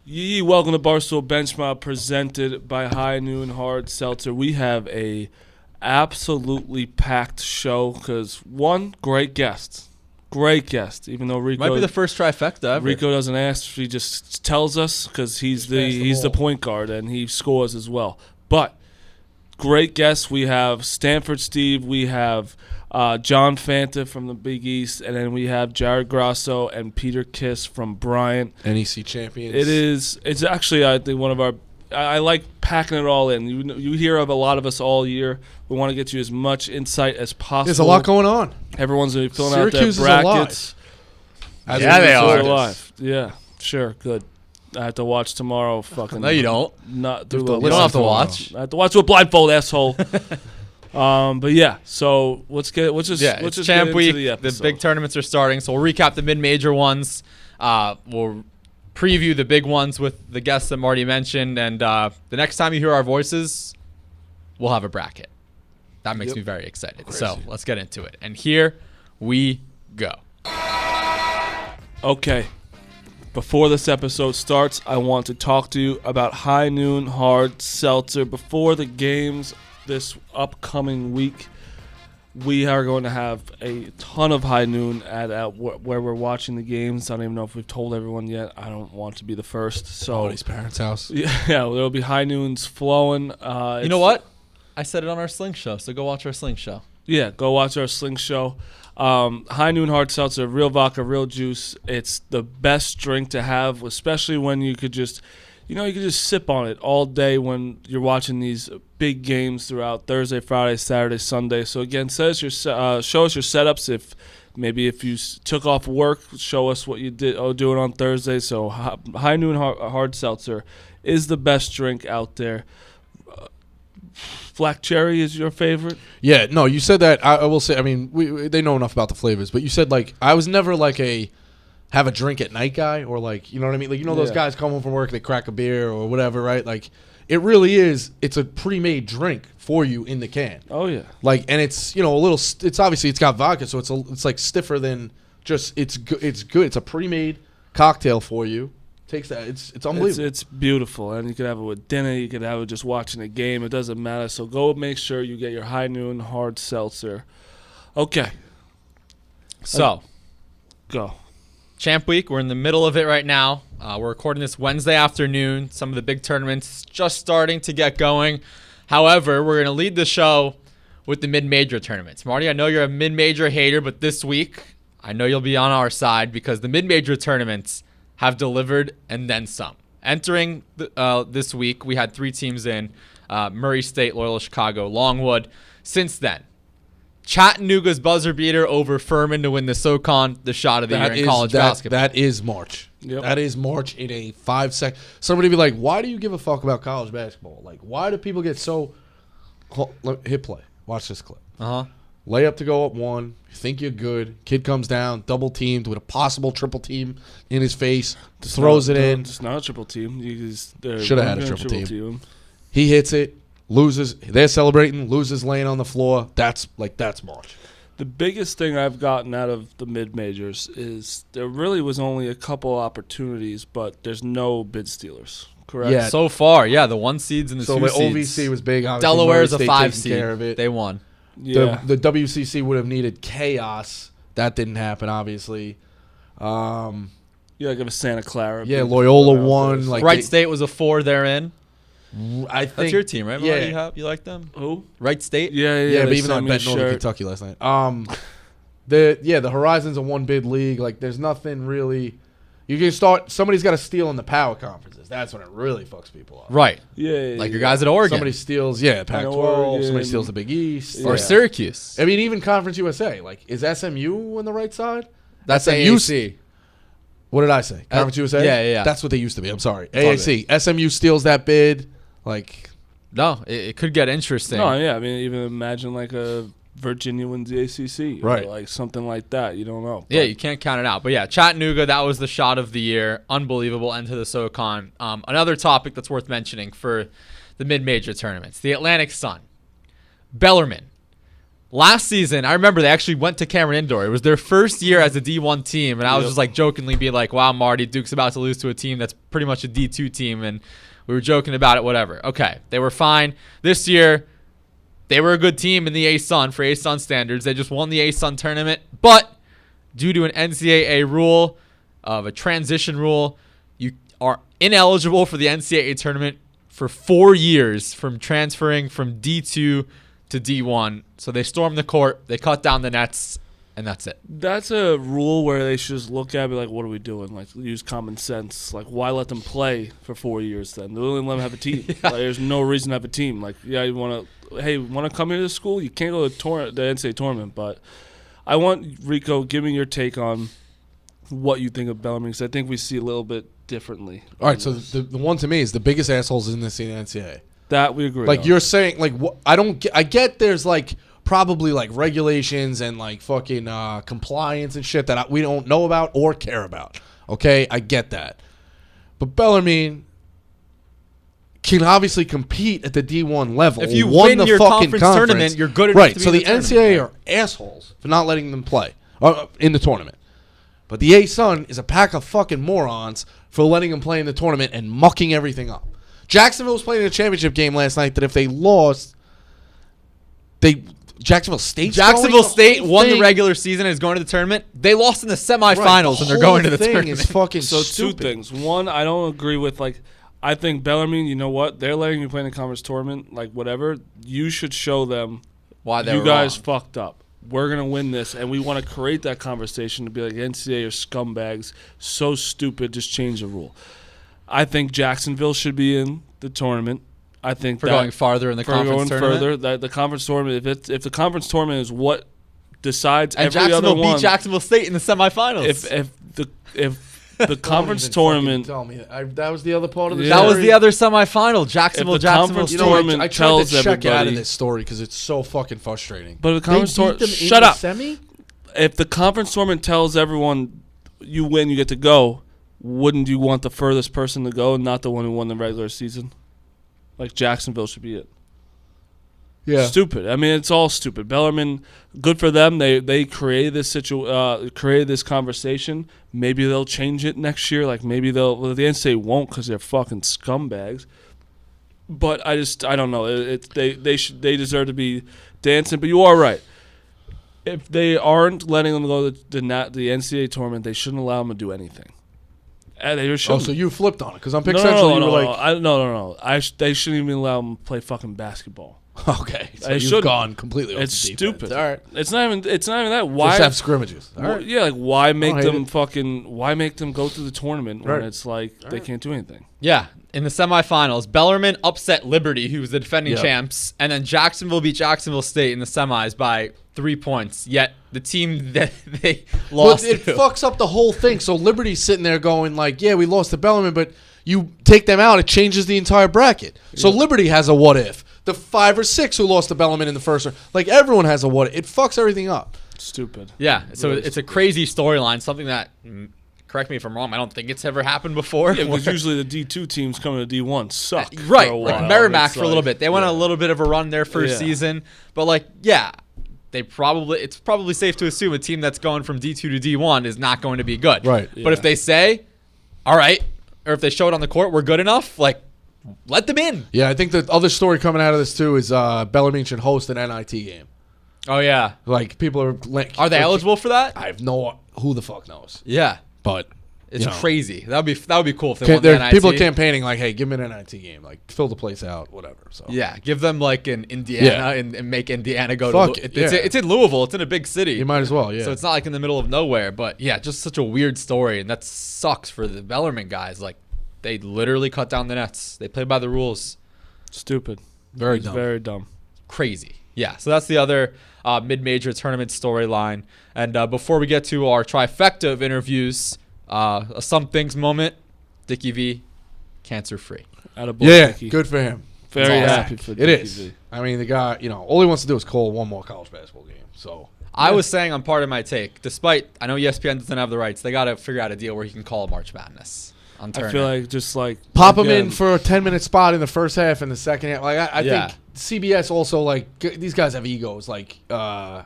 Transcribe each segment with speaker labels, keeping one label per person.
Speaker 1: Welcome to Barstool Benchmark, presented by High Noon Hard Seltzer. We have a absolutely packed show because one great guest. Even though Rico
Speaker 2: might be the first trifecta ever.
Speaker 1: Rico doesn't ask, he just tells us because he's the point guard and he scores as well. But great guests. We have Stanford Steve. We have John Fanta from the Big East, and then we have Jared Grasso and Peter Kiss from Bryant.
Speaker 3: NEC champions.
Speaker 1: It's actually, I think, one of our. I like packing it all in. You hear of a lot of us all year. We want to get you as much insight as possible.
Speaker 3: There's a lot going on.
Speaker 1: Everyone's going to be filling
Speaker 3: Syracuse
Speaker 1: out their brackets.
Speaker 3: Yeah,
Speaker 2: they are.
Speaker 1: Alive. Yeah, sure, good. I have to watch tomorrow. Fucking
Speaker 2: no, you don't.
Speaker 1: Not
Speaker 2: you don't have to watch.
Speaker 1: I have to watch with a blindfold, asshole. But yeah, so let's just
Speaker 2: Champ
Speaker 1: get
Speaker 2: Week.
Speaker 1: into the episode.
Speaker 2: The big tournaments are starting, so we'll recap the mid-major ones. We'll preview the big ones with the guests that Marty mentioned, and the next time you hear our voices, we'll have a bracket. That makes me very excited.
Speaker 3: Crazy.
Speaker 2: So let's get into it. And here we go.
Speaker 1: Okay. Before this episode starts, I want to talk to you about High Noon Hard Seltzer. Before the games this upcoming week, we are going to have a ton of High Noon at where we're watching the games. I don't even know if we've told everyone yet. I don't want to be the first. So
Speaker 3: Marty's parents' house.
Speaker 1: Yeah, there'll be High Noons flowing.
Speaker 2: You know what? I said it on our Sling Show, so go watch our Sling Show.
Speaker 1: Yeah, go watch our Sling Show. High Noon Hard Seltzer, real vodka, real juice. It's the best drink to have, especially when you could just sip on it all day when you're watching these big games throughout Thursday, Friday, Saturday, Sunday. So again, show us your setups. If you took off work, show us what you doing on Thursday. So High Noon Hard Seltzer is the best drink out there. Black cherry is your favorite?
Speaker 3: Yeah, no, you said that. I will say, I mean, they know enough about the flavors, but you said, like, I was never, like, a have a drink at night guy or, like, you know what I mean? Like, those guys come home from work, they crack a beer or whatever, right? Like, it really is, it's a pre-made drink for you in the can.
Speaker 1: Oh, yeah.
Speaker 3: Like, and it's, a little, it's obviously, it's got vodka, so it's like, stiffer than just, it's good. It's a pre-made cocktail for you. Takes that. It's unbelievable.
Speaker 1: It's beautiful, and you could have it with dinner. You could have it just watching a game. It doesn't matter. So go make sure you get your High Noon Hard Seltzer. Okay.
Speaker 2: So,
Speaker 1: go.
Speaker 2: Champ Week. We're in the middle of it right now. We're recording this Wednesday afternoon. Some of the big tournaments just starting to get going. However, we're going to lead the show with the mid-major tournaments. Marty, I know you're a mid-major hater, but this week I know you'll be on our side because the mid-major tournaments have delivered and then some. Entering this week, we had 3 teams in, Murray State, Loyola Chicago, Longwood. Since then, Chattanooga's buzzer beater over Furman to win the SoCon, the shot of the year in college basketball.
Speaker 3: That is March. Yep. That is March in a 5-second. Somebody be like, why do you give a fuck about college basketball? Like, why do people get so... Hit play. Watch this clip. Layup to go up 1. You think you're good. Kid comes down, double teamed with a possible triple team in his face. Throws it in.
Speaker 1: It's not a triple team.
Speaker 3: Should have had a triple team. He hits it, loses. They're celebrating, loses laying on the floor. That's March.
Speaker 1: The biggest thing I've gotten out of the mid-majors is there really was only a couple opportunities, but there's no bid stealers. Correct?
Speaker 2: Yeah. So far, the 1 seeds and the 2 seeds.
Speaker 3: So the OVC was big.
Speaker 2: Delaware's a 5 seed. They won.
Speaker 1: Yeah.
Speaker 3: The WCC would have needed chaos. That didn't happen, obviously.
Speaker 1: Give a Santa Clara.
Speaker 3: Yeah, Loyola won. Like
Speaker 2: Wright State was a 4 therein.
Speaker 3: I think
Speaker 2: that's your team, right?
Speaker 3: Yeah.
Speaker 2: Marty? You like them?
Speaker 1: Who?
Speaker 2: Wright State?
Speaker 1: Yeah.
Speaker 3: But even though I bet Northern Kentucky last night. The Horizon's a 1-bid league. Like, there's nothing really. You can start. Somebody's got to steal in the power conferences. That's when it really fucks people up.
Speaker 2: Right.
Speaker 1: Yeah.
Speaker 2: Like your guys at Oregon.
Speaker 3: Somebody steals. Pac-12. Somebody steals the Big East.
Speaker 2: Or Syracuse.
Speaker 3: I mean, even Conference USA. Like, is SMU on the right side?
Speaker 2: That's AAC.
Speaker 3: What did I say? Conference USA.
Speaker 2: Yeah.
Speaker 3: That's what they used to be. I'm sorry. AAC. SMU steals that bid. Like,
Speaker 2: no, it could get interesting.
Speaker 1: No, yeah. I mean, even imagine like a Virginia wins the ACC,
Speaker 3: right?
Speaker 1: Or like something like that. You don't know.
Speaker 2: Yeah, you can't count it out. But yeah, Chattanooga, that was the shot of the year. Unbelievable end to the SoCon. Another topic that's worth mentioning for the mid-major tournaments: the Atlantic Sun, Bellarmine, last season, I remember they actually went to Cameron Indoor. It was their first year as a D1 team, and I was just like jokingly being like, wow, Marty, Duke's about to lose to a team that's pretty much a D2 team, and we were joking about it, whatever. Okay, they were fine. This year, they were a good team in the A-Sun for A-Sun standards. They just won the A-Sun tournament, but due to an NCAA rule, of a transition rule, you are ineligible for the NCAA tournament for 4 years from transferring from D2 to D1. So they stormed the court, they cut down the nets, and that's it.
Speaker 1: That's a rule where they should just look at it and be like, what are we doing? Like, use common sense. Like, why let them play for 4 years then? They only let them have a team. Like, there's no reason to have a team. Like, yeah, you want to come here to school? You can't go to the NCAA tournament. But I want, Rico, give me your take on what you think of Bellarmine, because I think we see a little bit differently.
Speaker 3: All right, so the one to me is the biggest assholes in this NCAA.
Speaker 1: That we agree
Speaker 3: Like,
Speaker 1: on.
Speaker 3: you're saying, like, I get there's, like, probably, like, regulations and, like, fucking compliance and shit that we don't know about or care about. Okay? I get that. But Bellarmine can obviously compete at the D1 level.
Speaker 2: If you
Speaker 3: won
Speaker 2: win
Speaker 3: the
Speaker 2: your
Speaker 3: fucking
Speaker 2: conference tournament, you're good enough
Speaker 3: right,
Speaker 2: to be
Speaker 3: so
Speaker 2: in
Speaker 3: the
Speaker 2: the
Speaker 3: NCAA are assholes for not letting them play in the tournament. But the A-Sun is a pack of fucking morons for letting them play in the tournament and mucking everything up. Jacksonville was playing in a championship game last night that if they lost, Jacksonville State
Speaker 2: won the regular season and is going to the tournament. They lost in the semifinals and they're going to the tournament.
Speaker 3: Is fucking
Speaker 1: so
Speaker 3: stupid.
Speaker 1: 2 things. One, I don't agree with, like, I think Bellarmine, you know what? They're letting you play in the conference tournament, like, whatever. You should show them
Speaker 2: why
Speaker 1: you guys fucked up. We're going to win this, and we want to create that conversation to be like, NCAA are scumbags, so stupid, just change the rule. I think Jacksonville should be in the tournament. I think
Speaker 2: going farther in the conference tournament.
Speaker 1: Further, that the conference tournament, if the conference tournament is what decides
Speaker 2: and
Speaker 1: every other one.
Speaker 2: beat Jacksonville State in the semifinals.
Speaker 1: If the conference tournament,
Speaker 3: tell me that was the other part of the
Speaker 2: that
Speaker 3: story.
Speaker 2: was the other semifinal. Jacksonville
Speaker 1: conference
Speaker 2: State.
Speaker 1: tournament
Speaker 3: I tried
Speaker 1: tells
Speaker 3: to check
Speaker 1: everybody
Speaker 3: out of this story because it's so fucking frustrating.
Speaker 1: But the conference tournament, shut up. If the conference tournament tells everyone you win, you get to go, wouldn't you want the furthest person to go and not the one who won the regular season? Like, Jacksonville should be it.
Speaker 3: Yeah.
Speaker 1: Stupid. I mean, it's all stupid. Bellarmine, good for them. They created this conversation. Maybe they'll change it next year. Like, maybe the NCAA won't because they're fucking scumbags. But I don't know. They deserve to be dancing. But you are right. If they aren't letting them go to the NCAA tournament, they shouldn't allow them to do anything. They shouldn't.
Speaker 3: So you flipped on it because on Pick Central you were like,
Speaker 1: no. They shouldn't even allow them to play fucking basketball.
Speaker 3: Okay, so
Speaker 1: They
Speaker 3: you've gone completely off
Speaker 1: It's
Speaker 3: the deep
Speaker 1: stupid.
Speaker 3: end. All right.
Speaker 1: It's not even that. Why
Speaker 3: Just have scrimmages. All right.
Speaker 1: Yeah, like why make
Speaker 3: hate
Speaker 1: them
Speaker 3: it.
Speaker 1: why make them go to the tournament when
Speaker 3: Right.
Speaker 1: it's like they can't do anything?
Speaker 2: Yeah, in the semifinals, Bellarmine upset Liberty, who was the defending
Speaker 3: Yeah.
Speaker 2: champs, and then Jacksonville beat Jacksonville State in the semis by 3 points. Yet the team that they lost
Speaker 3: But it
Speaker 2: to.
Speaker 3: fucks up the whole thing. So Liberty's sitting there going like, yeah, we lost to Bellarmine, but you take them out, it changes the entire bracket. So Liberty has a what if. The 5 or 6 who lost to Bellarmine in the first round, like everyone has a what if. It fucks everything up.
Speaker 1: Stupid.
Speaker 2: Yeah, so it's a crazy storyline, something that, correct me if I'm wrong, I don't think it's ever happened before.
Speaker 1: Yeah, because usually the D2 teams coming to D1 suck.
Speaker 2: Right,
Speaker 1: for a
Speaker 2: like
Speaker 1: while.
Speaker 2: Merrimack
Speaker 1: It's
Speaker 2: for a little bit. They went on a little bit of a run their first season, but it's probably safe to assume a team that's going from D2 to D1 is not going to be good.
Speaker 3: Right.
Speaker 2: But if they say, all right, or if they show it on the court, we're good enough, like, let them in.
Speaker 3: Yeah, I think the other story coming out of this too is Bellarmine should host an NIT game.
Speaker 2: Oh, yeah.
Speaker 3: Like people are
Speaker 2: they eligible for that?
Speaker 3: I have who the fuck knows.
Speaker 2: Yeah.
Speaker 3: But
Speaker 2: It's crazy. That would be cool if they won the NIT.
Speaker 3: people are campaigning like, hey, give me an NIT game, like fill the place out, whatever. So
Speaker 2: Yeah, give them like an Indiana and make Indiana go to it's in Louisville. It's in a big city.
Speaker 3: You might as well, yeah.
Speaker 2: So it's not like in the middle of nowhere. But yeah, just such a weird story, and that sucks for the Bellarmine guys. Like, they literally cut down the nets. They played by the rules.
Speaker 1: Stupid.
Speaker 3: Very dumb.
Speaker 1: Very dumb.
Speaker 2: Crazy. Yeah, so that's the other mid-major tournament storyline. And before we get to our trifecta of interviews, a some things moment, Dicky V, cancer-free.
Speaker 3: Yeah,
Speaker 1: Dickie.
Speaker 3: good for him.
Speaker 1: Very
Speaker 2: It's
Speaker 1: happy for
Speaker 3: It
Speaker 1: Dickie
Speaker 3: is.
Speaker 1: V.
Speaker 3: I mean, the guy, all he wants to do is call one more college basketball game. So
Speaker 2: I was saying on part of my take, despite I know ESPN doesn't have the rights, they got to figure out a deal where he can call March Madness on Turner.
Speaker 1: I feel like just like
Speaker 3: pop him in for a 10-minute spot in the first half and the second half. Like I think CBS also, like, these guys have egos. Like, I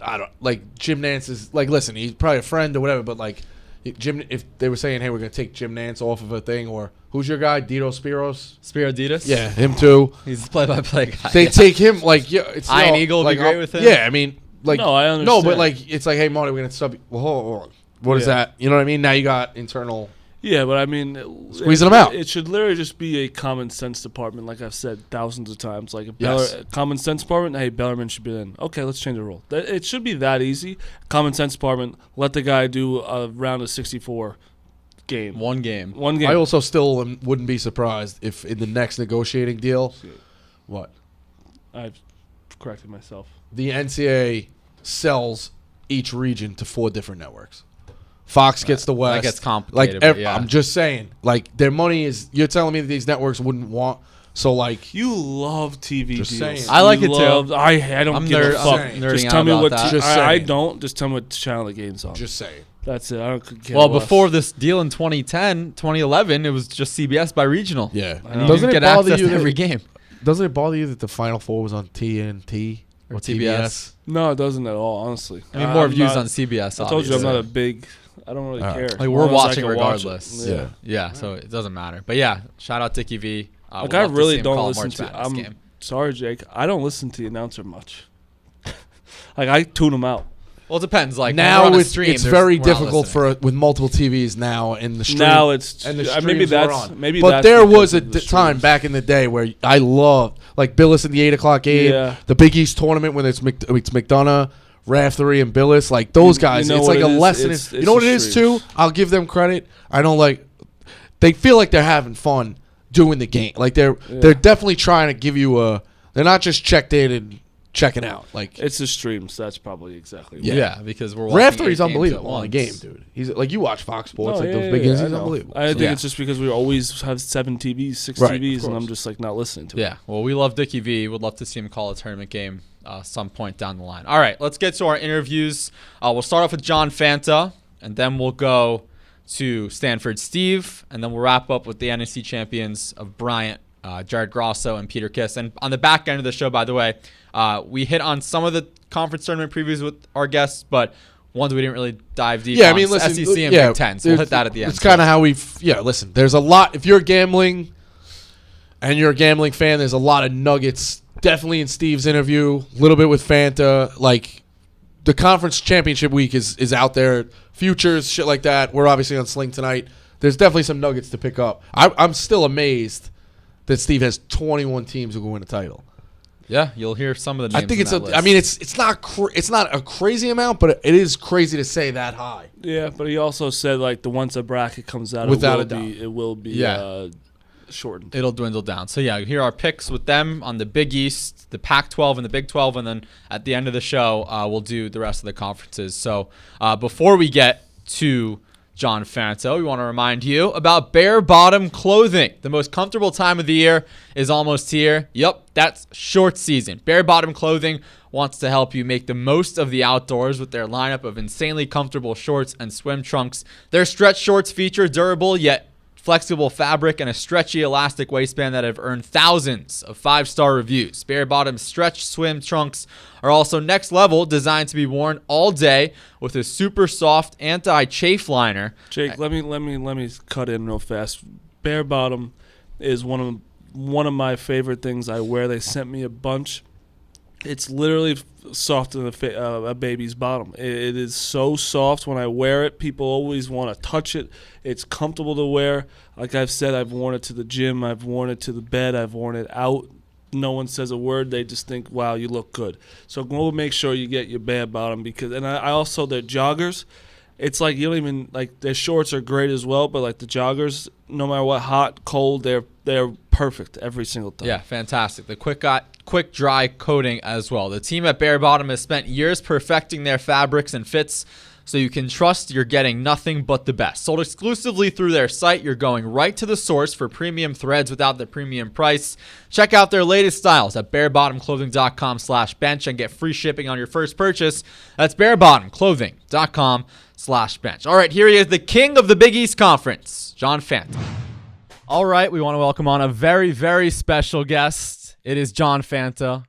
Speaker 3: don't, like, Jim Nance is, like, listen, he's probably a friend or whatever, but, like, Jim, if they were saying, hey, we're going to take Jim Nance off of a thing, or who's your guy, Dito Spiros?
Speaker 2: Spiroditas?
Speaker 3: Yeah, him too.
Speaker 2: He's the play-by-play guy.
Speaker 3: They take him, like, yeah, it's
Speaker 2: Iron Eagle would
Speaker 3: like,
Speaker 2: be great with him.
Speaker 3: Yeah, I mean, like,
Speaker 1: No, I understand.
Speaker 3: No, but, like, it's like, hey, Marty, we're going to sub you. Well, hold on. What is that? You know what I mean? Now you got internal.
Speaker 1: Yeah, but I mean,
Speaker 3: Squeezing them out.
Speaker 1: It should literally just be a common sense department, like I've said thousands of times. Like
Speaker 3: Yes.
Speaker 1: common sense department, hey, Bellarmine should be in. Okay, let's change the rule. It should be that easy. Common sense department, let the guy do a round of 64 game.
Speaker 2: One game.
Speaker 3: I also still wouldn't be surprised if in the next negotiating deal, what?
Speaker 1: I've corrected myself.
Speaker 3: The NCAA sells each region to 4 different networks. Fox gets the West.
Speaker 2: That gets complicated.
Speaker 3: Like,
Speaker 2: yeah.
Speaker 3: I'm just saying, like, their money is. You're telling me that these networks wouldn't want. So, like,
Speaker 1: You love TV
Speaker 3: Just
Speaker 1: deals.
Speaker 3: saying.
Speaker 2: I like
Speaker 1: You
Speaker 2: it too.
Speaker 1: love- I don't
Speaker 2: I'm
Speaker 1: give a fuck.
Speaker 2: nerding
Speaker 1: Just
Speaker 2: out
Speaker 1: tell me
Speaker 2: about
Speaker 1: what.
Speaker 2: that.
Speaker 3: Just
Speaker 1: I
Speaker 3: saying.
Speaker 1: don't. Just tell me what channel the game's on.
Speaker 3: just saying.
Speaker 1: That's it. I don't care.
Speaker 2: Well,
Speaker 1: less.
Speaker 2: before this deal in 2010, 2011, it was just CBS by regional.
Speaker 3: Yeah.
Speaker 2: And you
Speaker 3: Doesn't
Speaker 2: didn't
Speaker 3: it
Speaker 2: get
Speaker 3: bother
Speaker 2: access
Speaker 3: you
Speaker 2: to every
Speaker 3: that,
Speaker 2: game.
Speaker 3: Doesn't it bother you that the Final Four was on TNT or TBS?
Speaker 1: No, it doesn't at all. Honestly,
Speaker 2: I mean, more
Speaker 1: I'm
Speaker 2: views
Speaker 1: not-
Speaker 2: on CBS.
Speaker 1: I told you I'm
Speaker 2: obviously.
Speaker 1: not a big. I don't really care.
Speaker 2: Like, we're
Speaker 1: As long as I
Speaker 2: watching
Speaker 1: can watch it.
Speaker 2: regardless.
Speaker 3: Yeah.
Speaker 2: Yeah, so it doesn't matter. But yeah, shout out Dickie V.
Speaker 1: Like
Speaker 2: Would
Speaker 1: I
Speaker 2: love to see
Speaker 1: really
Speaker 2: him
Speaker 1: don't
Speaker 2: call a
Speaker 1: listen
Speaker 2: March
Speaker 1: to.
Speaker 2: Madness
Speaker 1: I'm
Speaker 2: game.
Speaker 1: sorry, Jake. I don't listen to the announcer much. Like I tune them out.
Speaker 2: Well, it depends. Like
Speaker 3: Now
Speaker 2: when we're on a
Speaker 3: it's
Speaker 2: stream,
Speaker 3: very
Speaker 2: we're not
Speaker 3: difficult
Speaker 2: listening.
Speaker 3: with multiple TVs now in the stream.
Speaker 1: Now it's
Speaker 3: and the
Speaker 1: maybe
Speaker 3: streams are
Speaker 1: that's
Speaker 3: on.
Speaker 1: maybe.
Speaker 3: But
Speaker 1: that's
Speaker 3: there
Speaker 1: because
Speaker 3: was a
Speaker 1: of the
Speaker 3: time
Speaker 1: streams.
Speaker 3: back in the day where I loved like Billis in the 8 o'clock game,
Speaker 1: Yeah.
Speaker 3: the Big East tournament when it's McDonough, Raftery, and Billis. Like those guys,
Speaker 1: you know
Speaker 3: it's
Speaker 1: what
Speaker 3: like
Speaker 1: it
Speaker 3: a
Speaker 1: is?
Speaker 3: lesson.
Speaker 1: It's
Speaker 3: You know what
Speaker 1: the
Speaker 3: it is too?
Speaker 1: streams.
Speaker 3: I'll give them credit. I don't like. They feel like they're having fun doing the game. Like they're definitely trying to give you a. They're not just checked in and checking out. Like
Speaker 1: It's the streams. That's probably exactly.
Speaker 2: Yeah, because we're watching
Speaker 3: Raftery's
Speaker 2: 8 games
Speaker 3: unbelievable
Speaker 2: at
Speaker 3: on a
Speaker 2: once.
Speaker 3: game, dude. He's like you watch Fox Sports,
Speaker 1: No,
Speaker 3: like
Speaker 1: yeah,
Speaker 3: those big
Speaker 1: yeah,
Speaker 3: games.
Speaker 1: I
Speaker 3: He's
Speaker 1: know.
Speaker 3: unbelievable.
Speaker 1: I think
Speaker 2: Yeah.
Speaker 1: it's just because we always have 7 TVs, 6
Speaker 3: Right, of
Speaker 1: TVs, and I'm
Speaker 3: course.
Speaker 1: just like not listening to it.
Speaker 2: Yeah, well, we love Dickie V. Would love to see him call a tournament game some point down the line. All right, let's get to our interviews. We'll start off with John Fanta, and then we'll go to Stanford Steve, and then we'll wrap up with the NEC champions of Bryant, Jared Grasso, and Peter Kiss. And on the back end of the show, by the way, we hit on some of the conference tournament previews with our guests, but ones we didn't really dive deep
Speaker 3: Yeah,
Speaker 2: on.
Speaker 3: I mean, listen,
Speaker 2: SEC and
Speaker 3: yeah,
Speaker 2: Big Ten, so we'll hit that at the end.
Speaker 3: It's kind of how listen, there's a lot. If you're gambling and you're a gambling fan, there's a lot of nuggets. Definitely in Steve's interview, a little bit with Fanta. Like, the conference championship week is out there. Futures, shit like that. We're obviously on Sling tonight. There's definitely some nuggets to pick up. I'm still amazed that Steve has 21 teams who go win a title.
Speaker 2: Yeah, you'll hear some of the names.
Speaker 3: I think
Speaker 2: on that list.
Speaker 3: I mean, it's not a crazy amount, but it is crazy to say that high.
Speaker 1: Yeah, but he also said like the once a bracket comes out,
Speaker 3: Without
Speaker 1: it
Speaker 3: a doubt.
Speaker 1: will be
Speaker 2: Yeah.
Speaker 1: shortened.
Speaker 2: It'll dwindle down. So yeah, here are our picks with them on the Big East, the Pac-12, and the Big 12, and then at the end of the show, we'll do the rest of the conferences. So before we get to John Fanta, we want to remind you about Bare Bottom Clothing. The most comfortable time of the year is almost here. Yep, that's short season. Bare Bottom Clothing wants to help you make the most of the outdoors with their lineup of insanely comfortable shorts and swim trunks. Their stretch shorts feature durable yet flexible fabric and a stretchy elastic waistband that have earned thousands of 5-star reviews. Bare Bottom stretch swim trunks are also next level, designed to be worn all day with a super soft anti-chafe liner.
Speaker 1: Jake, let me cut in real fast. Bare Bottom is one of my favorite things I wear. They sent me a bunch. It's literally softer than a baby's bottom. It is so soft when I wear it. People always want to touch it. It's comfortable to wear. Like I've said, I've worn it to the gym. I've worn it to the bed. I've worn it out. No one says a word. They just think, wow, you look good. So go make sure you get your Bare Bottom and I also, their joggers, it's like you don't even, like their shorts are great as well, but like the joggers, no matter what, hot, cold, they're perfect every single time.
Speaker 2: Yeah, fantastic. The quick dry coating as well. The team at Bare Bottom has spent years perfecting their fabrics and fits, so you can trust you're getting nothing but the best. Sold exclusively through their site, you're going right to the source for premium threads without the premium price. Check out their latest styles at barebottomclothing.com/bench and get free shipping on your first purchase. That's barebottomclothing.com/bench. All right, here he is, the king of the Big East Conference, John Fanta. All right, we want to welcome on a very, very special guest. It is John Fanta,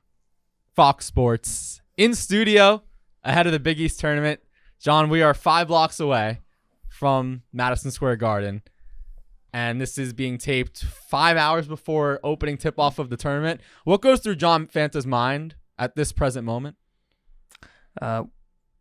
Speaker 2: Fox Sports, in studio ahead of the Big East tournament. John, we are 5 blocks away from Madison Square Garden, and this is being taped 5 hours before opening tip-off of the tournament. What goes through John Fanta's mind at this present moment?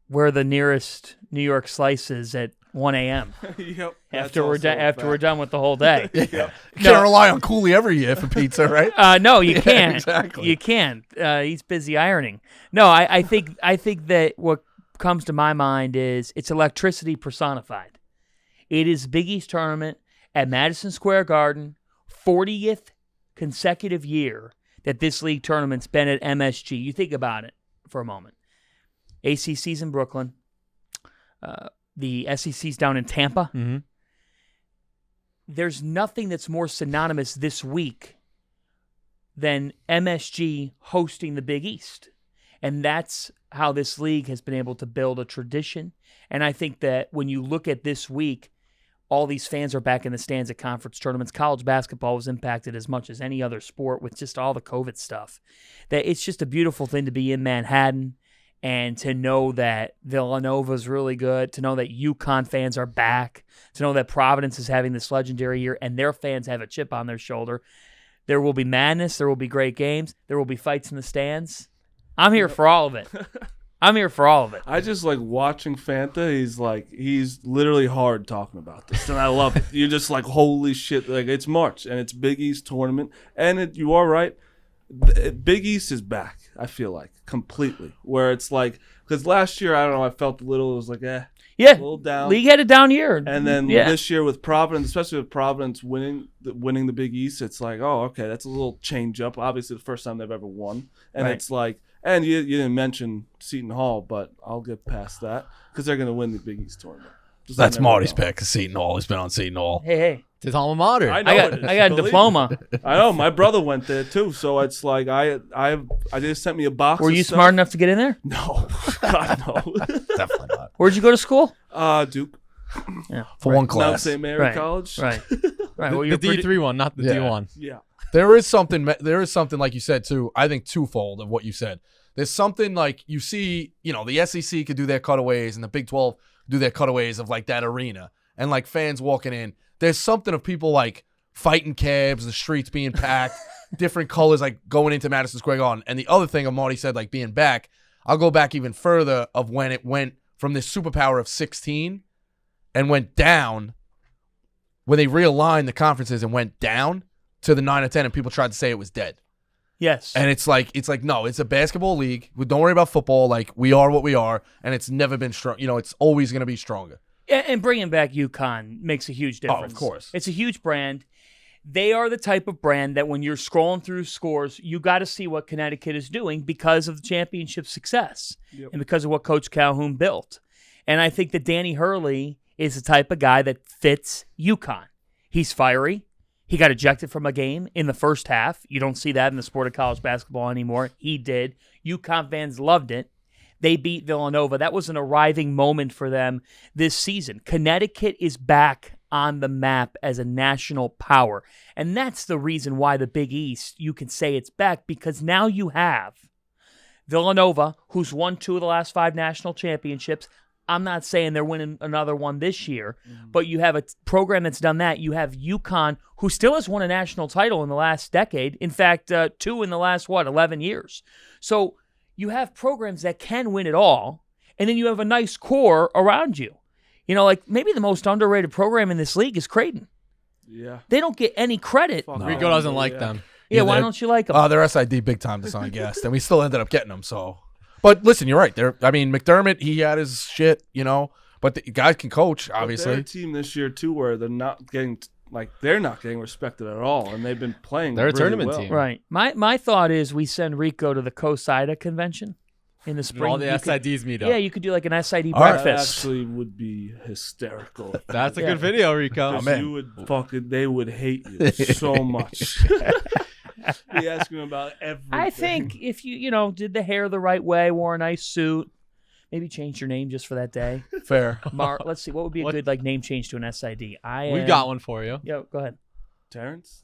Speaker 4: Where the nearest New York slice is at 1 a.m.
Speaker 1: Yep.
Speaker 4: After we're done with the whole day.
Speaker 3: Yep. You can't rely on Cooley every year for pizza, right?
Speaker 4: No, you can't.
Speaker 3: Exactly.
Speaker 4: You can't. He's busy ironing. No, I think that what comes to my mind is it's electricity personified. It is Big East tournament at Madison Square Garden, 40th consecutive year that this league tournament's been at MSG. You think about it for a moment. ACC's in Brooklyn. The SEC's down in Tampa.
Speaker 2: Mm-hmm.
Speaker 4: There's nothing that's more synonymous this week than MSG hosting the Big East. And that's how this league has been able to build a tradition. And I think that when you look at this week, all these fans are back in the stands at conference tournaments. College basketball was impacted as much as any other sport with just all the COVID stuff. That it's just a beautiful thing to be in Manhattan and to know that Villanova's really good, to know that UConn fans are back, to know that Providence is having this legendary year and their fans have a chip on their shoulder. There will be madness. There will be great games. There will be fights in the stands. I'm here for all of it. I'm here for all of it.
Speaker 1: I just like watching Fanta. He's literally hard talking about this, and I love it. You're just like, holy shit! Like, it's March and it's Big East tournament, and you are right. Big East is back. I feel like completely. Where it's like, because last year I don't know, I felt a little. It was like, a little down.
Speaker 4: League had a down year,
Speaker 1: and then this year with Providence, especially with Providence winning the Big East, it's like, oh, okay, that's a little change up. Obviously, the first time they've ever won, and it's like. And you didn't mention Seton Hall, but I'll get past that because they're going to win the Big East tournament.
Speaker 3: That's Marty's pick, Seton Hall. He's been on Seton Hall.
Speaker 4: Hey.
Speaker 2: It's his alma mater.
Speaker 1: I know
Speaker 4: I got a diploma.
Speaker 1: I know. My brother went there, too. So it's like I just sent me a box.
Speaker 4: Were you smart enough to get in there?
Speaker 1: No. God, no.
Speaker 3: Definitely not.
Speaker 4: Where'd you go to school?
Speaker 1: Duke.
Speaker 4: Yeah.
Speaker 3: For one
Speaker 1: Mount
Speaker 3: class.
Speaker 1: St. Mary College.
Speaker 4: Right. Well,
Speaker 2: The D3 one, not the D1.
Speaker 1: Yeah.
Speaker 3: There is something like you said, too, I think twofold of what you said. There's something like you see, the SEC could do their cutaways and the Big 12 do their cutaways of like that arena and like fans walking in. There's something of people like fighting cabs, the streets being packed, different colors like going into Madison Square Garden. And the other thing of Marty said, like being back, I'll go back even further of when it went from this superpower of 16 and went down when they realigned the conferences and went down to the 9 or 10 and people tried to say it was dead.
Speaker 4: Yes.
Speaker 3: And it's like no, it's a basketball league. Don't worry about football. Like, we are what we are, and it's never been strong. It's always going to be stronger.
Speaker 4: And bringing back UConn makes a huge difference.
Speaker 3: Oh, of course.
Speaker 4: It's a huge brand. They are the type of brand that when you're scrolling through scores, you got to see what Connecticut is doing because of the championship success and because of what Coach Calhoun built. And I think that Danny Hurley is the type of guy that fits UConn. He's fiery. He got ejected from a game in the first half. You don't see that in the sport of college basketball anymore. He did. UConn fans loved it. They beat Villanova. That was an arriving moment for them this season. Connecticut is back on the map as a national power. And that's the reason why the Big East, you can say it's back, because now you have Villanova, who's won 2 of the last 5 national championships. I'm not saying they're winning another one this year, but you have a program that's done that. You have UConn, who still has won a national title in the last decade. In fact, 2 in the last, 11 years. So you have programs that can win it all, and then you have a nice core around you. Like maybe the most underrated program in this league is Creighton.
Speaker 1: Yeah.
Speaker 4: They don't get any credit.
Speaker 2: Rico doesn't like them.
Speaker 4: Yeah, why don't you like them?
Speaker 3: They're SID big time to sign guest, and we still ended up getting them, so... But listen, you're right. McDermott, he had his shit, but the guys can coach, obviously.
Speaker 1: But they're a team this year, too, where they're not getting respected at all, and they've been playing
Speaker 2: They're a
Speaker 1: really
Speaker 2: tournament
Speaker 1: well.
Speaker 2: team.
Speaker 4: Right. My thought is we send Rico to the COSIDA convention in the spring.
Speaker 2: All the SIDs meet up.
Speaker 4: Yeah, you could do like an SID
Speaker 1: That
Speaker 4: breakfast.
Speaker 1: actually would be hysterical.
Speaker 2: That's a good video, Rico.
Speaker 1: They would hate you so much. Be asking about everything.
Speaker 4: I think if you did the hair the right way, wore a nice suit, maybe change your name just for that day.
Speaker 3: Fair.
Speaker 4: Let's see, what would be a good name change to an SID?
Speaker 2: We've got one for you.
Speaker 4: Yo, go ahead.
Speaker 1: Terrence?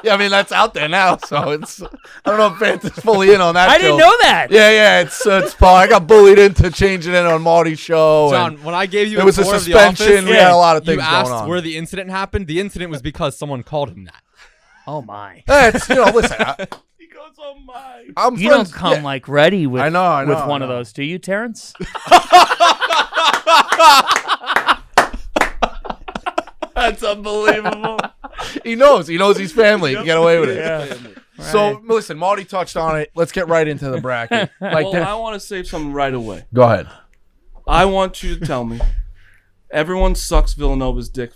Speaker 3: Yeah, I mean, that's out there now, so it's... I don't know if Fanta's fully in on that.
Speaker 4: I didn't know that.
Speaker 3: Yeah, it's Paul. I got bullied into changing it on Marty's show.
Speaker 2: John, when I gave you
Speaker 3: it was a
Speaker 2: tour of the
Speaker 3: suspension.
Speaker 2: office,
Speaker 3: We had a lot of things
Speaker 2: you asked
Speaker 3: going on.
Speaker 2: where the incident happened. The incident was because someone called him that.
Speaker 4: Oh, my.
Speaker 3: It's, listen...
Speaker 1: He goes, oh my.
Speaker 4: You don't come like ready with,
Speaker 3: I know,
Speaker 4: with one of those, do you, Terrence?
Speaker 1: That's unbelievable.
Speaker 3: He knows he's family. He can get away with it.
Speaker 4: Yeah.
Speaker 3: So, listen, Marty touched on it. Let's get right into the bracket.
Speaker 1: I want to say something right away.
Speaker 3: Go ahead.
Speaker 1: I want you to tell me. Everyone sucks Villanova's dick,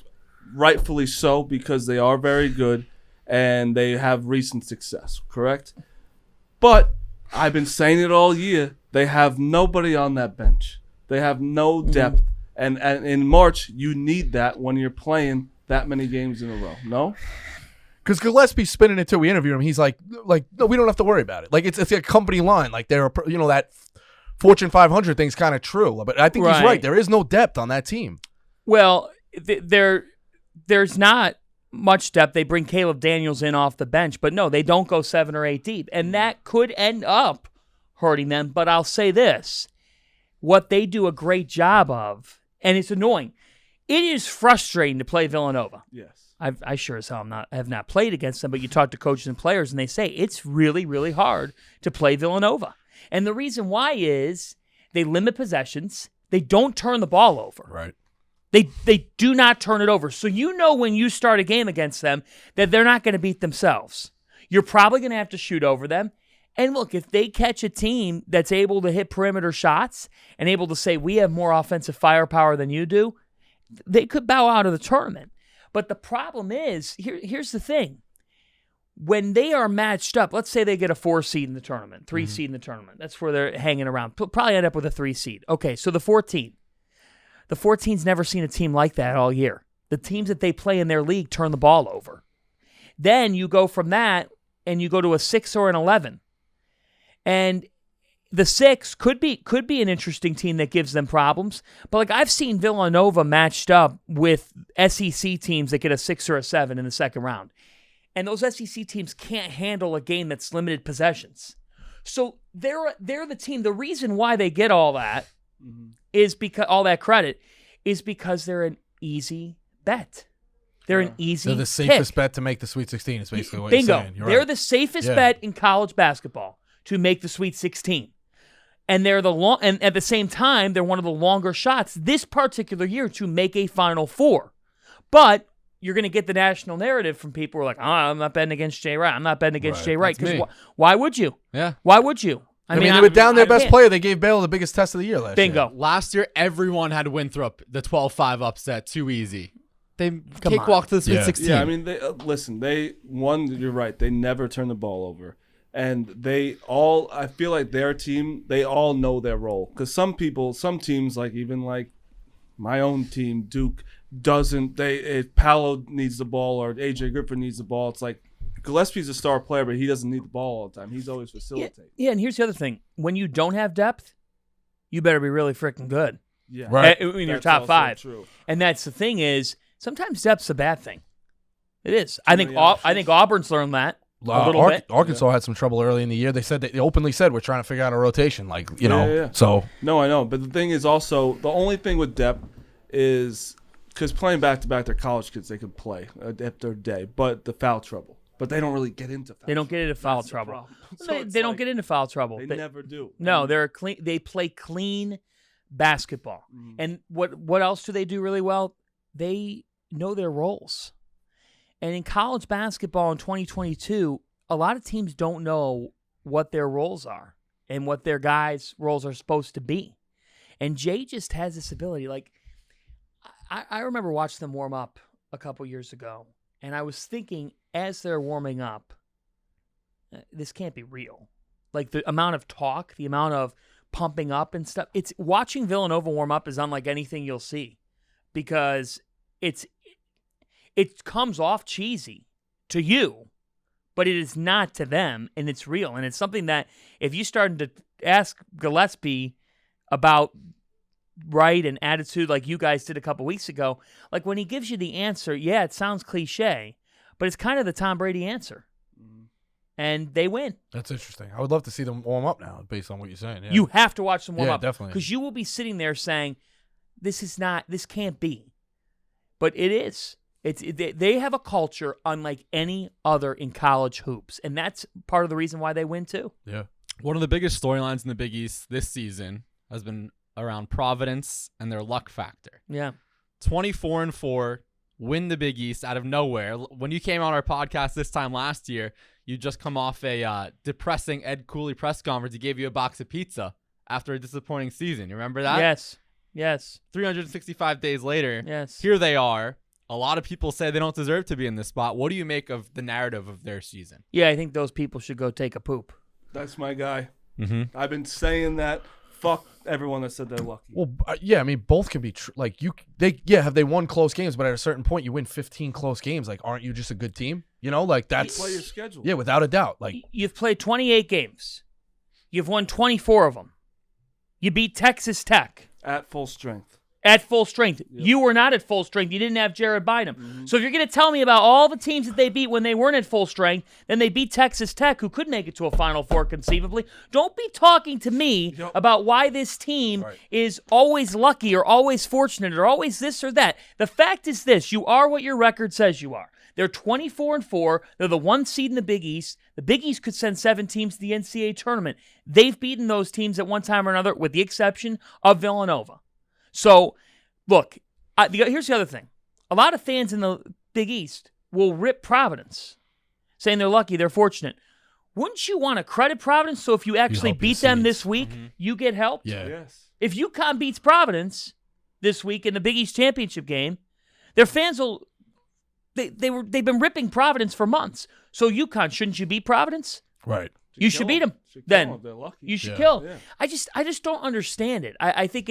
Speaker 1: rightfully so, because they are very good and they have recent success, correct? But I've been saying it all year. They have nobody on that bench. They have no depth. And in March, you need that when you're playing that many games in a row. No?
Speaker 3: Because Gillespie's spinning it too. We interviewed him. He's like, no, we don't have to worry about it. Like, it's a company line. Like, they're, that Fortune 500 thing's kind of true. But I think he's right. There is no depth on that team.
Speaker 4: Well, there's not much depth. They bring Caleb Daniels in off the bench, but no, they don't go 7 or 8 deep. And that could end up hurting them. But I'll say this. What they do a great job of, and it's annoying, it is frustrating to play Villanova.
Speaker 1: Yes.
Speaker 4: I sure as hell I have not played against them, but you talk to coaches and players, and they say it's really, really hard to play Villanova. And the reason why is they limit possessions. They don't turn the ball over.
Speaker 3: Right.
Speaker 4: They do not turn it over. So you know when you start a game against them that they're not going to beat themselves. You're probably going to have to shoot over them. And look, if they catch a team that's able to hit perimeter shots and able to say, we have more offensive firepower than you do, they could bow out of the tournament. But the problem is, here's the thing. When they are matched up, let's say they get a 4 seed in the tournament, 3 seed in the tournament. That's where they're hanging around. Probably end up with a 3 seed. Okay, so the 14. The 14's never seen a team like that all year. The teams that they play in their league turn the ball over. Then you go from that and you go to a 6 or an 11. And the 6 could be an interesting team that gives them problems. But like I've seen Villanova matched up with SEC teams that get a 6 or a 7 in the second round. And those SEC teams can't handle a game that's limited possessions. So they're the team. The reason why they get all that is because all that credit is because they're an easy bet. They're an easy
Speaker 3: They're the safest
Speaker 4: pick.
Speaker 3: bet to make the Sweet 16 is basically what
Speaker 4: Bingo.
Speaker 3: you're saying. You're
Speaker 4: They're
Speaker 3: right.
Speaker 4: the safest bet in college basketball to make the Sweet 16. And they're and at the same time, they're one of the longer shots this particular year to make a Final Four. But you're going to get the national narrative from people who are like, I'm not betting against Jay Wright. I'm not betting against Jay Wright. Because why would you?
Speaker 2: Yeah.
Speaker 4: Why would you?
Speaker 3: I mean, they were down their best player. They gave Baylor the biggest test of the year last year.
Speaker 4: Bingo.
Speaker 2: Last year, everyone had Winthrop, the 12-5 upset. Too easy. They
Speaker 4: on.
Speaker 2: cakewalked to the Sweet 16.
Speaker 1: Yeah, I mean, you're right. They never turn the ball over. And I feel like their team, they all know their role. Because some teams, like even like my own team, Duke, if Paolo needs the ball or AJ Griffin needs the ball, it's like Gillespie's a star player, but he doesn't need the ball all the time. He's always facilitating.
Speaker 4: Yeah, and here's the other thing. When you don't have depth, you better be really freaking good.
Speaker 1: Yeah.
Speaker 3: Right.
Speaker 4: In your top 5.
Speaker 1: True.
Speaker 4: And that's the thing is, sometimes depth's a bad thing. It is. I think Auburn's learned that. A little bit.
Speaker 3: Arkansas had some trouble early in the year. They openly said we're trying to figure out a rotation, So
Speaker 1: no, I know, but the thing is also the only thing with depth is because playing back to back, they're college kids. They can play at their day, but the foul trouble. But they don't really get into foul.
Speaker 4: They don't get into foul trouble. They don't get into foul trouble.
Speaker 1: They never do.
Speaker 4: No, they're clean. They play clean basketball. And what else do they do really well? They know their roles. And in college basketball in 2022, a lot of teams don't know what their roles are and what their guys' roles are supposed to be. And Jay just has this ability. Like, I remember watching them warm up a couple years ago, and I was thinking as they're warming up, this can't be real. Like, the amount of talk, the amount of pumping up and stuff. It's watching Villanova warm up is unlike anything you'll see because it comes off cheesy to you, but it is not to them, and it's real. And it's something that if you started to ask Gillespie about right and attitude like you guys did a couple weeks ago, like when he gives you the answer, yeah, it sounds cliche, but it's kind of the Tom Brady answer. And they win.
Speaker 3: That's interesting. I would love to see them warm up now, based on what you're saying. Yeah.
Speaker 4: You have to watch them warm up.
Speaker 3: Yeah, definitely.
Speaker 4: Because you will be sitting there saying, this can't be. But it is. They have a culture unlike any other in college hoops. And that's part of the reason why they win, too.
Speaker 3: Yeah.
Speaker 2: One of the biggest storylines in the Big East this season has been around Providence and their luck factor.
Speaker 4: Yeah.
Speaker 2: 24-4, win the Big East out of nowhere. When you came on our podcast this time last year, you just come off a depressing Ed Cooley press conference. He gave you a box of pizza after a disappointing season. You remember that?
Speaker 4: Yes.
Speaker 2: 365 days later,
Speaker 4: Yes.
Speaker 2: Here they are. A lot of people say they don't deserve to be in this spot. What do you make of the narrative of their season?
Speaker 4: Yeah, I think those people should go take a poop.
Speaker 1: That's my guy.
Speaker 2: Mm-hmm.
Speaker 1: I've been saying that. Fuck everyone that said they're lucky.
Speaker 3: Well, yeah, I mean, both can be true. Like, have they won close games, but at a certain point, you win 15 close games. Like, aren't you just a good team? You know, like that's
Speaker 1: play your schedule.
Speaker 3: Yeah, without a doubt. Like,
Speaker 4: you've played 28 games. You've won 24 of them. You beat Texas Tech
Speaker 1: at full strength.
Speaker 4: At full strength.
Speaker 1: Yep.
Speaker 4: You were not at full strength. You didn't have Jared Bynum. Mm-hmm. So if you're going to tell me about all the teams that they beat when they weren't at full strength, then they beat Texas Tech, who could make it to a Final Four conceivably. Don't be talking to me about why this team is always lucky or always fortunate or always this or that. The fact is this. You are what your record says you are. They're 24-4. They're the 1 seed in the Big East. The Big East could send 7 teams to the NCAA tournament. They've beaten those teams at one time or another, with the exception of Villanova. So, look, here's the other thing. A lot of fans in the Big East will rip Providence, saying they're lucky, they're fortunate. Wouldn't you want to credit Providence so if you actually beat them this week, you get help?
Speaker 3: Yeah.
Speaker 1: Yes.
Speaker 4: If UConn beats Providence this week in the Big East championship game, their fans will... They've been ripping Providence for months. So UConn, shouldn't you beat Providence?
Speaker 3: Right.
Speaker 4: You should beat them. Then you should kill.
Speaker 1: Yeah.
Speaker 4: I just don't understand it. I think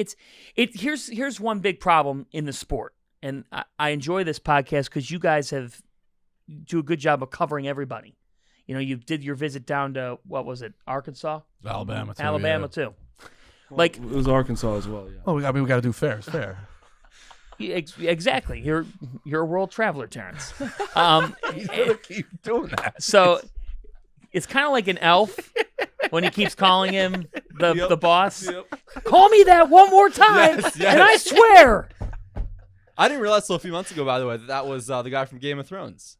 Speaker 4: here's one big problem in the sport, and I enjoy this podcast because you guys do a good job of covering everybody. You know, you did your visit down to what was it, Arkansas,
Speaker 3: Alabama
Speaker 4: too.
Speaker 1: Well, like it was Arkansas as well. Yeah.
Speaker 3: Oh, we got to do fair. It's fair.
Speaker 4: Exactly. You're a world traveler, Terrence.
Speaker 3: He's gonna keep doing that.
Speaker 4: So it's kind of like an elf when he keeps calling him the boss. Yep. Call me that one more time, and I swear.
Speaker 2: I didn't realize till a few months ago, by the way, that was the guy from Game of Thrones.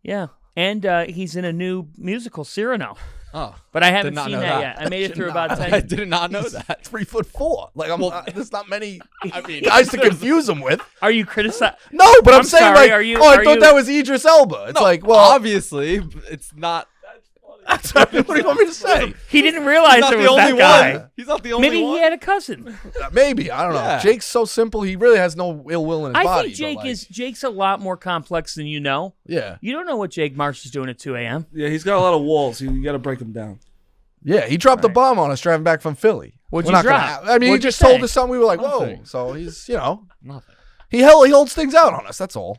Speaker 4: Yeah, and he's in a new musical, Cyrano.
Speaker 2: Oh,
Speaker 4: but I haven't seen that yet. I made it through about 10.
Speaker 2: I did not know that.
Speaker 3: 3'4". Like there's not many guys to confuse him with.
Speaker 4: Are you criticizing?
Speaker 3: No, but I'm saying
Speaker 4: sorry,
Speaker 3: like, I thought that was Idris Elba. It's like, well,
Speaker 2: obviously, it's not.
Speaker 3: What do you want me to say?
Speaker 4: He didn't realize there was that guy.
Speaker 2: He's not the only one.
Speaker 4: Maybe he had a cousin.
Speaker 3: Maybe, I don't know. Jake's so simple. He really has no ill will in his body.
Speaker 4: I think Jake's a lot more complex than you know.
Speaker 3: Yeah.
Speaker 4: You don't know what Jake Marsh is doing at 2 a.m.
Speaker 1: Yeah, he's got a lot of walls. You got to break them down.
Speaker 3: Yeah, he dropped a bomb on us driving back from Philly.
Speaker 4: What'd you drop?
Speaker 3: He just told us something. We were like, whoa. So he's,
Speaker 2: nothing.
Speaker 3: He holds things out on us. That's all.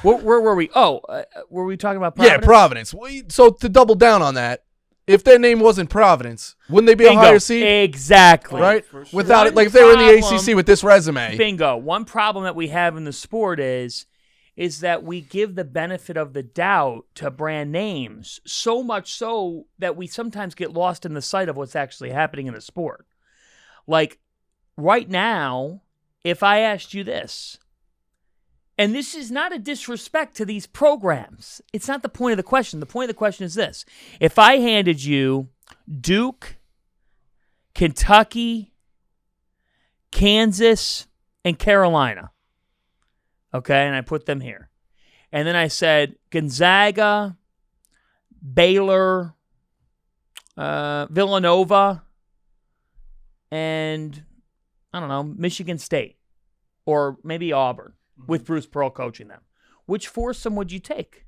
Speaker 4: Where were we? Oh, were we talking about Providence?
Speaker 3: Yeah, Providence. So to double down on that, if their name wasn't Providence, wouldn't they be a higher seed?
Speaker 4: Exactly.
Speaker 3: Right?
Speaker 1: Sure.
Speaker 3: Without it, like if they were in the ACC with this resume.
Speaker 4: Bingo. One problem that we have in the sport is that we give the benefit of the doubt to brand names, so much so that we sometimes get lost in the sight of what's actually happening in the sport. Like right now, if I asked you this, and this is not a disrespect to these programs. It's not the point of the question. The point of the question is this. If I handed you Duke, Kentucky, Kansas, and Carolina, okay, and I put them here, and then I said Gonzaga, Baylor, Villanova, and, I don't know, Michigan State, or maybe Auburn, with Bruce Pearl coaching them. Which foursome would you take?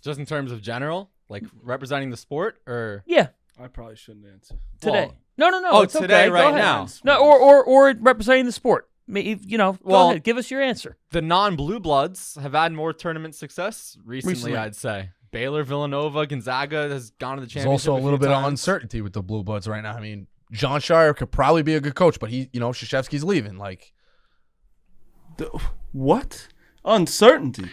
Speaker 2: Just in terms of general? Like representing the sport? Or
Speaker 4: Yeah.
Speaker 1: I probably shouldn't answer.
Speaker 4: Today. No,
Speaker 2: Oh,
Speaker 4: it's
Speaker 2: today,
Speaker 4: okay.
Speaker 2: right
Speaker 4: Go ahead.
Speaker 2: now.
Speaker 4: No, or representing the sport. Go ahead. Give us your answer.
Speaker 2: The non-blue bloods have had more tournament success recently. I'd say. Baylor, Villanova, Gonzaga has gone to the championship.
Speaker 3: There's also a little bit of
Speaker 2: times.
Speaker 3: uncertainty with the Blue Bloods right now. I mean, John Shire could probably be a good coach, but Krzyzewski's leaving. Like,
Speaker 1: What? Uncertainty.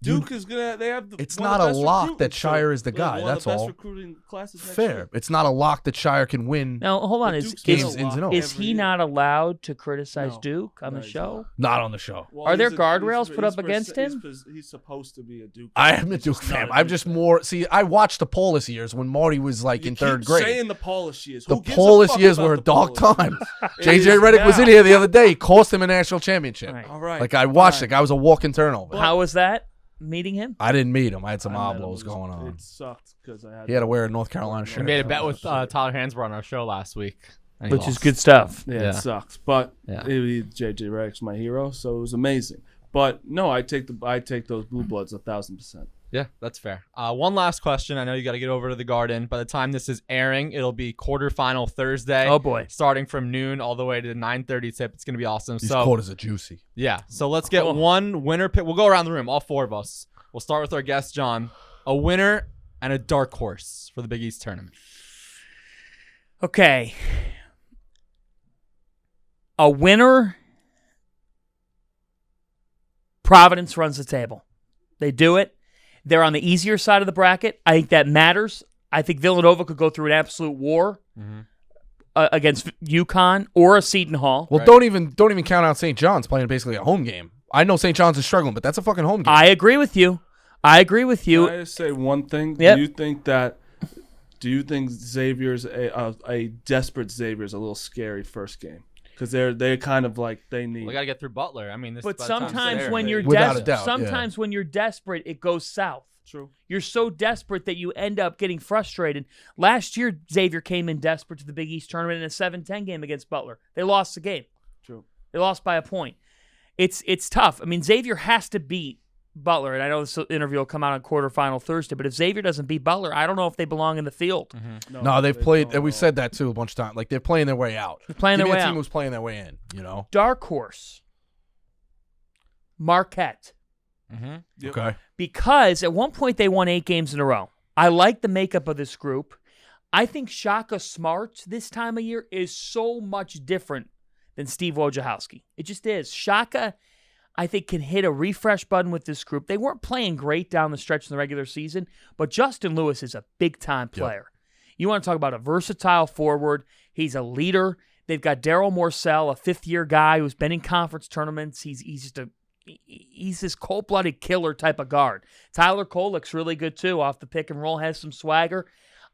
Speaker 1: Duke is gonna. They have.
Speaker 3: It's
Speaker 1: one of
Speaker 3: not
Speaker 1: the
Speaker 3: a
Speaker 1: best
Speaker 3: lock
Speaker 1: recruiting,
Speaker 3: that Shire is the guy.
Speaker 1: one
Speaker 3: That's
Speaker 1: of the best
Speaker 3: all.
Speaker 1: recruiting classes next
Speaker 3: Fair.
Speaker 1: year.
Speaker 3: It's not a lock that Shire can win.
Speaker 4: Now, hold on.
Speaker 1: But
Speaker 4: Is
Speaker 1: Duke's
Speaker 3: games
Speaker 1: gonna
Speaker 3: ins and
Speaker 1: lock
Speaker 3: outs.
Speaker 4: is
Speaker 1: every
Speaker 4: he
Speaker 1: year.
Speaker 4: not allowed to criticize
Speaker 1: No.
Speaker 4: Duke on
Speaker 1: No,
Speaker 4: the
Speaker 1: he's
Speaker 4: show?
Speaker 3: Not on the show.
Speaker 1: Well,
Speaker 4: Are there
Speaker 1: he's
Speaker 4: guardrails
Speaker 1: he's
Speaker 4: put up
Speaker 1: he's
Speaker 4: against him?
Speaker 1: He's supposed to be a Duke.
Speaker 3: I
Speaker 1: fan.
Speaker 3: am a
Speaker 1: He's
Speaker 3: Duke
Speaker 1: just not
Speaker 3: fan.
Speaker 1: a
Speaker 3: I'm
Speaker 1: Duke
Speaker 3: just
Speaker 1: fan.
Speaker 3: more. See, I watched the Polish years when Marty was like
Speaker 1: You
Speaker 3: in
Speaker 1: keep
Speaker 3: third grade.
Speaker 1: saying the Polish years.
Speaker 3: The
Speaker 1: Who gives a
Speaker 3: Polish
Speaker 1: fuck
Speaker 3: years
Speaker 1: about
Speaker 3: were
Speaker 1: the
Speaker 3: dark
Speaker 1: Polish
Speaker 3: times.
Speaker 1: years?
Speaker 3: JJ
Speaker 1: It is
Speaker 3: Redick was in
Speaker 1: now.
Speaker 3: here the other day. Cost him a national championship.
Speaker 4: Right.
Speaker 1: All right.
Speaker 3: Like I watched
Speaker 1: fine.
Speaker 3: the guy was a walking turnover.
Speaker 4: How was that meeting him?
Speaker 3: I didn't meet him. I had some
Speaker 1: I met him.
Speaker 3: oblos going on.
Speaker 1: It sucked because I had.
Speaker 3: He had to wear a North Carolina
Speaker 2: We
Speaker 3: shirt.
Speaker 2: made a bet with Tyler Hansbrough on our show last week. and he
Speaker 4: Which is
Speaker 2: lost.
Speaker 4: good stuff.
Speaker 1: Yeah,
Speaker 2: Yeah.
Speaker 1: it sucks. But
Speaker 2: Yeah.
Speaker 1: JJ Redick's my hero, so it was amazing. But no, I take those blue bloods 1,000%.
Speaker 2: Yeah, that's fair. One last question. I know you got to get over to the Garden. By the time this is airing, it'll be quarterfinal Thursday.
Speaker 4: Oh, boy.
Speaker 2: Starting from noon all the way to 9:30 tip. It's going to be awesome.
Speaker 3: These
Speaker 2: So
Speaker 3: quarters are juicy.
Speaker 2: yeah. So let's get one winner pick. We'll go around the room, all four of us. We'll start with our guest, John. A winner and a dark horse for the Big East tournament.
Speaker 4: Okay. A winner. Providence runs the table. They do it. They're on the easier side of the bracket. I think that matters. I think Villanova could go through an absolute war against UConn or a Seton Hall.
Speaker 3: Well, don't even count out St. John's playing basically a home game. I know St. John's is struggling, but that's a fucking home game.
Speaker 4: I agree with you.
Speaker 1: Can I just say one thing?
Speaker 4: Yep.
Speaker 1: Do you think Xavier's a desperate Xavier's a little scary first game? Because they're kind of like they need.
Speaker 2: We got to get through Butler. I mean, this.
Speaker 4: But
Speaker 2: by the time it's
Speaker 4: sometimes
Speaker 2: there,
Speaker 4: when you're
Speaker 3: Without a doubt,
Speaker 4: sometimes when you're desperate, it goes south.
Speaker 1: True.
Speaker 4: You're so desperate that you end up getting frustrated. Last year, Xavier came in desperate to the Big East tournament in a 7-10 game against Butler. They lost the game.
Speaker 1: True.
Speaker 4: They lost by a point. It's tough. I mean, Xavier has to beat Butler, and I know this interview will come out on quarterfinal Thursday, but if Xavier doesn't beat Butler, I don't know if they belong in the field.
Speaker 3: No, they've played,
Speaker 1: don't
Speaker 3: and we've
Speaker 1: at
Speaker 3: said that too a bunch of times. Like they're playing their way out. They're
Speaker 4: playing their way
Speaker 3: a team
Speaker 4: out.
Speaker 3: who's playing their way in. You know.
Speaker 4: Dark horse, Marquette.
Speaker 1: Yep.
Speaker 3: Okay.
Speaker 4: Because at one point they won 8 games in a row. I like the makeup of this group. I think Shaka Smart this time of year is so much different than Steve Wojciechowski. It just is. Shaka, I think, can hit a refresh button with this group. They weren't playing great down the stretch in the regular season, but Justin Lewis is a big-time player. You want to talk about a versatile forward. He's a leader. They've got Daryl Morcell, a fifth-year guy who's been in conference tournaments. He's this cold-blooded killer type of guard. Tyler Kolek's really good, too, off the pick and roll, has some swagger.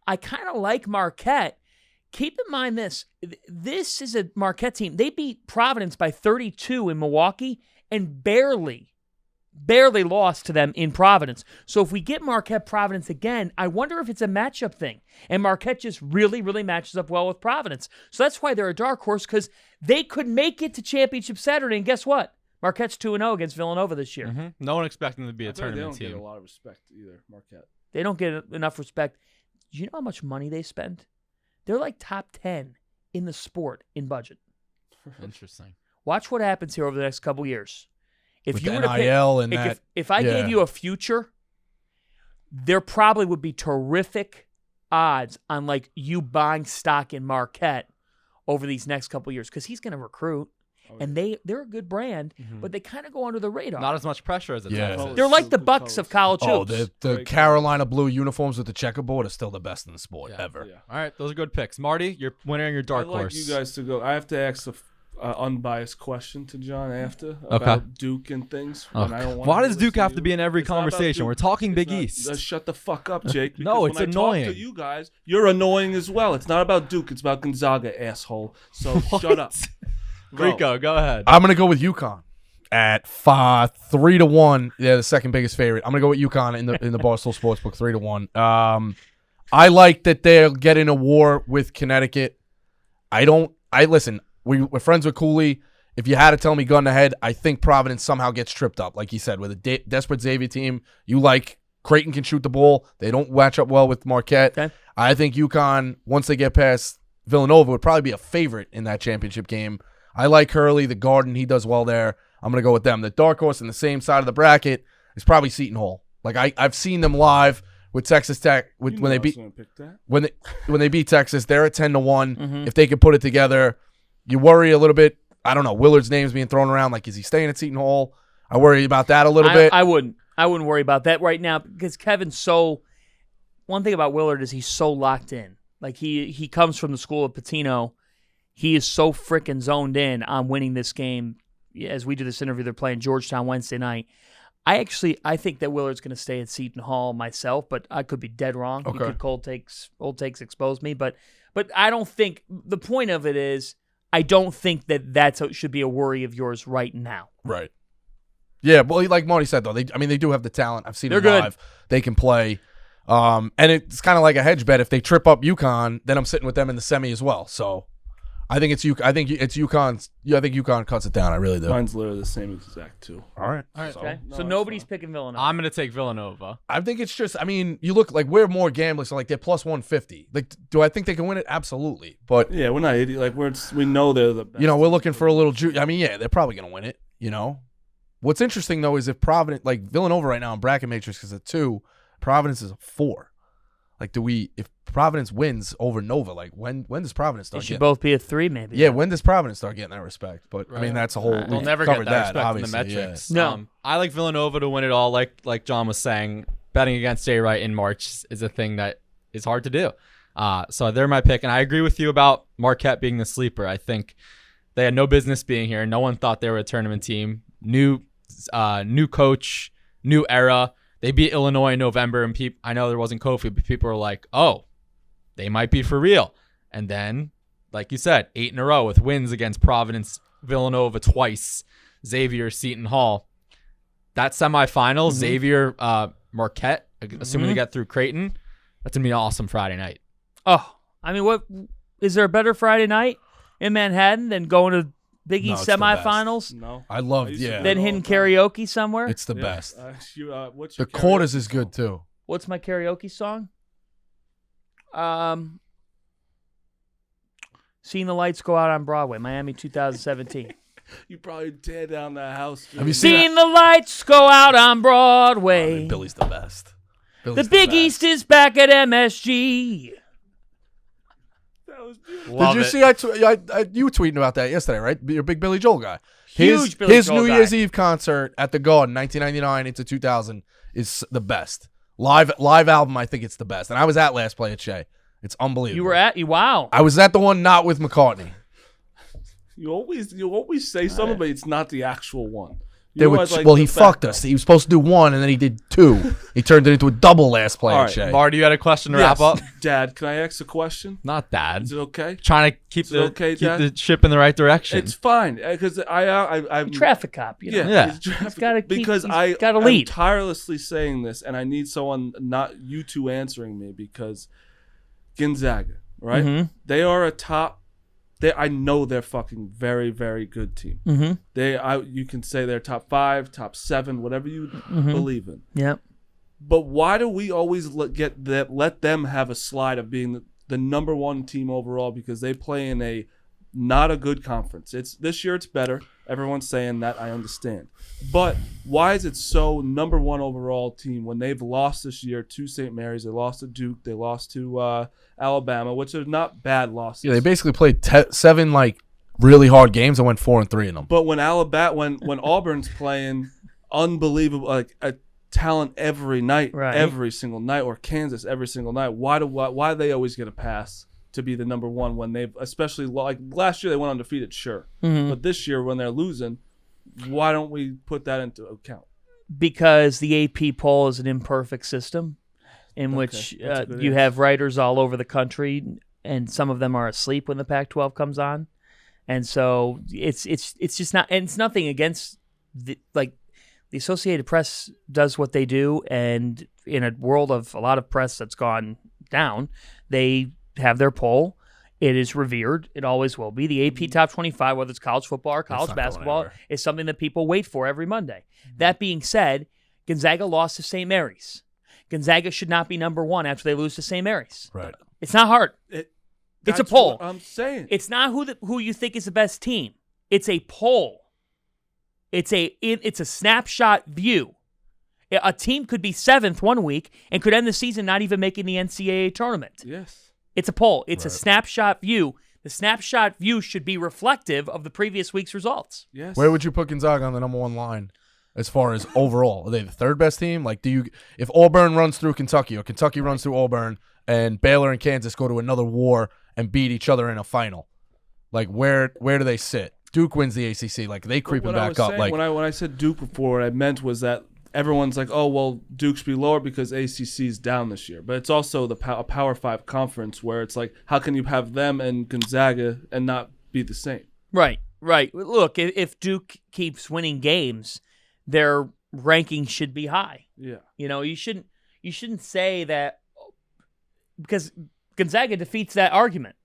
Speaker 4: I kind of like Marquette. Keep in mind this. This is a Marquette team. They beat Providence by 32 in Milwaukee and barely lost to them in Providence. So if we get Marquette-Providence again, I wonder if it's a matchup thing. And Marquette just really, really matches up well with Providence. So that's why they're a dark horse, because they could make it to Championship Saturday. And guess what? Marquette's 2-0 against Villanova this year.
Speaker 2: No one expecting them to be a
Speaker 1: I feel like
Speaker 2: tournament
Speaker 1: they don't
Speaker 2: team.
Speaker 1: get a lot of respect either, Marquette.
Speaker 4: They don't get enough respect. Do you know how much money they spend? They're like top 10 in the sport in budget.
Speaker 2: Interesting.
Speaker 4: Watch what happens here over the next couple years. If
Speaker 3: With
Speaker 4: you
Speaker 3: the
Speaker 4: were to pick,
Speaker 3: NIL and that,
Speaker 4: if I gave you a future, there probably would be terrific odds on like you buying stock in Marquette over these next couple years, because he's going to recruit, and they're a good brand, but they kind of go under the radar.
Speaker 2: Not as much pressure as a Texas.
Speaker 4: They're like the Bucks of college hoops.
Speaker 3: the Carolina blue uniforms with the checkerboard are still the best in the sport ever.
Speaker 1: Yeah.
Speaker 2: All right, those are good picks. Marty, your winner and your dark
Speaker 1: I'd like
Speaker 2: horse.
Speaker 1: you guys to go. I have to ask an unbiased question to John after about Duke and things. and I don't
Speaker 2: Why
Speaker 1: wanna
Speaker 2: does
Speaker 1: listen
Speaker 2: Duke
Speaker 1: to
Speaker 2: have
Speaker 1: you.
Speaker 2: to be in every
Speaker 1: It's not about
Speaker 2: conversation?
Speaker 1: Duke.
Speaker 2: We're talking
Speaker 1: It's
Speaker 2: Big
Speaker 1: not-
Speaker 2: East.
Speaker 1: Shut the fuck up, Jake.
Speaker 2: No,
Speaker 1: because
Speaker 2: it's
Speaker 1: when
Speaker 2: annoying.
Speaker 1: I talk to you guys, you're annoying as well. It's not about Duke. It's about Gonzaga, asshole. So shut up.
Speaker 2: Rico, go ahead.
Speaker 3: I'm gonna go with UConn at 3-1. They're the second biggest favorite. I'm gonna go with UConn in the Barstool Sportsbook 3-1. I like that they're getting a war with Connecticut. Listen. We're friends with Cooley. If you had to tell me gun to head, I think Providence somehow gets tripped up, like he said, with a desperate Xavier team. You like Creighton can shoot the ball. They don't match up well with Marquette.
Speaker 4: Okay.
Speaker 3: I think UConn, once they get past Villanova, would probably be a favorite in that championship game. I like Hurley, the Garden. He does well there. I'm going to go with them. The dark horse on the same side of the bracket is probably Seton Hall. Like I've seen them live with Texas Tech when they beat when they beat Texas. They're at 10-1. If they could put it together, you worry a little bit. I don't know. Willard's name's being thrown around. Like, is he staying at Seton Hall? I worry about that a little bit.
Speaker 4: I wouldn't. I wouldn't worry about that right now because Kevin's so. One thing about Willard is he's so locked in. Like he comes from the school of Pitino. He is so freaking zoned in on winning this game. As we do this interview, they're playing Georgetown Wednesday night. I think that Willard's going to stay at Seton Hall myself, but I could be dead wrong.
Speaker 3: Okay.
Speaker 4: You could old takes expose me, but I don't think the point of it is I don't think that should be a worry of yours right now.
Speaker 3: Right. Yeah, well, like Marty said, though, they do have the talent. I've seen them live. They can play. And it's kind of like a hedge bet. If they trip up UConn, then I'm sitting with them in the semi as well. So I think it's UConn's. Yeah, I think UConn cuts it down. I really do.
Speaker 1: Mine's literally the same exact, too.
Speaker 3: All right.
Speaker 4: Okay. So nobody's picking Villanova.
Speaker 2: I'm going to take Villanova.
Speaker 3: I think it's just, you look like we're more gambling, so like they're plus 150. Like, do I think they can win it? Absolutely. But
Speaker 1: yeah, we're not idiot. Like we know they're the best.
Speaker 3: we're looking for a little juice. Yeah, they're probably gonna win it. What's interesting though is if Providence, like Villanova right now in bracket matrix is a 2, Providence is a 4. Like, if Providence wins over Nova, like when does Providence start?
Speaker 4: They should both be a 3, maybe.
Speaker 3: Yeah, when does Providence start getting that respect? But
Speaker 2: right.
Speaker 3: That's a whole.
Speaker 2: We'll never get that respect from the metrics.
Speaker 4: Yeah. No,
Speaker 2: I like Villanova to win it all. Like John was saying, betting against Jay Wright in March is a thing that is hard to do. So they're my pick, and I agree with you about Marquette being the sleeper. I think they had no business being here. No one thought they were a tournament team. New coach, new era. They beat Illinois in November, and I know there wasn't Kofi, but people were like, "Oh, they might be for real." And then, like you said, 8 in a row with wins against Providence, Villanova twice, Xavier, Seton Hall. That semifinal, Xavier, Marquette, assuming they get through Creighton, that's gonna be an awesome Friday night.
Speaker 4: Oh, what is there a better Friday night in Manhattan than going to Big East semifinals?
Speaker 1: No,
Speaker 3: I love
Speaker 4: Then hitting karaoke somewhere.
Speaker 3: It's the best.
Speaker 1: What's
Speaker 3: The
Speaker 1: your
Speaker 3: quarters
Speaker 1: karaoke
Speaker 3: is good too.
Speaker 4: What's my karaoke song? Seeing the Lights Go Out on Broadway, Miami 2017.
Speaker 1: You probably tear down the house.
Speaker 3: Have you seen
Speaker 4: Seeing the lights go out on Broadway.
Speaker 3: Billy's the best.
Speaker 4: The Big East is back at MSG.
Speaker 3: Did you see? You were tweeting about that yesterday, right? You're a big Billy Joel guy. His New Year's Eve concert at the Garden, 1999 into 2000, is the best live album. I think it's the best. And I was at Last Play at Shea. It's unbelievable.
Speaker 4: You were at? Wow.
Speaker 3: I was at the one not with McCartney.
Speaker 1: You always say something, but it's not the actual one.
Speaker 3: He fucked us. He was supposed to do 1, and then he did 2. He turned it into a double Last Play at Shea.
Speaker 2: Marty, you had a question to wrap up?
Speaker 1: Dad, can I ask a question?
Speaker 2: Not Dad.
Speaker 1: Is it okay?
Speaker 2: Trying to keep the ship in the right direction.
Speaker 1: It's fine because I'm
Speaker 4: traffic cop.
Speaker 2: Yeah.
Speaker 4: He's gotta keep,
Speaker 1: because
Speaker 4: he's gotta lead.
Speaker 1: I'm tirelessly saying this, and I need someone, not you two, answering me because Gonzaga, right?
Speaker 4: Mm-hmm.
Speaker 1: They are a top. I know they're fucking very, very good team.
Speaker 4: Mm-hmm.
Speaker 1: You can say they're top 5, top 7, whatever you believe in.
Speaker 4: Yep.
Speaker 1: But why do we always let them have a slide of being the number 1 team overall because they play in not a good conference? This year it's better. Everyone's saying that. I understand. But why is it so number 1 overall team when they've lost this year to St. Mary's? They lost to Duke. They lost to Alabama, which are not bad losses.
Speaker 3: Yeah, they basically played 7 really hard games and went 4-3 in them.
Speaker 1: But when Auburn's playing unbelievable, like a talent every night, every single night, or Kansas every single night, why do they always get a pass to be the number 1 when they've, especially like last year they went undefeated, sure, but this year when they're losing, why don't we put that into account? Because
Speaker 4: the AP poll is an imperfect system in which you have writers all over the country, and some of them are asleep when the Pac-12 comes on, and so it's just not, and it's nothing against the Associated Press does what they do, and in a world of a lot of press that's gone down, they have their poll. It is revered. It always will be. The AP Top 25, whether it's college football or college basketball, is something that people wait for every Monday. That being said, Gonzaga lost to St. Mary's. Gonzaga should not be number 1 after they lose to St. Mary's.
Speaker 3: Right.
Speaker 4: It's not hard. It's a poll.
Speaker 1: I'm saying.
Speaker 4: It's not who you think is the best team. It's a poll. It's a snapshot view. A team could be 7th one week and could end the season not even making the NCAA tournament.
Speaker 1: Yes.
Speaker 4: It's a poll. It's a snapshot view. The snapshot view should be reflective of the previous week's results.
Speaker 1: Yes.
Speaker 3: Where would you put Gonzaga on the number 1 line as far as overall? Are they the third best team? Like, if Auburn runs through Kentucky or Kentucky runs through Auburn and Baylor and Kansas go to another war and beat each other in a final, like where do they sit? Duke wins the ACC. Like, they creeping back up. Like,
Speaker 1: when I said Duke before, what I meant was that everyone's like, oh, well, Duke should be lower because ACC's down this year. But it's also a Power 5 conference where it's like, how can you have them and Gonzaga and not be the same?
Speaker 4: Right. Look, if Duke keeps winning games, their ranking should be high.
Speaker 1: Yeah.
Speaker 4: You shouldn't say that, because Gonzaga defeats that argument.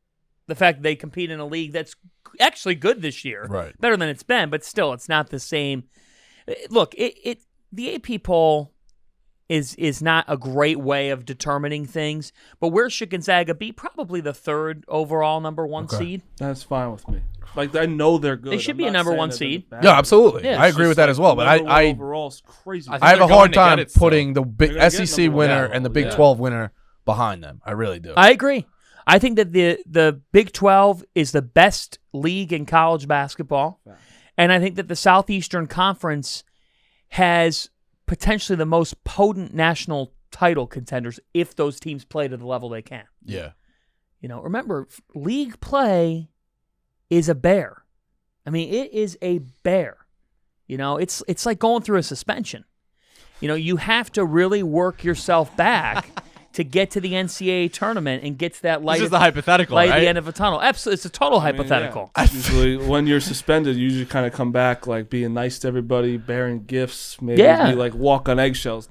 Speaker 4: The fact that they compete in a league that's actually good this year,
Speaker 3: right,
Speaker 4: better than it's been, but still, it's not the same. Look, the AP poll is not a great way of determining things, but where should Gonzaga be? Probably the third overall number 1 seed.
Speaker 1: That's fine with me. Like, I know they're good.
Speaker 4: They should be a number 1 seed.
Speaker 3: Yeah, absolutely.
Speaker 4: Yeah,
Speaker 3: I agree with that as well. But I
Speaker 1: overall is crazy.
Speaker 3: I have a hard time putting the big
Speaker 1: They're gonna
Speaker 3: SEC
Speaker 1: get number
Speaker 3: winner
Speaker 1: one.
Speaker 3: and the Big 12 winner behind them. I really do.
Speaker 4: I agree. I think that the Big 12 is the best league in college basketball, and I think that the Southeastern Conference has potentially the most potent national title contenders if those teams play to the level they can.
Speaker 3: Yeah.
Speaker 4: Remember, league play is a bear. I mean, it is a bear. It's like going through a suspension. You have to really work yourself back to get to the NCAA tournament and get to that light.
Speaker 2: This is the hypothetical,
Speaker 4: light
Speaker 2: right?
Speaker 4: at the end of a tunnel. Absolutely, it's a total hypothetical.
Speaker 1: Yeah. Usually, when you're suspended, you usually kind of come back like being nice to everybody, bearing gifts, maybe be like walk on eggshells.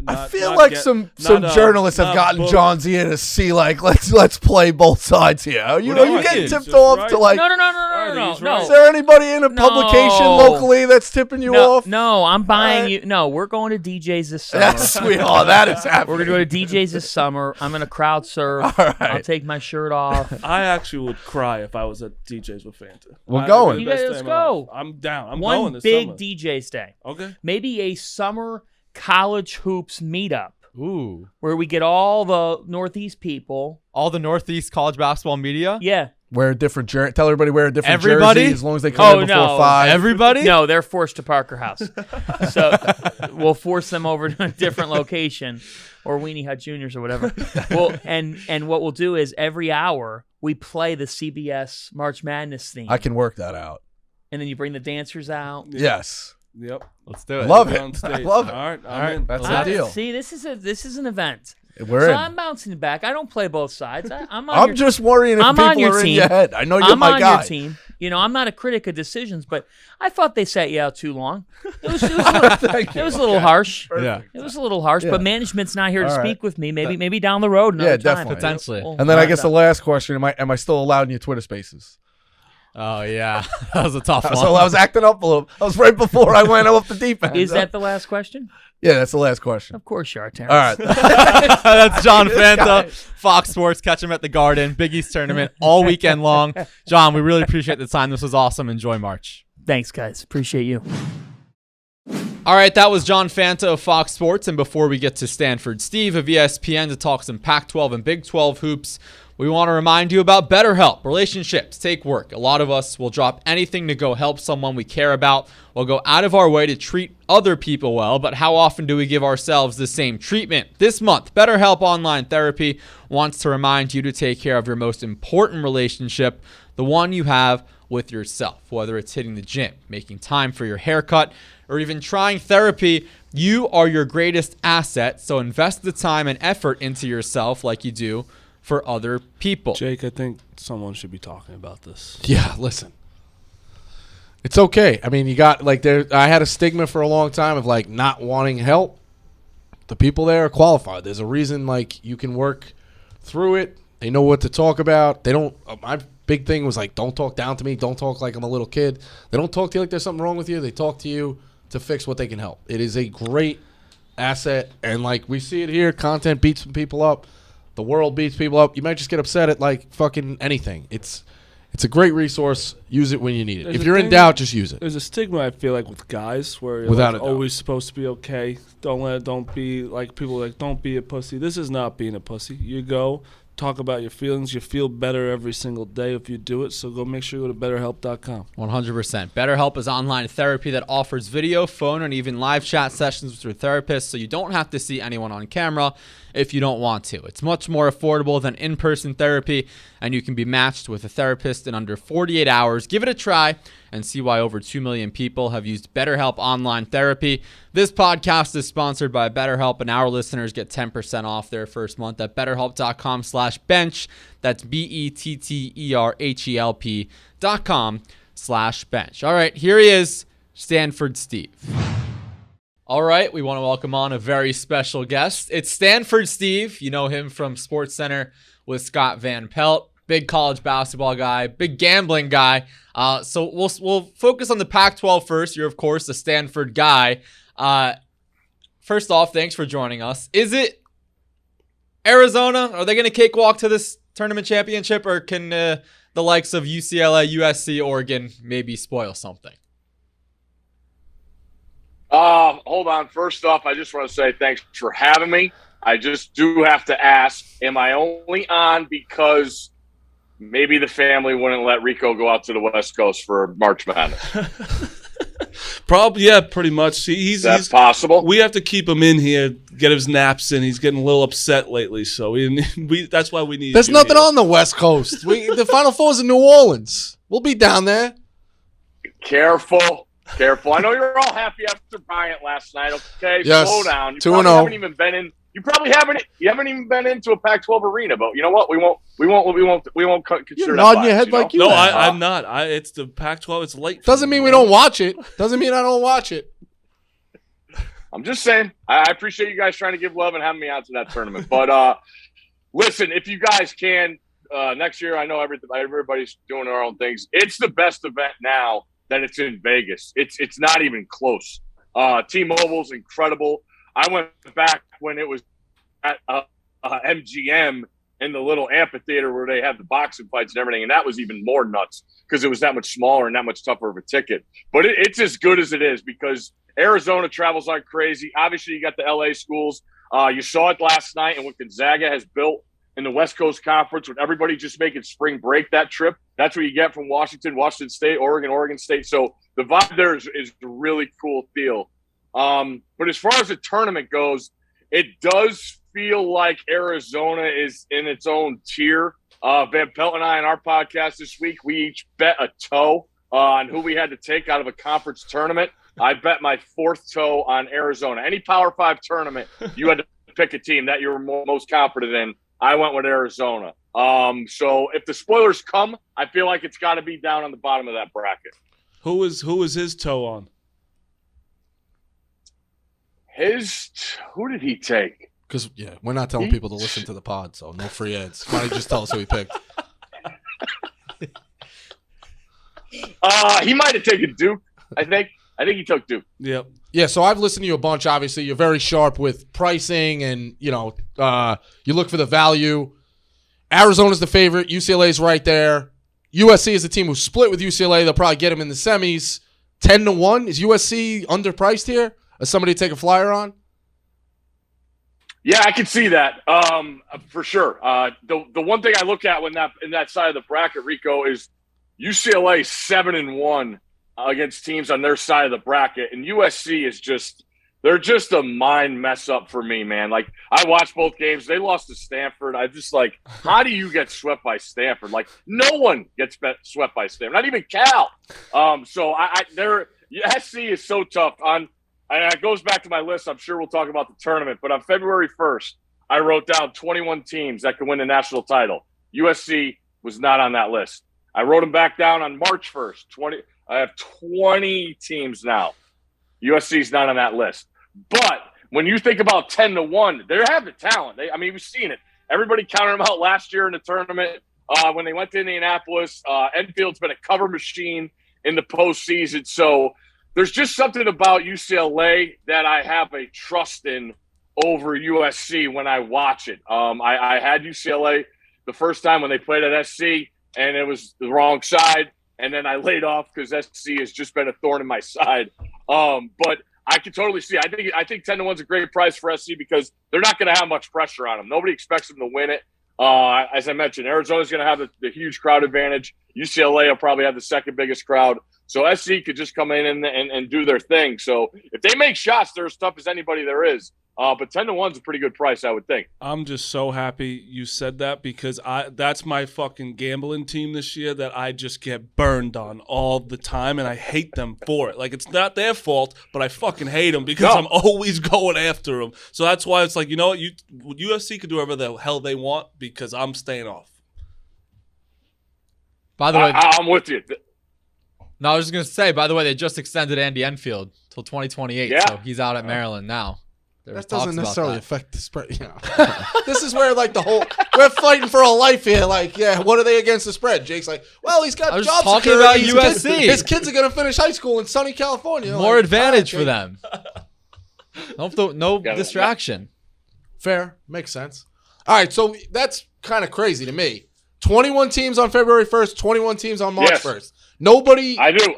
Speaker 3: I feel like some journalists have gotten John's ear to see, like, let's play both sides here. Are you getting tipped off to, like?
Speaker 4: No.
Speaker 3: Is there anybody in a publication locally that's tipping you off?
Speaker 4: No, I'm buying you. No, we're going to DJ's this summer.
Speaker 3: Yes, we are. That is happening.
Speaker 4: We're going to go to DJ's this summer. I'm going to crowd surf.
Speaker 3: All right.
Speaker 4: I'll take my shirt off.
Speaker 1: I actually would cry if I was at DJ's with Fanta.
Speaker 3: We're going.
Speaker 4: You guys, let's go.
Speaker 1: I'm down. I'm
Speaker 4: One
Speaker 1: going this
Speaker 4: big
Speaker 1: summer.
Speaker 4: DJ's day.
Speaker 1: Okay.
Speaker 4: Maybe a summer college hoops meetup.
Speaker 2: Ooh.
Speaker 4: Where we get all the Northeast people.
Speaker 2: All the Northeast college basketball media?
Speaker 4: Yeah.
Speaker 3: Wear a different jersey. Tell everybody wear a different
Speaker 2: Everybody?
Speaker 3: jersey as long as they come in before 5.
Speaker 2: Everybody?
Speaker 4: No, they're forced to Parker House. So we'll force them over to a different location, or Weenie Hut Juniors or whatever. Well, and what we'll do is every hour we play the CBS March Madness theme.
Speaker 3: I can work that out.
Speaker 4: And then you bring the dancers out.
Speaker 3: Yes.
Speaker 1: Yep.
Speaker 2: Let's do it.
Speaker 3: Love it. I love it.
Speaker 1: All right.
Speaker 3: All right. That's the deal.
Speaker 4: See, this is an event.
Speaker 3: We're in.
Speaker 4: I'm bouncing back. I don't play both sides. I'm
Speaker 3: just worrying if people are in your head. I know you're my guy.
Speaker 4: I'm on your team. I'm not a critic of decisions, but I thought they sat you out too long. It was a little harsh.
Speaker 2: Yeah.
Speaker 4: It was a little harsh, but management's not here to
Speaker 3: All right.
Speaker 4: speak with me. Maybe down the road another time.
Speaker 3: Definitely.
Speaker 2: Potentially.
Speaker 3: And then I guess the last question, am I still allowed in your Twitter spaces?
Speaker 2: Oh, yeah. That was a tough one.
Speaker 3: So I was acting up a little. That was right before I went off the deep end.
Speaker 4: Is that the last question?
Speaker 3: Yeah, that's the last question.
Speaker 4: Of course you are, Terrence.
Speaker 3: All right.
Speaker 2: That's John Fanta, Fox Sports. Catch him at the Garden, Big East Tournament, all weekend long. John, we really appreciate the time. This was awesome. Enjoy March.
Speaker 4: Thanks, guys. Appreciate you.
Speaker 2: All right, that was John Fanta of Fox Sports. And before we get to Stanford Steve of ESPN to talk some Pac-12 and Big 12 hoops, we want to remind you about BetterHelp. Relationships take work. A lot of us will drop anything to go help someone we care about. We'll go out of our way to treat other people well, but how often do we give ourselves the same treatment? This month, BetterHelp Online Therapy wants to remind you to take care of your most important relationship, the one you have with yourself. Whether it's hitting the gym, making time for your haircut, or even trying therapy, you are your greatest asset, so invest the time and effort into yourself like you do for other people.
Speaker 1: Jake, I think someone should be talking about this.
Speaker 3: Yeah, listen. It's okay. I mean, you got I had a stigma for a long time of not wanting help. The people there are qualified. There's a reason you can work through it. They know what to talk about. They don't my big thing was don't talk down to me. Don't talk like I'm a little kid. They don't talk to you like there's something wrong with you. They talk to you to fix what they can help. It is a great asset, and we see it here, content beats some people up. The world beats people up. You might just get upset at fucking anything. It's a great resource. Use it when you need it. If you're in doubt, just use it.
Speaker 1: There's a stigma I feel with guys where you're
Speaker 3: Without a doubt.
Speaker 1: always supposed to be okay. Don't be people don't be a pussy. This is not being a pussy. You go talk about your feelings. You feel better every single day if you do it. So go make sure you go to BetterHelp.com.
Speaker 2: 100%. BetterHelp is online therapy that offers video, phone, and even live chat sessions with your therapist, so you don't have to see anyone on camera if you don't want to. It's much more affordable than in-person therapy, and you can be matched with a therapist in under 48 hours. Give it a try and see why over 2 million people have used BetterHelp online therapy. This podcast is sponsored by BetterHelp, and our listeners get 10% off their first month at BetterHelp.com/bench. That's BetterHelp.com/bench. All right, here he is, Stanford Steve. All right, we want to welcome on a very special guest. It's Stanford Steve. You know him from SportsCenter with Scott Van Pelt. Big college basketball guy, big gambling guy. So we'll focus on the Pac-12 first. You're, of course, a Stanford guy. First off, thanks for joining us. Is it Arizona? Are they going to cakewalk to this tournament championship, or can the likes of UCLA, USC, Oregon maybe spoil something?
Speaker 5: Hold on. First off, I just want to say thanks for having me. I just do have to ask, am I only on because maybe the family wouldn't let Rico go out to the West Coast for March Madness?
Speaker 1: Probably, yeah, pretty much. He's
Speaker 5: possible.
Speaker 1: We have to keep him in here, get his naps in. He's getting a little upset lately, so we that's why we need.
Speaker 3: There's nothing on the West Coast. The Final Four is in New Orleans. We'll be down there.
Speaker 5: Careful. I know you're all happy after Bryant last night. Okay,
Speaker 3: yes.
Speaker 5: Slow down. You
Speaker 3: 2-0.
Speaker 5: haven't even been in. You probably haven't even been into a Pac-12 arena. But you know what? We won't consider
Speaker 3: You're
Speaker 5: that.
Speaker 3: nodding your head like you.
Speaker 1: No,
Speaker 3: have.
Speaker 1: I'm not. It's the Pac-12. It's late.
Speaker 3: Doesn't mean we don't watch it. Doesn't mean I don't watch it.
Speaker 5: I'm just saying. I appreciate you guys trying to give love and having me out to that tournament. But listen, if you guys can next year, I know everybody's doing their own things. It's the best event now that it's in Vegas. It's not even close. T-Mobile's incredible. I went back when it was at MGM in the little amphitheater where they had the boxing fights and everything, and that was even more nuts because it was that much smaller and that much tougher of a ticket. But it's as good as it is because Arizona travels like crazy. Obviously, you got the LA schools. You saw it last night, and what Gonzaga has built in the West Coast Conference with everybody just making spring break that trip. That's what you get from Washington State, Oregon State. So the vibe there is a really cool deal. But as far as the tournament goes, it does feel like Arizona is in its own tier. Van Pelt and I on our podcast this week, we each bet a toe on who we had to take out of a conference tournament. I bet my fourth toe on Arizona. Any Power 5 tournament, you had to pick a team that you were most confident in. I went with Arizona. So if the spoilers come, I feel like it's got to be down on the bottom of that bracket.
Speaker 1: Who was his toe on?
Speaker 5: Who did he take?
Speaker 3: Because we're not telling people to listen to the pod, so no free ads. Why don't you just tell us who he picked?
Speaker 5: He might have taken Duke. I think he took Duke.
Speaker 1: Yep.
Speaker 3: Yeah, so I've listened to you a bunch, obviously. You're very sharp with pricing and, you look for the value. Arizona's the favorite. UCLA's right there. USC is the team who split with UCLA. They'll probably get them in the semis. 10-1. Is USC underpriced here? Is somebody to take a flyer on?
Speaker 5: Yeah, I can see that for sure. The one thing I look at in that side of the bracket, Rico, is UCLA 7-1 against teams on their side of the bracket, and USC is they're just a mind mess up for me, man. Like, I watched both games. They lost to Stanford. I just how do you get swept by Stanford? Like, no one gets swept by Stanford, not even Cal. So SC is so tough. And it goes back to my list. I'm sure we'll talk about the tournament. But on February 1st, I wrote down 21 teams that could win the national title. USC was not on that list. I wrote them back down on March 1st. I have 20 teams now. USC's not on that list. But when you think about 10-1, they have the talent. We've seen it. Everybody counted them out last year in the tournament when they went to Indianapolis. Enfield's been a cover machine in the postseason. So there's just something about UCLA that I have a trust in over USC when I watch it. I had UCLA the first time when they played at SC, and it was the wrong side. And then I laid off because SC has just been a thorn in my side. But I can totally see. I think 10-1's a great price for SC because they're not going to have much pressure on them. Nobody expects them to win it. As I mentioned, Arizona's going to have the huge crowd advantage. UCLA will probably have the second biggest crowd. So SC could just come in and do their thing. So if they make shots, they're as tough as anybody there is. But 10-1 is a pretty good price, I would think.
Speaker 1: I'm just so happy you said that because that's my fucking gambling team this year that I just get burned on all the time, and I hate them for it. Like, it's not their fault, but I fucking hate them because I'm always going after them. So that's why it's like, you know what? UFC could do whatever the hell they want because I'm staying off.
Speaker 2: By the way,
Speaker 5: I'm with you.
Speaker 2: No, I was just going to say, by the way, they just extended Andy Enfield till 2028, so he's out at Maryland now.
Speaker 3: That doesn't necessarily affect the spread. This is where, like, we're fighting for a life here. Like, what are they against the spread? Jake's like, well, he's got job
Speaker 2: talking
Speaker 3: security.
Speaker 2: about USC.
Speaker 3: His kids are going to finish high school in sunny California.
Speaker 2: More advantage for them. No distraction.
Speaker 3: Fair. Makes sense. All right, so that's kind of crazy to me. 21 teams on February 1st, 21 teams on March 1st. Nobody.
Speaker 5: I do.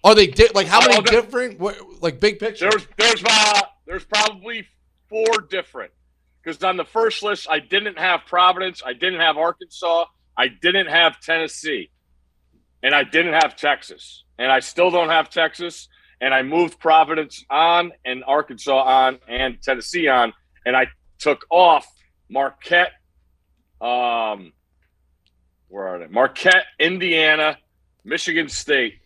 Speaker 3: Are they like how many different? Like big picture.
Speaker 5: There's probably 4 different. Because on the first list, I didn't have Providence, I didn't have Arkansas, I didn't have Tennessee, and I didn't have Texas, and I still don't have Texas. And I moved Providence on, and Arkansas on, and Tennessee on, and I took off Marquette. Where are they? Marquette, Indiana, Michigan State.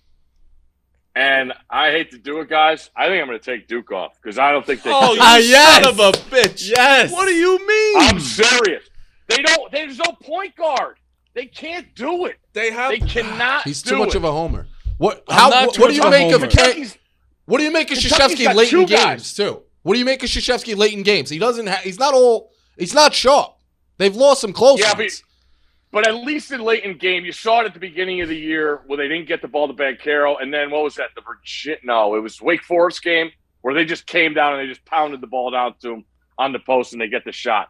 Speaker 5: And I hate to do it, guys. I think I'm going to take Duke off because I don't think they can.
Speaker 1: Oh, you son of a bitch.
Speaker 2: Yes.
Speaker 1: What do you mean?
Speaker 5: I'm serious. There's no point guard. They can't do it. They cannot
Speaker 3: He's
Speaker 5: do
Speaker 3: too much
Speaker 5: it.
Speaker 3: of a homer. What do you make of What do you make of Krzyzewski late in games, too? What do you make of Krzyzewski late in games? He's not sharp. They've lost some close ones.
Speaker 5: But at least in late in game, you saw it at the beginning of the year where they didn't get the ball to Banchero. And then what was that? It was Wake Forest game where they just came down and they just pounded the ball down to him on the post and they get the shot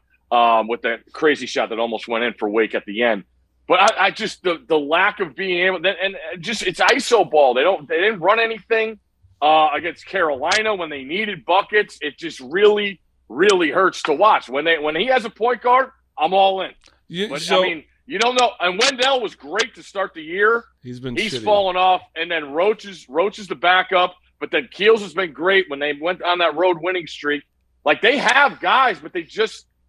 Speaker 5: with that crazy shot that almost went in for Wake at the end. But I just the lack of being able and just it's ISO ball. They didn't run anything against Carolina when they needed buckets. It just really, really hurts to watch. When he has a point guard, I'm all in. You don't know. And Wendell was great to start the year.
Speaker 1: He's
Speaker 5: fallen off. And then Roach is the backup. But then Keels has been great when they went on that road winning streak. Like they have guys, but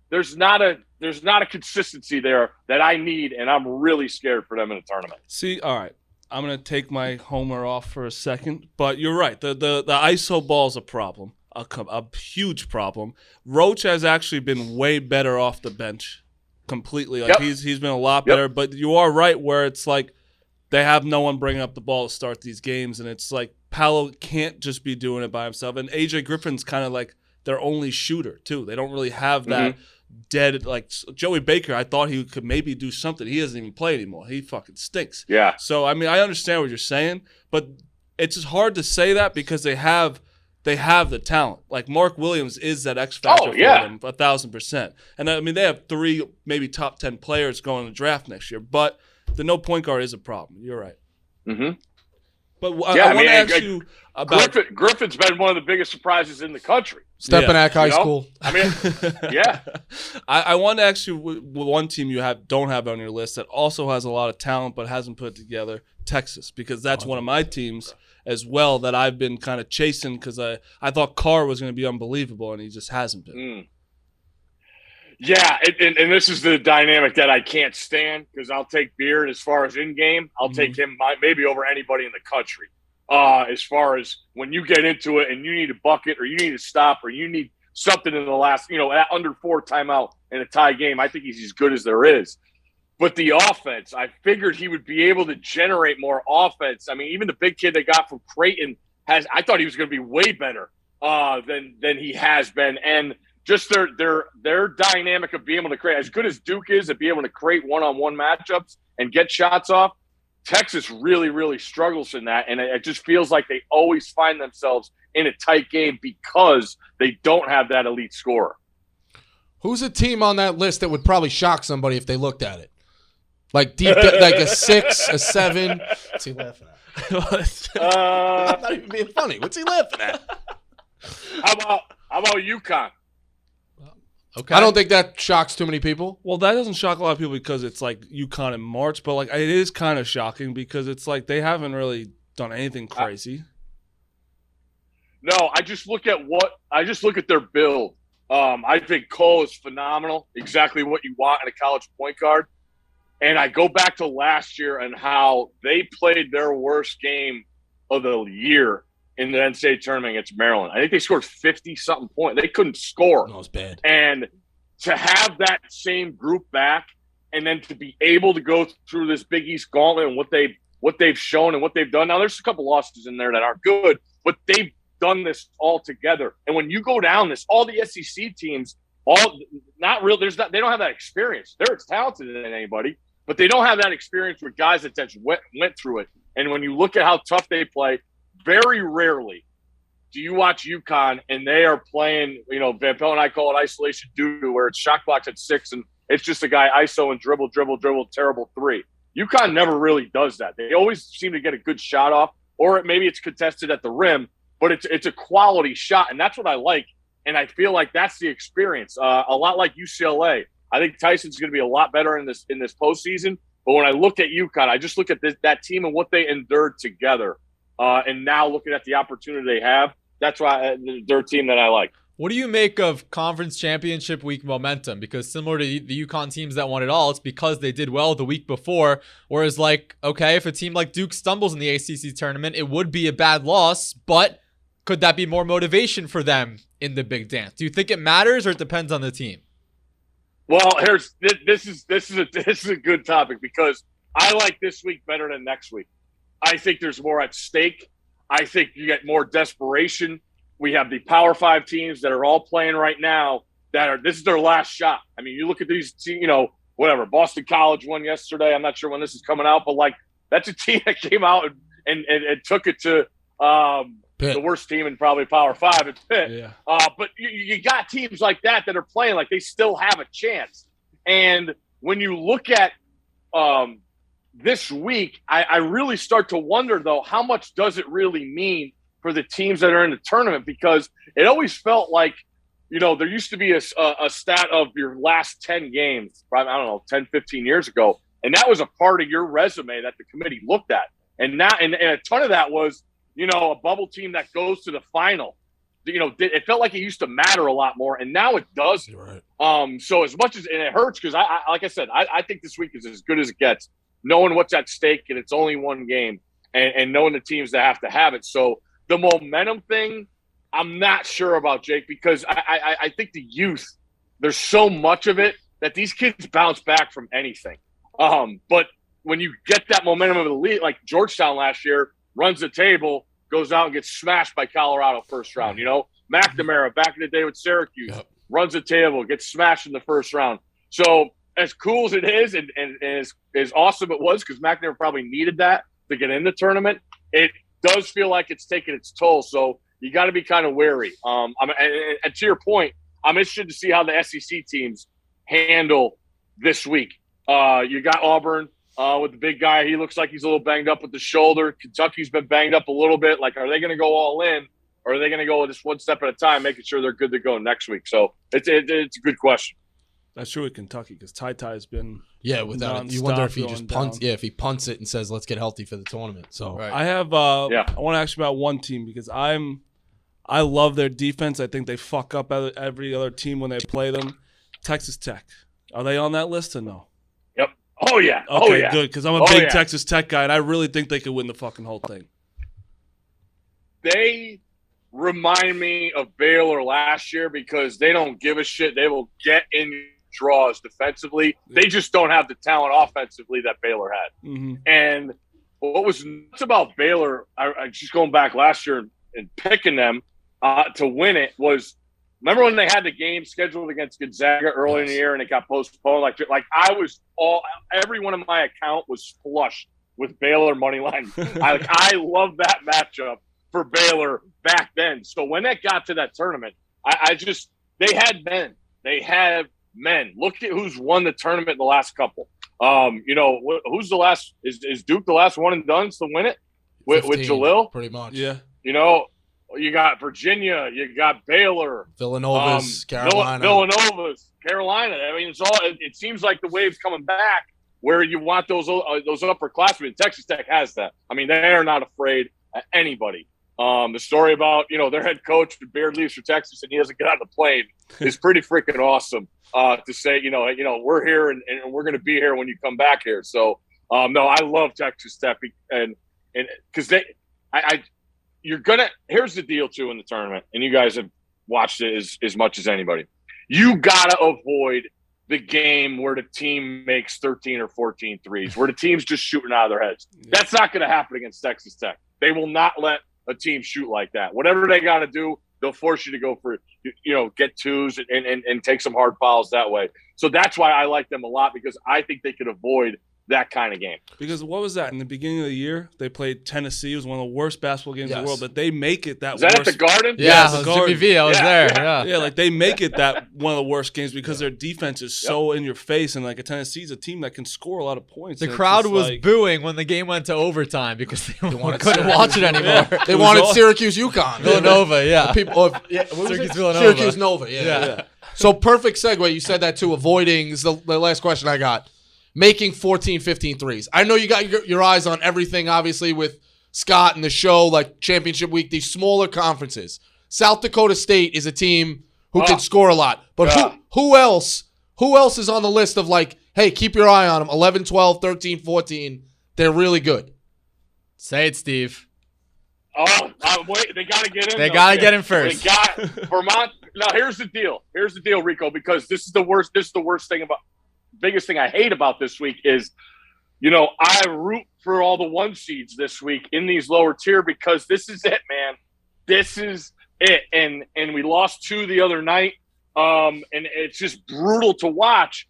Speaker 5: there's not a consistency there that I need, and I'm really scared for them in a tournament.
Speaker 1: See, all right. I'm gonna take my homer off for a second, but you're right. The ISO ball is a problem, a huge problem. Roach has actually been way better off the bench. Completely, he's been a lot better. But you are right where it's like they have no one bringing up the ball to start these games, and it's like Paolo can't just be doing it by himself. And AJ Griffin's kind of like their only shooter too. They don't really have that dead like Joey Baker. I thought he could maybe do something. He doesn't even play anymore. He fucking stinks.
Speaker 5: Yeah.
Speaker 1: So I mean, I understand what you're saying, but it's just hard to say that because they have the talent. Like Mark Williams is that X factor for them 1,000%. And I mean, they have 3 maybe top 10 players going in the draft next year. But the no point guard is a problem. You're right.
Speaker 5: Mm-hmm.
Speaker 1: But I want to ask you about
Speaker 5: Griffin's been one of the biggest surprises in the country.
Speaker 3: Stepanak High School.
Speaker 5: I mean, yeah.
Speaker 1: I want to ask you one team you don't have on your list that also has a lot of talent but hasn't put it together. Texas, because that's one of my teams as well that I've been kind of chasing because I thought Carr was going to be unbelievable, and he just hasn't been.
Speaker 5: Yeah, and this is the dynamic that I can't stand because I'll take Beard as far as in-game. I'll take him maybe over anybody in the country as far as when you get into it and you need a bucket or you need a stop or you need something in the last, under 4 timeout in a tie game. I think he's as good as there is. But the offense, I figured he would be able to generate more offense. I mean, even the big kid they got from Creighton I thought he was going to be way better than he has been. And just their dynamic of being able to create, as good as Duke is at being able to create one-on-one matchups and get shots off, Texas really, really struggles in that. And it just feels like they always find themselves in a tight game because they don't have that elite scorer.
Speaker 3: Who's a team on that list that would probably shock somebody if they looked at it? Like deep, like a 6, a 7. What's he laughing at? I'm not even being funny. What's he laughing at?
Speaker 5: How about UConn?
Speaker 2: Okay.
Speaker 3: I don't think that shocks too many people.
Speaker 1: Well, that doesn't shock a lot of people because it's like UConn in March, but like it is kind of shocking because it's like they haven't really done anything crazy.
Speaker 5: No, I just look at their build. I think Cole is phenomenal, exactly what you want in a college point guard. And I go back to last year and how they played their worst game of the year in the NCAA tournament against Maryland. I think they scored 50-something points. They couldn't score.
Speaker 3: No, it's bad.
Speaker 5: And to have that same group back and then to be able to go through this Big East gauntlet and what they've shown and what they've done. Now, there's a couple losses in there that aren't good, but they've done this all together. And when you go down this, all the SEC teams, they don't have that experience. They're as talented as anybody, but they don't have that experience with guys that just went through it. And when you look at how tough they play, very rarely do you watch UConn and they are playing, Van Pelt and I call it isolation doo-doo, where it's shot clocks at 6 and it's just a guy ISO and dribble, terrible 3. UConn never really does that. They always seem to get a good shot off, or maybe it's contested at the rim, but it's a quality shot, and that's what I like. And I feel like that's the experience. A lot like UCLA. I think Tyson's going to be a lot better in this postseason. But when I look at UConn, I just look at that team and what they endured together. And now looking at the opportunity they have, that's why they're a team that I like.
Speaker 2: What do you make of conference championship week momentum? Because similar to the UConn teams that won it all, it's because they did well the week before. Whereas, if a team like Duke stumbles in the ACC tournament, it would be a bad loss, but could that be more motivation for them in the big dance? Do you think it matters, or it depends on the team?
Speaker 5: Well, this is a good topic because I like this week better than next week. I think there's more at stake. I think you get more desperation. We have the Power 5 teams that are all playing right now this is their last shot. I mean, you look at these teams, whatever. Boston College won yesterday. I'm not sure when this is coming out, but that's a team that came out and took it to the worst team in probably Power 5 at Pitt.
Speaker 1: Yeah.
Speaker 5: But you got teams like that are playing like they still have a chance. And when you look at this week, I really start to wonder, though, how much does it really mean for the teams that are in the tournament? Because it always felt like, there used to be a stat of your last 10 games, probably, 10, 15 years ago. And that was a part of your resume that the committee looked at. And now, and a ton of that was, a bubble team that goes to the final. It felt like it used to matter a lot more, and now it doesn't. Right. So as much as, and it hurts because I think this week is as good as it gets, knowing what's at stake, and it's only one game, and knowing the teams that have it. So the momentum thing, I'm not sure about, Jake, because I think the youth, there's so much of it that these kids bounce back from anything. But when you get that momentum of the league, like Georgetown last year, runs the table, goes out and gets smashed by Colorado first round. McNamara back in the day with Syracuse, runs the table, gets smashed in the first round. So as cool as it is and as awesome it was, because McNamara probably needed that to get in the tournament, it does feel like it's taking its toll. So you got to be kind of wary. And to your point, I'm interested to see how the SEC teams handle this week. You got Auburn. With the big guy, he looks like he's a little banged up with the shoulder. Kentucky's been banged up a little bit. Are they going to go all in, or are they going to go just one step at a time, making sure they're good to go next week? So it's a good question.
Speaker 1: That's true with Kentucky because Ty's been
Speaker 3: without it. You wonder if he just punts. Yeah, if he punts it and says, "Let's get healthy for the tournament." So
Speaker 1: I have. I want to ask you about one team because I love their defense. I think they fuck up every other team when they play them. Texas Tech, are they on that list or no?
Speaker 5: Oh, yeah.
Speaker 1: Okay, good, because I'm a big Texas Tech guy, and I really think they could win the fucking whole thing.
Speaker 5: They remind me of Baylor last year because they don't give a shit. They will get in draws defensively. They just don't have the talent offensively that Baylor had. Mm-hmm. And what was nuts about Baylor, I just going back last year and picking them to win it was – remember when they had the game scheduled against Gonzaga early in the year and it got postponed? Everyone in my account was flush with Baylor money line. I love that matchup for Baylor back then. So when that got to that tournament, they had men. They have men. Look at who's won the tournament in the last couple. Who's the last? Is Duke the last one and done to win it with
Speaker 3: 15,
Speaker 5: Jalil?
Speaker 3: Pretty much.
Speaker 1: Yeah.
Speaker 5: You got Virginia. You got Baylor.
Speaker 3: Villanova's, Carolina.
Speaker 5: Villanova's, Carolina. I mean, it's all. It seems like the wave's coming back where you want those upperclassmen. Texas Tech has that. I mean, they are not afraid of anybody. The story about their head coach Beard leaves for Texas and he doesn't get on the plane is pretty freaking awesome. To say we're here and we're going to be here when you come back here. So no, I love Texas Tech and because here's the deal too in the tournament, and you guys have watched it as much as anybody. You gotta avoid the game where the team makes 13 or 14 threes, where the team's just shooting out of their heads. Yeah. That's not going to happen against Texas Tech. They will not let a team shoot like that. Whatever they got to do, they'll force you to go for, get twos and take some hard fouls that way. So that's why I like them a lot, because I think they could avoid that kind of game.
Speaker 1: Because what was that? In the beginning of the year, they played Tennessee. It was one of the worst basketball games in the world, but they make it that
Speaker 5: worst. Is that at the Garden?
Speaker 2: Yeah, it was Jimmy V. I was there.
Speaker 1: Yeah, like they make it that one of the worst games because their defense is so in your face. And like Tennessee's a team that can score a lot of points.
Speaker 2: The crowd was booing when the game went to overtime because they couldn't watch it anymore.
Speaker 3: They wanted Syracuse, UConn.
Speaker 2: Villanova,
Speaker 3: Syracuse Nova, yeah. So perfect segue. You said that too. Avoiding is the last question I got. Making 14, 15 threes. I know you got your eyes on everything, obviously, with Scott and the show, like Championship Week, these smaller conferences. South Dakota State is a team who can score a lot. But who else is on the list of like, hey, keep your eye on them, 11, 12, 13, 14. They're really good.
Speaker 2: Say it, Steve.
Speaker 5: Oh, wait, they got to get in.
Speaker 2: They got to get in first.
Speaker 5: They got Vermont. Now, here's the deal. Here's the deal, Rico, because this is the worst thing about – biggest thing I hate about this week is, I root for all the 1 seeds this week in these lower tier because this is it, man. This is it. And we lost 2 the other night. And it's just brutal to watch.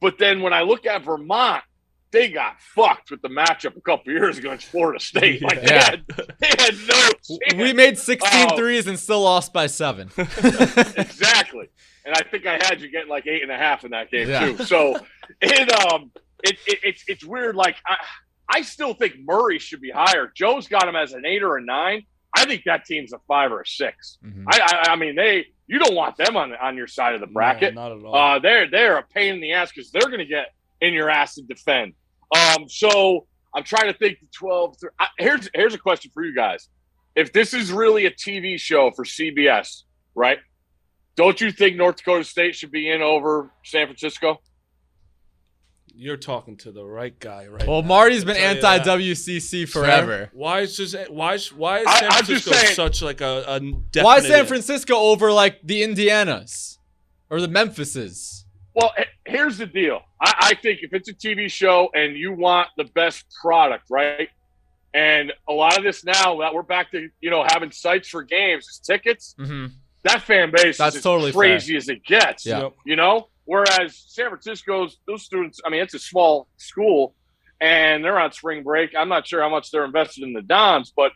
Speaker 5: But then when I look at Vermont, they got fucked with the matchup a couple years ago against Florida State. Like they had no chance.
Speaker 2: We made 16 threes and still lost by 7.
Speaker 5: Exactly. And I think I had you getting like 8.5 in that game too. So it's weird. Like I still think Murray should be higher. Joe's got him as an 8 or a 9. I think that team's a 5 or a 6. Mm-hmm. I mean you don't want them on your side of the bracket.
Speaker 1: No, not at all.
Speaker 5: They're a pain in the ass because they're going to get in your ass and defend. So I'm trying to think the 12. Here's a question for you guys. If this is really a TV show for CBS, right? Don't you think North Dakota State should be in over San Francisco?
Speaker 1: You're talking to the right guy, right?
Speaker 2: Well, Marty's been anti-WCC forever.
Speaker 1: Why is San Francisco such like a definite?
Speaker 2: Why is San Francisco over like the Indianas or the Memphises?
Speaker 5: Well, here's the deal. I think if it's a TV show and you want the best product, right? And a lot of this now that we're back to having sites for games, is tickets. Mm-hmm. That fan base is totally crazy fair. As it gets, Whereas San Francisco's, those students, I mean, it's a small school, and they're on spring break. I'm not sure how much they're invested in the Dons, but,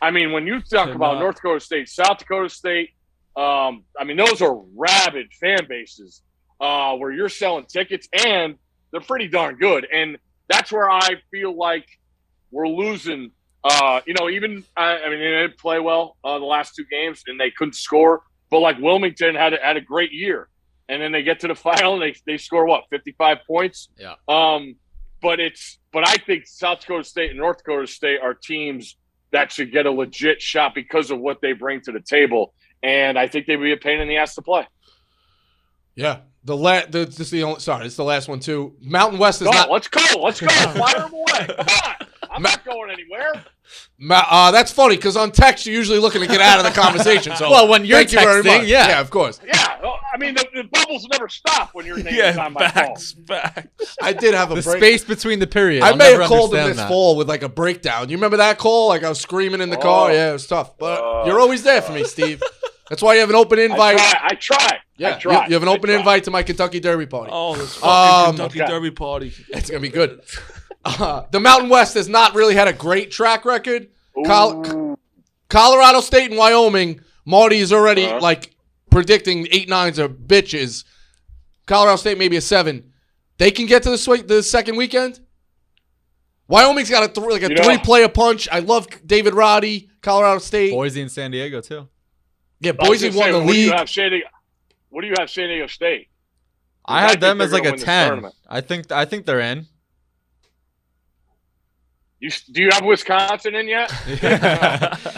Speaker 5: I mean, when you talk about North Dakota State, South Dakota State, I mean, those are rabid fan bases where you're selling tickets, and they're pretty darn good. And that's where I feel like we're losing I mean, they didn't play well the last 2 games, and they couldn't score. But like Wilmington had a great year, and then they get to the final and they score 55 points.
Speaker 2: Yeah.
Speaker 5: But I think South Dakota State and North Dakota State are teams that should get a legit shot because of what they bring to the table, and I think they'd be a pain in the ass to play. Yeah.
Speaker 3: This is the last one too. Mountain West is not.
Speaker 5: Let's go. Fire them away. Come on. I'm not going anywhere.
Speaker 3: That's funny because on text you're usually looking to get out of the conversation. So
Speaker 2: well, when you're texting,
Speaker 3: yeah, of course.
Speaker 5: Yeah, I mean the bubbles never stop when your name is on my phone.
Speaker 1: Facts.
Speaker 3: I did have a
Speaker 2: space between the periods.
Speaker 3: I may have called him this fall with like a breakdown. You remember that call? Like I was screaming in the car. Yeah, it was tough. But you're always there for me, Steve. That's why you have an open invite.
Speaker 5: I try.
Speaker 3: Yeah, you have an open invite to my Kentucky Derby party.
Speaker 1: Oh, this fucking Kentucky Derby party.
Speaker 3: It's gonna be good. The Mountain West has not really had a great track record. Colorado State and Wyoming, Marty is already like predicting 8-9s are bitches. Colorado State maybe a 7. They can get to the second weekend. Wyoming's got a three-player punch. I love David Roddy, Colorado State.
Speaker 2: Boise and San Diego too.
Speaker 3: Yeah, Boise won the league.
Speaker 5: What do you have San Diego State?
Speaker 2: I had them as like a 10. I think they're in.
Speaker 5: Do you have Wisconsin in yet?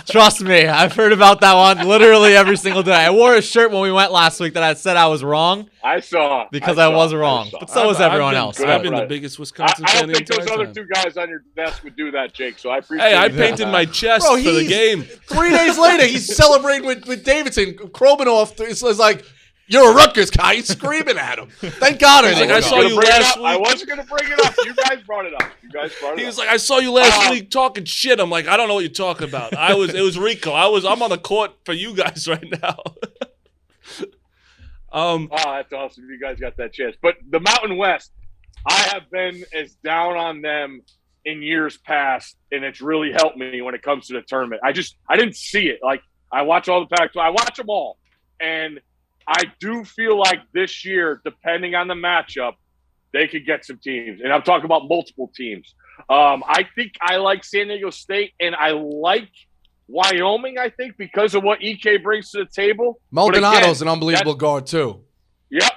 Speaker 2: Trust me, I've heard about that one literally every single day. I wore a shirt when we went last week that I said I was wrong.
Speaker 5: I saw.
Speaker 2: Because I was wrong. But so was everyone else.
Speaker 1: I've been the biggest Wisconsin fan.
Speaker 5: I don't think those other two guys on your desk would do that, Jake, so I appreciate it.
Speaker 1: Hey, I painted my chest for the game.
Speaker 3: 3 days later, he's celebrating with Davidson. Krobanoff is like, you're a Rutgers guy. He's screaming at him. Thank God.
Speaker 1: I saw you last week.
Speaker 5: I wasn't going to bring it up. You guys brought it up.
Speaker 1: He was like, I saw you last week talking shit. I'm like, I don't know what you're talking about. It was Rico. I'm on the court for you guys right now.
Speaker 5: That's awesome. You guys got that chance. But the Mountain West, I have been as down on them in years past, and it's really helped me when it comes to the tournament. I didn't see it. Like, I watch all the Pac-12. I watch them all, and I do feel like this year, depending on the matchup, they could get some teams. And I'm talking about multiple teams. I think I like San Diego State, and I like Wyoming, I think, because of what EK brings to the table.
Speaker 3: Maldonado's an unbelievable guard, too.
Speaker 5: Yep.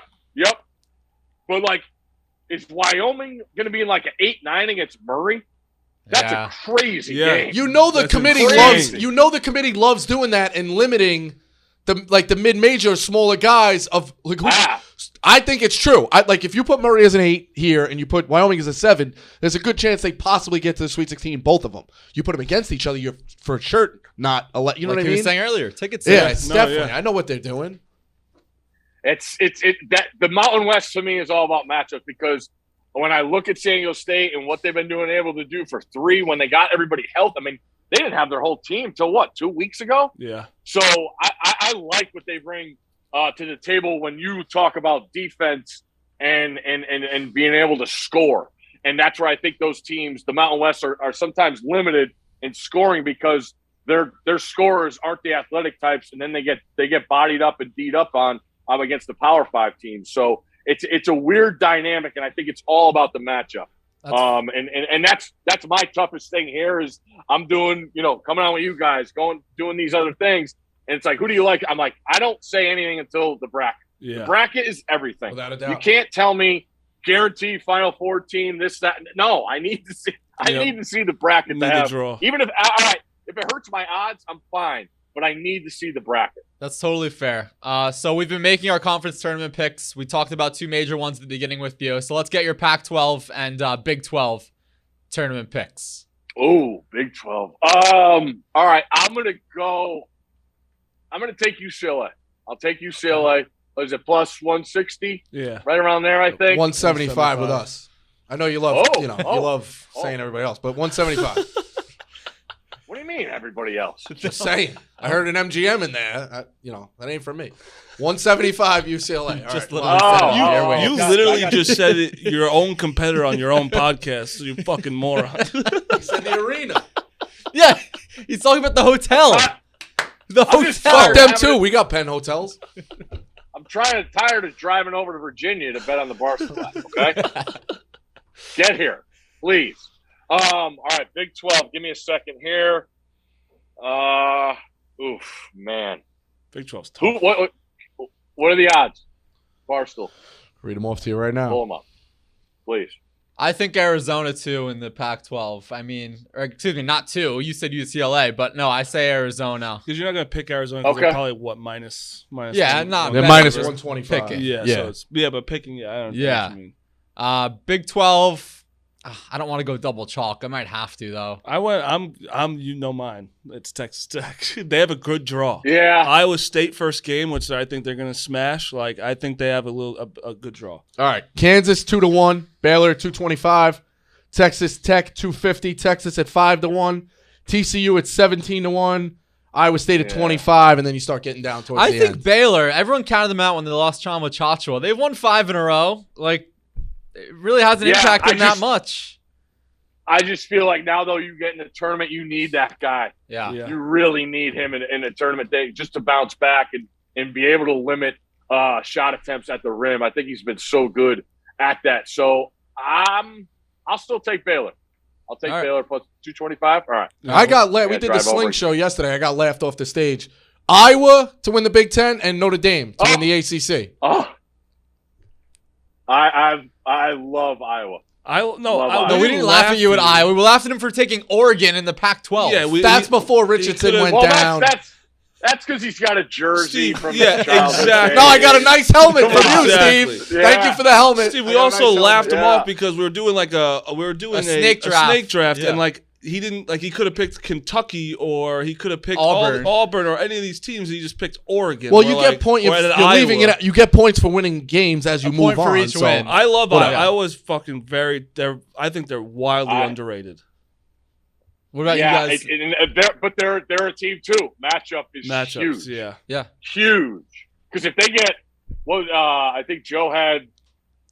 Speaker 5: But, like, is Wyoming going to be in like an 8-9 against Murray? That's a crazy game.
Speaker 3: You know the committee loves doing that and limiting the mid-major smaller guys of like I think it's true. If you put Murray as an 8 here and you put Wyoming as a 7, there's a good chance they possibly get to the Sweet 16, both of them. You put them against each other, you're for sure not you know what I mean?
Speaker 2: Like you were saying earlier, ticket
Speaker 3: sales. Yeah, definitely. I know what they're doing.
Speaker 5: The Mountain West to me is all about matchups, because when I look at San Diego State and what they've been able to do for 3 when they got everybody healthy, I mean, they didn't have their whole team till 2 weeks ago?
Speaker 1: Yeah.
Speaker 5: So I like what they bring to the table when you talk about defense and being able to score. And that's where I think those teams, the Mountain West, are sometimes limited in scoring because their scorers aren't the athletic types, and then they get bodied up and beat up on against the Power 5 teams. So it's a weird dynamic, and I think it's all about the matchup. And that's my toughest thing here is I'm doing, coming on with you guys, doing these other things. And it's like, who do you like? I'm like, I don't say anything until the bracket. Yeah. The bracket is everything. Without a doubt. You can't tell me guarantee Final Four team, this, that. No, I need to see. I need to see the bracket to have. Even if it hurts my odds, I'm fine. But I need to see the bracket.
Speaker 2: That's totally fair. So we've been making our conference tournament picks. We talked about 2 major ones at the beginning with you. So let's get your Pac-12 and Big 12 tournament picks.
Speaker 5: Oh, Big 12. All right, I'm going to take UCLA. I'll take UCLA. Is it plus 160?
Speaker 1: Yeah.
Speaker 5: Right around there, I think.
Speaker 3: 175 with us. I know you love, you love saying everybody else, but 175.
Speaker 5: What do you mean, everybody else?
Speaker 3: Just saying. I heard an MGM in there. That ain't for me. 175 UCLA. All right.
Speaker 1: You literally just said it, your own competitor on your own podcast. You fucking moron.
Speaker 3: He said the arena.
Speaker 2: Yeah, he's talking about the hotel. The hotel.
Speaker 3: Fuck them too. We got Penn hotels.
Speaker 5: I'm tired of driving over to Virginia to bet on the Barstool. Okay, get here, please. All right, Big 12. Give me a second here. Man.
Speaker 1: Big 12's tough.
Speaker 5: What are the odds? Barstool.
Speaker 3: Read them off to you right now.
Speaker 5: Pull them up, please.
Speaker 2: I think Arizona 2 in the Pac-12. I mean, excuse me, not 2. You said UCLA, but no, I say Arizona.
Speaker 1: Because you're not going to pick Arizona because they're probably, minus
Speaker 2: yeah, not
Speaker 3: they're minus 125.
Speaker 1: Picking. Yeah, but picking, I don't know what you mean.
Speaker 2: Big 12. I don't want to go double chalk. I might have to though.
Speaker 1: I'm mine. It's Texas Tech. They have a good draw.
Speaker 5: Yeah.
Speaker 1: Iowa State first game, which I think they're going to smash. Like I think they have a good draw.
Speaker 3: All right. Kansas 2-1, Baylor 225, Texas Tech 250, Texas at 5-1, TCU at 17-1, Iowa State at 25, and then you start getting down towards the end.
Speaker 2: I think Baylor, everyone counted them out when they lost Chama Chachua. They've won 5 in a row. Like it really hasn't impacted that much.
Speaker 5: I just feel like now, though, you get in the tournament, you need that guy.
Speaker 2: Yeah.
Speaker 5: You really need him in a tournament day just to bounce back and be able to limit shot attempts at the rim. I think he's been so good at that. So I'll still take Baylor. I'll take
Speaker 2: All right.
Speaker 5: Baylor plus 225. All right.
Speaker 3: I got we did the
Speaker 5: drive
Speaker 3: sling
Speaker 5: over.
Speaker 3: show yesterday. I got laughed off the stage. Iowa to win the Big Ten and Notre Dame to win the ACC.
Speaker 5: Oh, I love Iowa.
Speaker 2: No, we didn't laugh at you at Iowa. We laughed at him for taking Oregon in the Pac-12.
Speaker 1: Yeah,
Speaker 3: that's before Richardson went down.
Speaker 5: That's because he's got a jersey
Speaker 1: Steve,
Speaker 5: from
Speaker 1: yeah,
Speaker 5: his childhood
Speaker 1: exactly.
Speaker 5: days.
Speaker 3: No, I got a nice helmet from you,
Speaker 1: Exactly.
Speaker 3: Steve. Thank you for the helmet.
Speaker 1: Steve, we also
Speaker 5: nice
Speaker 1: laughed him
Speaker 5: helmet.
Speaker 1: off because we were doing like a
Speaker 2: snake draft.
Speaker 1: snake draft,
Speaker 2: Yeah.
Speaker 1: and like he didn't like he could have picked Kentucky or he could have picked
Speaker 2: Auburn.
Speaker 1: or any of these teams. He just picked Oregon.
Speaker 3: Well,
Speaker 1: We're
Speaker 3: you
Speaker 1: like,
Speaker 3: get point.
Speaker 1: or
Speaker 3: You're
Speaker 1: at
Speaker 3: leaving
Speaker 1: Iowa.
Speaker 3: it. You get points for winning games as you move
Speaker 2: point for
Speaker 3: on.
Speaker 2: each win.
Speaker 1: I love
Speaker 3: Whatever.
Speaker 1: Iowa. Iowa's fucking I think they're wildly underrated.
Speaker 2: What about you guys?
Speaker 5: But they're a team too. Matchup is
Speaker 1: Matchups,
Speaker 5: huge.
Speaker 2: Yeah.
Speaker 5: Huge. Because if they get, I think Joe had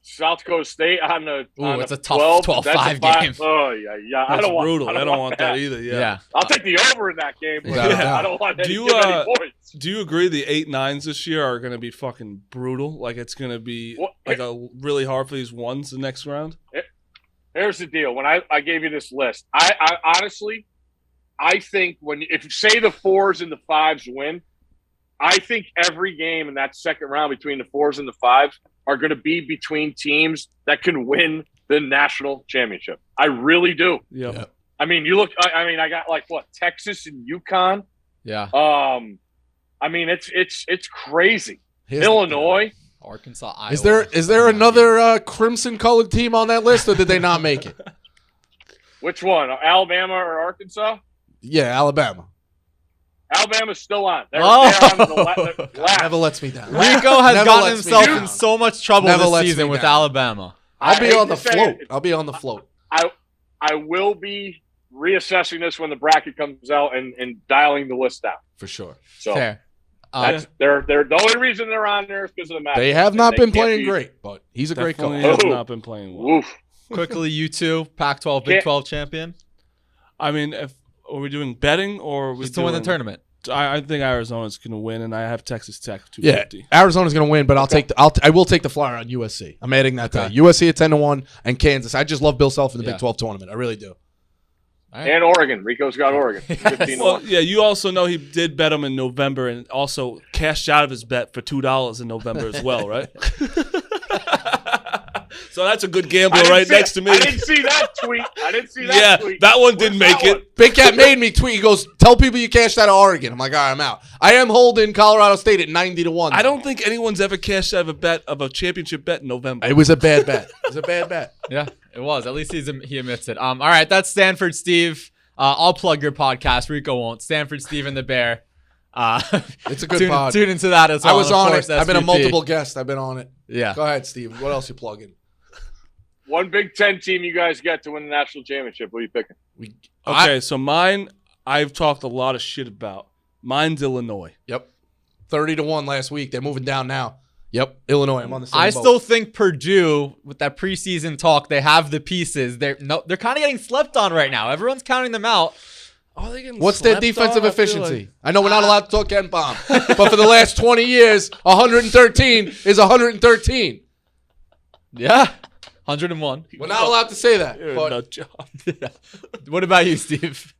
Speaker 5: South Dakota State on the. on
Speaker 2: it's
Speaker 5: the
Speaker 2: a tough 12-5 game.
Speaker 5: Oh yeah.
Speaker 1: That's brutal. I don't want that either.
Speaker 2: Yeah.
Speaker 5: I'll take the over in that game. But
Speaker 3: Yeah.
Speaker 5: I don't want
Speaker 1: Do
Speaker 5: to
Speaker 1: you,
Speaker 5: give any points.
Speaker 1: Do you agree the 8-9s this year are going to be fucking brutal? Like it's going to be really hard for these ones the next round?
Speaker 5: Here's the deal. When I gave you this list, I honestly, I think if you say the 4s and the 5s win, I think every game in that second round between the 4s and the 5s are going to be between teams that can win the national championship. I really do.
Speaker 1: Yep.
Speaker 5: I mean, you look. I mean, I got Texas and UConn.
Speaker 2: Yeah.
Speaker 5: I mean, it's crazy. Illinois.
Speaker 2: Arkansas, Iowa.
Speaker 3: Is there another crimson-colored team on that list, or did they not make it?
Speaker 5: Which one? Alabama or Arkansas?
Speaker 3: Yeah, Alabama.
Speaker 5: Alabama's still on. They're on the last.
Speaker 3: Never lets me down.
Speaker 2: Rico has
Speaker 3: Never
Speaker 2: gotten
Speaker 3: lets me
Speaker 2: himself
Speaker 3: down.
Speaker 2: in so much trouble
Speaker 3: Never
Speaker 2: this
Speaker 3: lets
Speaker 2: season
Speaker 3: me
Speaker 2: with
Speaker 3: down.
Speaker 2: Alabama.
Speaker 3: I'll be
Speaker 5: hate
Speaker 3: on the
Speaker 5: to say
Speaker 3: float.
Speaker 5: it.
Speaker 3: I'll be on the float.
Speaker 5: I will be reassessing this when the bracket comes out and dialing the list out.
Speaker 3: For sure.
Speaker 5: So
Speaker 2: Fair.
Speaker 5: that's they're the only reason they're on there is because of the match.
Speaker 3: They have not been
Speaker 5: can't
Speaker 3: playing
Speaker 5: be-
Speaker 3: great, but he's a great
Speaker 1: Definitely
Speaker 3: coach.
Speaker 1: has
Speaker 5: Oh.
Speaker 1: not been playing well.
Speaker 5: Oof.
Speaker 2: Quickly, you two, Pac-12, Big 12 champion.
Speaker 1: I mean, are we doing betting or are we
Speaker 2: Just to win the tournament.
Speaker 1: I think Arizona's going to win, and I have Texas Tech
Speaker 3: Yeah,
Speaker 1: 250.
Speaker 3: Arizona's going to win, but I will take the flyer on USC. I'm adding that to USC at 10-1 and Kansas. I just love Bill Self in the Big 12 tournament. I really do.
Speaker 5: And Oregon. Rico's got Oregon. 15-1.
Speaker 1: Well, yeah, you also know he did bet him in November and also cashed out of his bet for $2 in November as well, right? So that's a good gambler right next to me.
Speaker 5: I didn't see that tweet.
Speaker 1: Yeah, that one didn't make it.
Speaker 3: Big Cat made me tweet. He goes, "Tell people you cashed out of Oregon." I'm like, "All right, I'm out." I am holding Colorado State at 90-1.
Speaker 1: I don't think anyone's ever cashed out of a championship bet in November.
Speaker 3: It was a bad bet. It was a bad bet.
Speaker 2: Yeah, it was. At least he admits it. All right, that's Stanford Steve. I'll plug your podcast. Rico won't. Stanford Steve and the Bear.
Speaker 3: It's a good pod.
Speaker 2: Tune into that as well.
Speaker 3: I was
Speaker 2: And of
Speaker 3: on
Speaker 2: course,
Speaker 3: it. I've been a
Speaker 2: SVP.
Speaker 3: multiple guest. I've been on it.
Speaker 2: Yeah.
Speaker 3: Go ahead, Steve. What else you plugging?
Speaker 5: One Big Ten team you guys get to win the national championship. What are you picking?
Speaker 1: Okay, so mine, I've talked a lot of shit about. Mine's Illinois.
Speaker 3: Yep. 30-1 last week. They're moving down now. Yep. Illinois. I'm on the same
Speaker 2: I
Speaker 3: boat.
Speaker 2: still think Purdue, with that preseason talk, they have the pieces. They're kind of getting slept on right now. Everyone's counting them out.
Speaker 1: Oh, they getting
Speaker 3: What's their
Speaker 1: slept
Speaker 3: defensive
Speaker 1: on? I feel
Speaker 3: efficiency?
Speaker 1: like-
Speaker 3: I know we're not allowed to talk Ken Bomb, but for the last 20 years, 113 is 113.
Speaker 2: Yeah. 101.
Speaker 3: We're not allowed to say that.
Speaker 1: You're a
Speaker 3: But
Speaker 1: nut job.
Speaker 2: What about you, Steve?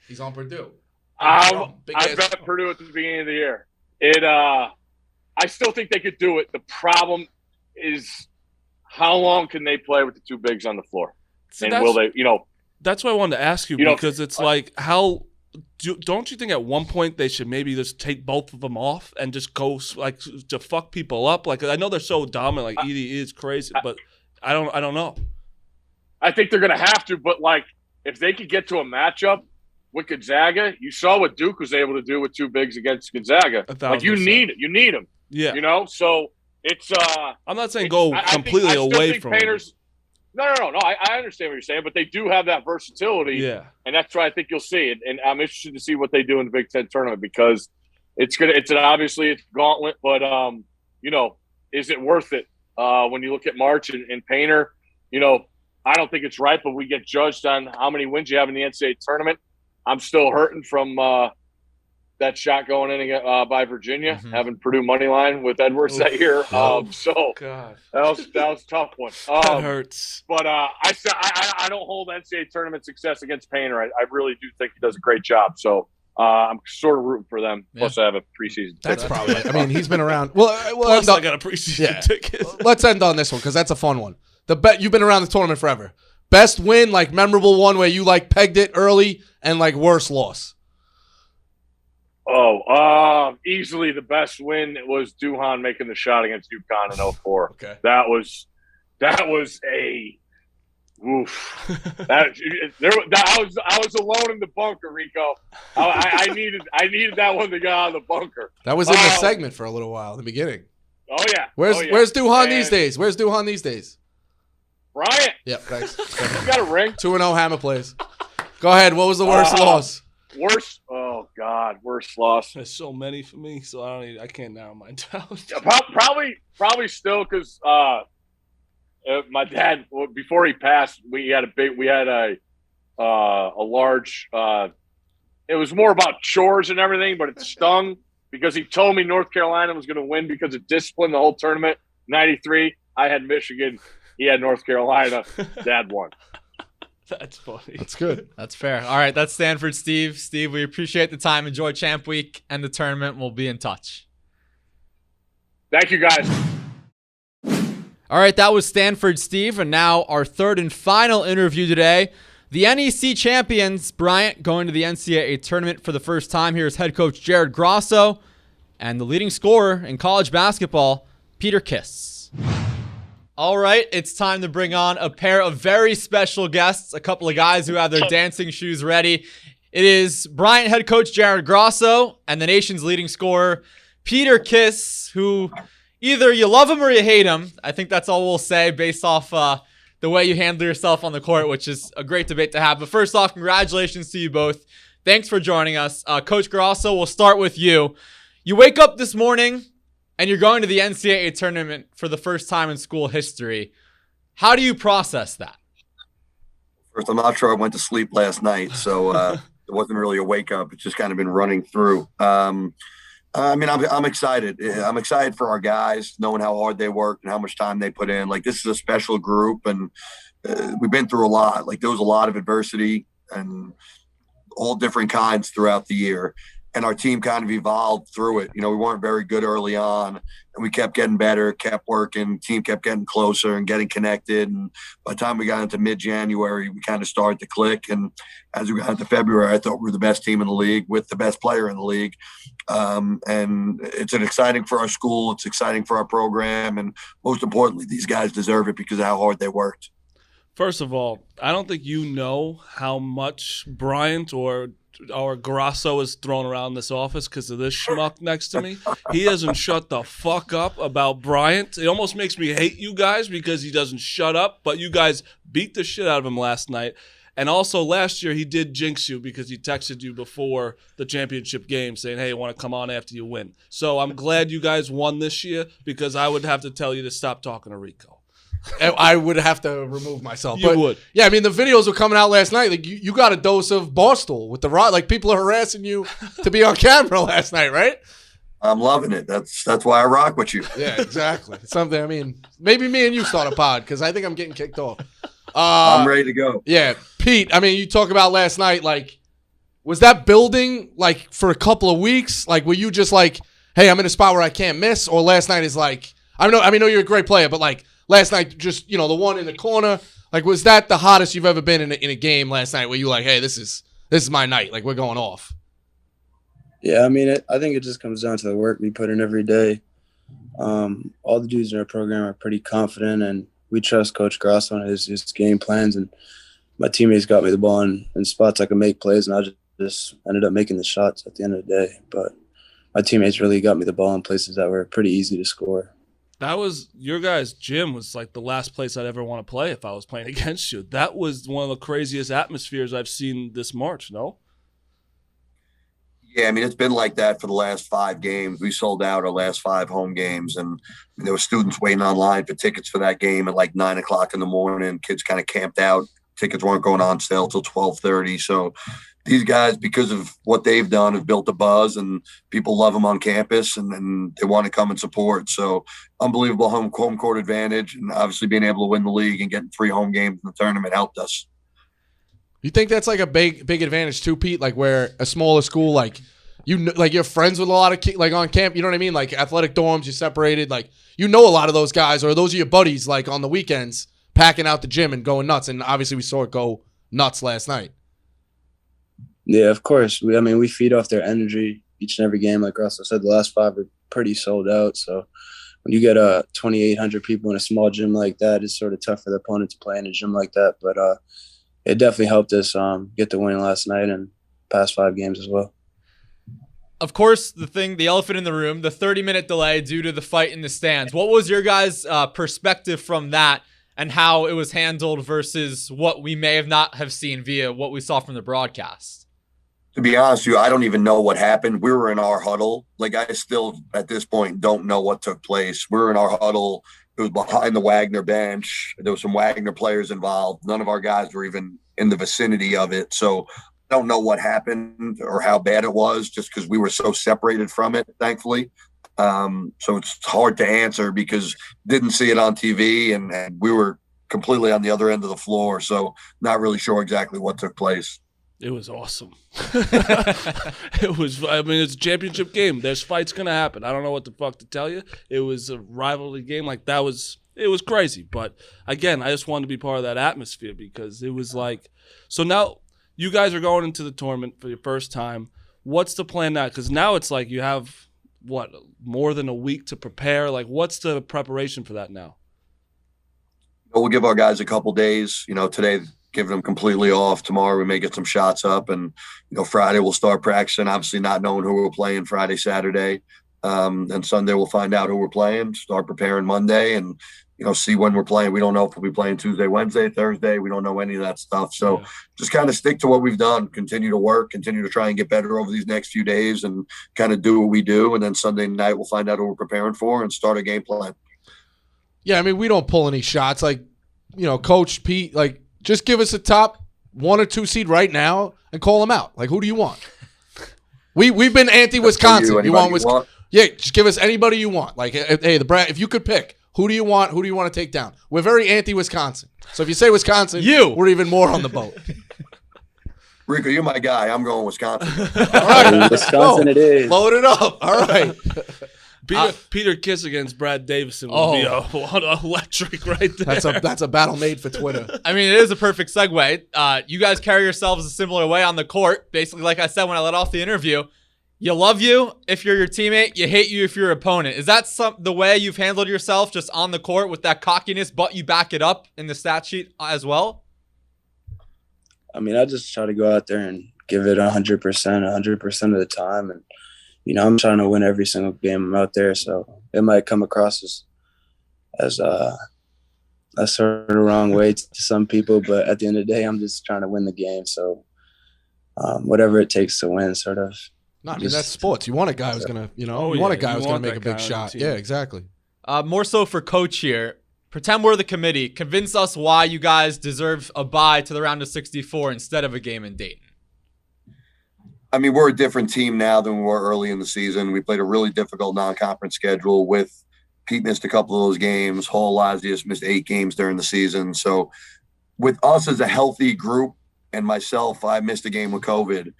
Speaker 3: he's on Purdue.
Speaker 5: I
Speaker 3: Big ass
Speaker 5: bet
Speaker 3: drum.
Speaker 5: Purdue at the beginning of the year. I still think they could do it. The problem is how long can they play with the two bigs on the floor?
Speaker 1: See,
Speaker 5: And will they,
Speaker 1: That's why I wanted to ask you,
Speaker 5: You know,
Speaker 1: because it's like how don't you think at one point they should maybe just take both of them off and just go like to fuck people up? Like I know they're so dominant, like Edie is crazy, but I don't know.
Speaker 5: I think they're going to have to, but like if they could get to a matchup with Gonzaga, you saw what Duke was able to do with two bigs against Gonzaga.
Speaker 1: 1,000%.
Speaker 5: Like you need them.
Speaker 1: Yeah,
Speaker 5: So it's
Speaker 1: I'm not saying go completely away from
Speaker 5: Painters. No. I understand what you're saying, but they do have that versatility.
Speaker 1: Yeah,
Speaker 5: And that's why I think you'll see it. And I'm interested to see what they do in the Big Ten tournament because it's obviously it's a gauntlet, but is it worth it? When you look at March and Painter, I don't think it's right, but we get judged on how many wins you have in the NCAA tournament. I'm still hurting from that shot going in by Virginia, having Purdue money line with Edwards that year. So
Speaker 1: God.
Speaker 5: that was a tough one.
Speaker 1: That hurts.
Speaker 5: But I don't hold NCAA tournament success against Painter. I really do think he does a great job. So I'm sort of rooting for them. Plus, I have a preseason ticket.
Speaker 3: That's probably. I mean, he's been around. Well,
Speaker 1: Plus, I got a preseason ticket.
Speaker 3: Let's end on this one because that's a fun one. You've been around the tournament forever. Best win, like memorable one where you like pegged it early, and like worst loss.
Speaker 5: Easily the best win was Duhan making the shot against UConn in 2004.
Speaker 3: Okay,
Speaker 5: that was a oof. I was alone in the bunker, Rico. I needed that one to get out of the bunker.
Speaker 3: That was in the segment for a little while in the beginning.
Speaker 5: Oh yeah.
Speaker 3: Where's Duhan these days? Where's Duhan these days?
Speaker 5: Bryant.
Speaker 3: Yep, thanks.
Speaker 5: You got a ring.
Speaker 3: 2-0 Hammer plays. Go ahead. What was the worst loss?
Speaker 5: Worst loss.
Speaker 1: There's so many for me, so I can't narrow mine down.
Speaker 5: Probably still because my dad, before he passed, we had a large. It was more about chores and everything, but it stung because he told me North Carolina was going to win because of discipline the whole tournament. '93, I had Michigan. He had North Carolina. Dad won.
Speaker 1: That's funny.
Speaker 3: That's good.
Speaker 2: That's fair. All right, that's Stanford Steve. Steve, we appreciate the time. Enjoy Champ Week and the tournament. We'll be in touch.
Speaker 5: Thank you, guys.
Speaker 2: All right, that was Stanford Steve, and now our third and final interview today. The NEC champions, Bryant, going to the NCAA tournament for the first time. Here's head coach Jared Grasso and the leading scorer in college basketball, Peter Kiss. All right, it's time to bring on a pair of very special guests, a couple of guys who have their dancing shoes ready. It is Bryant head coach Jared Grasso and the nation's leading scorer, Peter Kiss, who either you love him or you hate him. I think that's all we'll say based off the way you handle yourself on the court, which is a great debate to have. But first off, congratulations to you both. Thanks for joining us. Coach Grasso, we'll start with you. You wake up this morning and you're going to the NCAA tournament for the first time in school history. How do you process that?
Speaker 6: First, I'm not sure I went to sleep last night, so it wasn't really a wake up. It's just kind of been running through. I'm excited. I'm excited for our guys, knowing how hard they work and how much time they put in. Like, this is a special group, and we've been through a lot. Like, there was a lot of adversity and all different kinds throughout the year. And our team kind of evolved through it. You know, we weren't very good early on, and we kept getting better, kept working. Team kept getting closer and getting connected. And by the time we got into mid-January, we kind of started to click. And as we got into February, I thought we were the best team in the league with the best player in the league. And it's exciting for our school. It's exciting for our program. And most importantly, these guys deserve it because of how hard they worked.
Speaker 1: First of all, I don't think you know how much Bryant or Grasso is thrown around this office because of this schmuck next to me. He doesn't shut the fuck up about Bryant. It almost makes me hate you guys because he doesn't shut up, but you guys beat the shit out of him last night. And also last year he did jinx you because he texted you before the championship game saying, hey, I want to come on after you win. So I'm glad you guys won this year because I would have to tell you to stop talking to Rico.
Speaker 3: I would have to remove myself.
Speaker 1: You would.
Speaker 3: Yeah, I mean, the videos were coming out last night. Like, you got a dose of Barstool with the rod. Like, people are harassing you to be on camera last night, right?
Speaker 6: I'm loving it. That's why I rock with you.
Speaker 3: Yeah, exactly. Something, I mean, maybe me and you start a pod because I think I'm getting kicked off.
Speaker 6: I'm ready to go.
Speaker 3: Yeah, Pete, I mean, you talk about last night, like, was that building, like, for a couple of weeks? Like, were you just like, hey, I'm in a spot where I can't miss? Or last night is like, I know you're a great player, but, like, last night, just, the one in the corner, like, was that the hottest you've ever been in a game last night where you like, hey, this is my night, like, we're going off?
Speaker 7: Yeah, I mean, I think it just comes down to the work we put in every day. All the dudes in our program are pretty confident, and we trust Coach Grasso on his game plans, and my teammates got me the ball in spots I could make plays, and I just ended up making the shots at the end of the day. But my teammates really got me the ball in places that were pretty easy to score.
Speaker 1: That was your guys' gym was like the last place I'd ever want to play if I was playing against you. That was one of the craziest atmospheres I've seen this March, no?
Speaker 6: Yeah, I mean, it's been like that for the last 5 games. We sold out our last 5 home games, and there were students waiting online for tickets for that game at like 9 o'clock in the morning. Kids kind of camped out. Tickets weren't going on sale till 12:30. So these guys, because of what they've done, have built a buzz, and people love them on campus, and they want to come and support. So unbelievable home court advantage, and obviously being able to win the league and getting 3 home games in the tournament helped us.
Speaker 3: You think that's like a big advantage too, Pete? Like where a smaller school, like you're friends with a lot of like on camp. You know what I mean? Like athletic dorms, you're separated. Like a lot of those guys, or those are your buddies. Like on the weekends, packing out the gym and going nuts. And obviously, we saw it go nuts last night.
Speaker 7: Yeah, of course. We feed off their energy each and every game. Like Grasso said, the last 5 are pretty sold out. So when you get 2,800 people in a small gym like that, it's sort of tough for the opponent to play in a gym like that. But it definitely helped us get the win last night and past 5 games as well.
Speaker 2: Of course, the elephant in the room, the 30-minute delay due to the fight in the stands. What was your guys' perspective from that and how it was handled versus what we may have not have seen via what we saw from the broadcast?
Speaker 6: To be honest with you, I don't even know what happened. We were in our huddle. Like, I still, at this point, don't know what took place. We were in our huddle. It was behind the Wagner bench. There was some Wagner players involved. None of our guys were even in the vicinity of it. So I don't know what happened or how bad it was, just because we were so separated from it, thankfully. So it's hard to answer because didn't see it on TV, and we were completely on the other end of the floor. So not really sure exactly what took place.
Speaker 1: It was awesome. It's a championship game. There's fights going to happen. I don't know what the fuck to tell you. It was a rivalry game. It was crazy. But again, I just wanted to be part of that atmosphere because it was like, so now you guys are going into the tournament for your first time. What's the plan now? Because now it's like you have, more than a week to prepare? Like, what's the preparation for that now?
Speaker 6: We'll give our guys a couple days. Today, giving them completely off. Tomorrow we may get some shots up, and Friday we'll start practicing, obviously not knowing who we're playing Friday, Saturday, and Sunday we'll find out who we're playing, start preparing Monday, and see when we're playing. We don't know if we'll be playing Tuesday, Wednesday, Thursday. We don't know any of that stuff. So just kind of stick to what we've done, continue to work, continue to try and get better over these next few days, and kind of do what we do, and then Sunday night we'll find out who we're preparing for and start a game plan.
Speaker 3: Yeah, we don't pull any shots. Like, Coach Pete, like, just give us a top 1 or 2 seed right now and call them out. Like, who do you want? We've been anti-Wisconsin. You want Wisconsin? Yeah, just give us anybody you want. Like, hey, if you could pick, who do you want? Who do you want to take down? We're very anti-Wisconsin. So if you say Wisconsin, we're even more on the boat.
Speaker 6: Rico, you're my guy. I'm going Wisconsin.
Speaker 3: All right,
Speaker 7: Wisconsin it is.
Speaker 3: Load it up. All right.
Speaker 1: Peter Kiss against Brad Davison would be electric right there.
Speaker 3: That's a battle made for Twitter.
Speaker 2: It is a perfect segue. You guys carry yourselves a similar way on the court. Basically, like I said when I let off the interview, you love you if you're your teammate, you hate you if you're your opponent. Is that the way you've handled yourself just on the court with that cockiness, but you back it up in the stat sheet as well?
Speaker 7: I just try to go out there and give it 100% of the time, and I'm trying to win every single game I'm out there, so it might come across as a sort of wrong way to some people, but at the end of the day, I'm just trying to win the game. So whatever it takes to win, sort of.
Speaker 3: No, that's sports. You want a guy who's gonna, want a guy who's gonna make a big shot. Yeah, exactly.
Speaker 2: More so for Coach here. Pretend we're the committee. Convince us why you guys deserve a bye to the round of 64 instead of a game in Dayton.
Speaker 6: We're a different team now than we were early in the season. We played a really difficult non-conference schedule with Pete missed a couple of those games. Hall Lazius missed 8 games during the season. So with us as a healthy group and myself, I missed a game with COVID.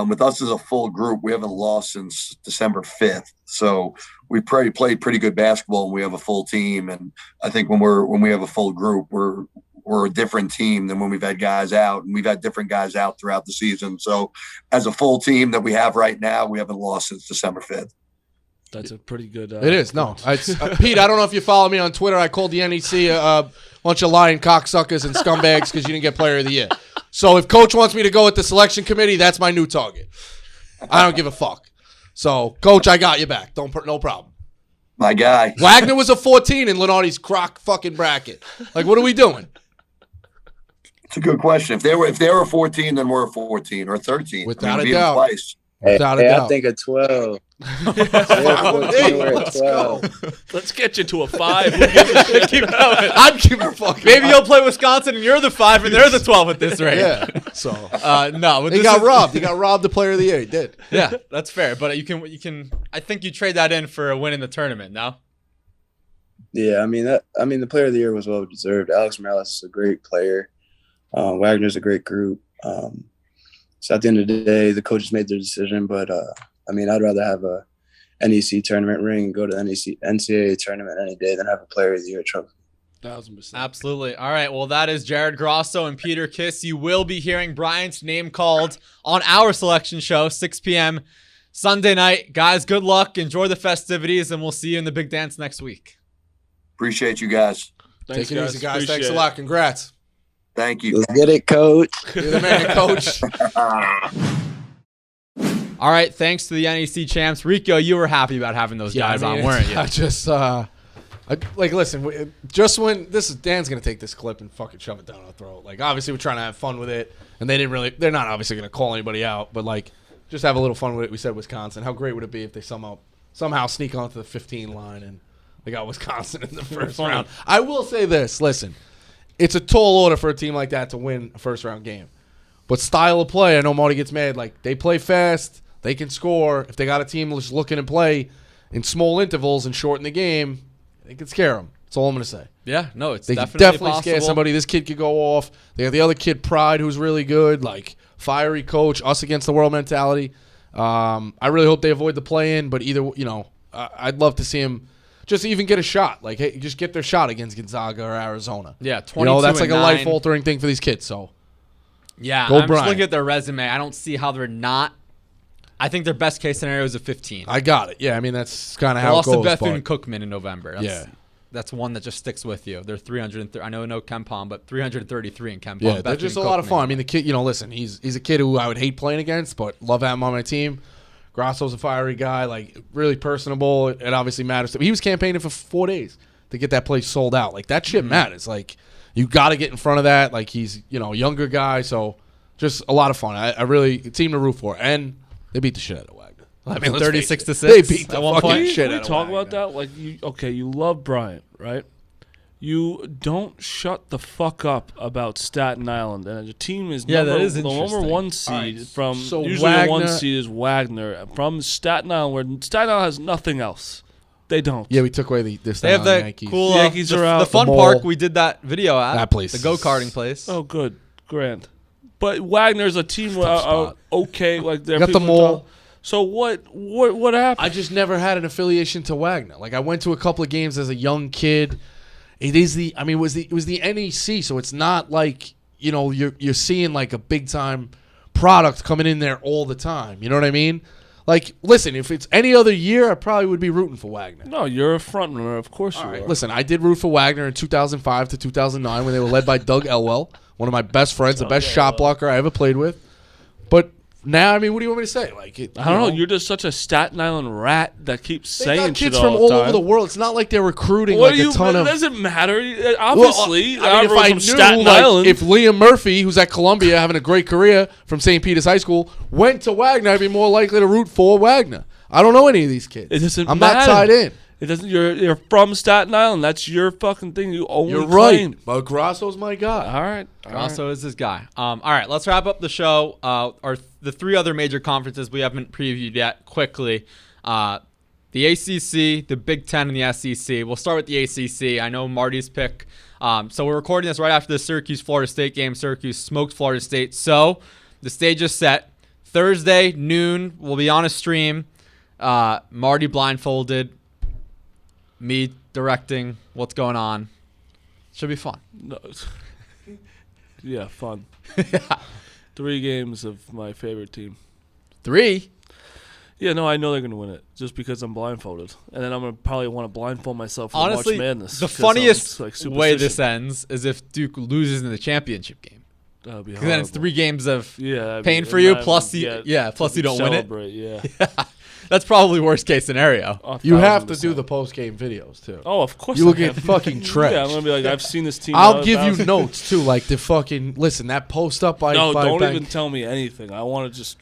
Speaker 6: With us as a full group, we haven't lost since December 5th. So we played pretty good basketball and we have a full team. And I think when we have a full group, we're a different team than when we've had guys out, and we've had different guys out throughout the season. So as a full team that we have right now, we haven't lost since December 5th.
Speaker 1: That's a pretty good.
Speaker 3: It is. No, Pete, I don't know if you follow me on Twitter. I called the NEC a bunch of lying cocksuckers and scumbags because you didn't get Player of the Year. So if Coach wants me to go with the selection committee, that's my new target. I don't give a fuck. So, Coach, I got you back. No problem.
Speaker 6: My guy.
Speaker 3: Wagner was a 14 in Lenardi's crock fucking bracket. Like, what are we doing?
Speaker 6: It's a good question. If they were 14, then we're a 14 or 13.
Speaker 3: Without a doubt.
Speaker 7: Without a doubt. I think a 12.
Speaker 1: Let's go. Let's get you to a 5. Who gives a shit?
Speaker 2: Keep going.
Speaker 3: I'm keeping fucking.
Speaker 2: Maybe you'll play Wisconsin and you're the 5 and they're the 12 at this rate.
Speaker 3: Yeah. So
Speaker 2: no, but
Speaker 3: he got robbed. He got robbed the player of the year. He did.
Speaker 2: Yeah, that's fair. But you can. I think you trade that in for a win in the tournament. No.
Speaker 7: Yeah, I mean the player of the year was well deserved. Alex Morales is a great player. Wagner's a great group. So at the end of the day, the coaches made their decision. But I'd rather have a NEC tournament ring and go to the NCAA tournament any day than have a player of the year trophy.
Speaker 3: 1,000%.
Speaker 2: Absolutely. All right. Well, that is Jared Grasso and Peter Kiss. You will be hearing Bryant's name called on our selection show, 6 p.m. Sunday night. Guys, good luck. Enjoy the festivities, and we'll see you in the big dance next week.
Speaker 6: Appreciate you guys.
Speaker 3: Take it easy, guys.
Speaker 1: Appreciate
Speaker 3: Thanks a
Speaker 1: it.
Speaker 3: lot. Congrats.
Speaker 6: Thank you.
Speaker 7: Let's get it, coach.
Speaker 3: You're the man, coach.
Speaker 2: All right. Thanks to the NEC champs. Rico, you were happy about having those guys on, weren't you?
Speaker 3: I just, listen, just when Dan's going to take this clip and fucking shove it down our throat. Like, obviously, we're trying to have fun with it, and they're not obviously going to call anybody out, but, like, just have a little fun with it. We said Wisconsin. How great would it be if they somehow sneak onto the 15 line and they got Wisconsin in the first round? I will say this. Listen, it's a tall order for a team like that to win a first-round game. But style of play, I know Marty gets mad. Like, they play fast. They can score. If they got a team just looking to play in small intervals and shorten the game, they can scare them. That's all I'm going to say.
Speaker 2: Yeah, no, it's
Speaker 3: They
Speaker 2: definitely
Speaker 3: can definitely
Speaker 2: possible.
Speaker 3: scare somebody. This kid could go off. They got the other kid, Pride, who's really good. Like, fiery coach, us against the world mentality. I really hope they avoid the play-in, but either, I'd love to see him just even get a shot. Like, hey, just get their shot against Gonzaga or Arizona.
Speaker 2: Yeah, 22
Speaker 3: that's like
Speaker 2: and
Speaker 3: a
Speaker 2: 9.
Speaker 3: life-altering thing for these kids. So,
Speaker 2: Yeah,
Speaker 3: Go
Speaker 2: I'm just
Speaker 3: Bryant.
Speaker 2: looking at their resume. I don't see how they're not. I think their best case scenario is a 15.
Speaker 3: I got it. Yeah, I mean, that's kind of
Speaker 2: They
Speaker 3: how it
Speaker 2: lost
Speaker 3: goes.
Speaker 2: to Bethune
Speaker 3: but-
Speaker 2: Cookman in November. That's one that just sticks with you. They're 330. I know no KenPom, but 333 in KenPom.
Speaker 3: Yeah, they're just a lot of fun. I mean, the kid, listen, he's a kid who I would hate playing against, but love having him on my team. Grasso's a fiery guy, like really personable. It obviously matters. He was campaigning for 4 days to get that place sold out. Like, that shit matters. Like, you got to get in front of that. Like, he's, a younger guy, so just a lot of fun. I really, team to root for. And they beat the shit out of Wagner. I mean,
Speaker 2: 36 to 6.
Speaker 3: They beat the
Speaker 2: at one
Speaker 3: fucking
Speaker 2: point.
Speaker 3: shit
Speaker 1: Can we
Speaker 3: out of
Speaker 1: talk
Speaker 3: Wagner.
Speaker 1: about that? Like, you love Bryant, right? You don't shut the fuck up about Staten Island, and the team is
Speaker 2: Yeah, that is
Speaker 1: the number
Speaker 2: interesting.
Speaker 1: 1 seed from
Speaker 3: so
Speaker 1: usually the 1
Speaker 3: Wagner-
Speaker 1: seed is Wagner from Staten Island, where Staten Island has nothing else. They don't.
Speaker 3: Yeah, we took away the
Speaker 2: They have the
Speaker 3: Yankees.
Speaker 2: cool
Speaker 1: The Yankees are out.
Speaker 2: the fun
Speaker 3: The
Speaker 2: park
Speaker 3: mall.
Speaker 2: we did that video at.
Speaker 3: That place
Speaker 2: The
Speaker 3: is-
Speaker 2: go-karting place.
Speaker 1: Oh, good, grand. But Wagner's a team
Speaker 3: spot.
Speaker 1: okay, like they're
Speaker 3: Got the
Speaker 1: people
Speaker 3: mall.
Speaker 1: talk- So what happened?
Speaker 3: I just never had an affiliation to Wagner. Like, I went to a couple of games as a young kid. It was the NEC, so it's not like, you're seeing like a big time product coming in there all the time. You know what I mean? Like, listen, if it's any other year, I probably would be rooting for Wagner.
Speaker 1: No, you're a front runner. Of course you are.
Speaker 3: Listen, I did root for Wagner in 2005 to 2009 when they were led by Doug Elwell, one of my best friends, the best shot blocker I ever played with. But now, I mean, what do you want me to say? Like,
Speaker 1: I don't know. You're just such a Staten Island rat that keeps
Speaker 3: they
Speaker 1: saying
Speaker 3: got
Speaker 1: shit
Speaker 3: kids from
Speaker 1: all
Speaker 3: all
Speaker 1: the time.
Speaker 3: over the world. It's not like they're recruiting
Speaker 1: What
Speaker 3: like
Speaker 1: do you?
Speaker 3: a ton
Speaker 1: It
Speaker 3: of.
Speaker 1: doesn't matter. Obviously,
Speaker 3: Well, I mean, if
Speaker 1: everyone's
Speaker 3: I
Speaker 1: from
Speaker 3: knew,
Speaker 1: Staten
Speaker 3: like,
Speaker 1: Island.
Speaker 3: if Liam Murphy, who's at Columbia having a great career from St. Peter's High School, went to Wagner, I'd be more likely to root for Wagner. I don't know any of these kids.
Speaker 1: It doesn't
Speaker 3: I'm
Speaker 1: matter.
Speaker 3: not tied in.
Speaker 1: It doesn't. You're from Staten Island. That's your fucking thing. You only
Speaker 3: You're
Speaker 1: claim.
Speaker 3: right. But Grasso's my guy.
Speaker 1: All right.
Speaker 2: Grasso is his guy. All right, let's wrap up the show. The 3 other major conferences we haven't previewed yet quickly. The ACC, the Big Ten, and the SEC. We'll start with the ACC. I know Marty's pick. So we're recording this right after the Syracuse-Florida State game. Syracuse smoked Florida State. So the stage is set. Thursday, noon, we'll be on a stream. Marty blindfolded. Me directing what's going on. Should be fun.
Speaker 1: No. Yeah, fun. 3 games of my favorite team.
Speaker 2: 3?
Speaker 1: Yeah, no, I know they're going to win it just because I'm blindfolded. And then I'm going to probably want to blindfold myself for
Speaker 2: Honestly,
Speaker 1: March Madness.
Speaker 2: the
Speaker 1: 'cause
Speaker 2: funniest
Speaker 1: I'm, like,
Speaker 2: way this
Speaker 1: superstitious.
Speaker 2: ends is if Duke loses in the championship game.
Speaker 1: That would be
Speaker 2: Because then it's
Speaker 1: horrible.
Speaker 2: 3 games of
Speaker 1: Yeah,
Speaker 2: pain
Speaker 1: and
Speaker 2: for you,
Speaker 1: then
Speaker 2: plus
Speaker 1: get
Speaker 2: plus you
Speaker 1: to
Speaker 2: don't win it.
Speaker 1: celebrate, Yeah.
Speaker 2: That's probably worst case scenario.
Speaker 3: You have to
Speaker 1: 1,000%.
Speaker 3: do the post-game videos, too.
Speaker 1: Oh, of course.
Speaker 3: You will
Speaker 1: I
Speaker 3: get
Speaker 1: have.
Speaker 3: fucking trashed.
Speaker 1: Yeah, I'm gonna be like, I've seen this team.
Speaker 3: I'll
Speaker 1: out
Speaker 3: give you
Speaker 1: 1,000.
Speaker 3: notes, too, like the fucking... Listen, that post up by...
Speaker 1: No,
Speaker 3: by
Speaker 1: don't
Speaker 3: Bank-
Speaker 1: even tell me anything. I want to just.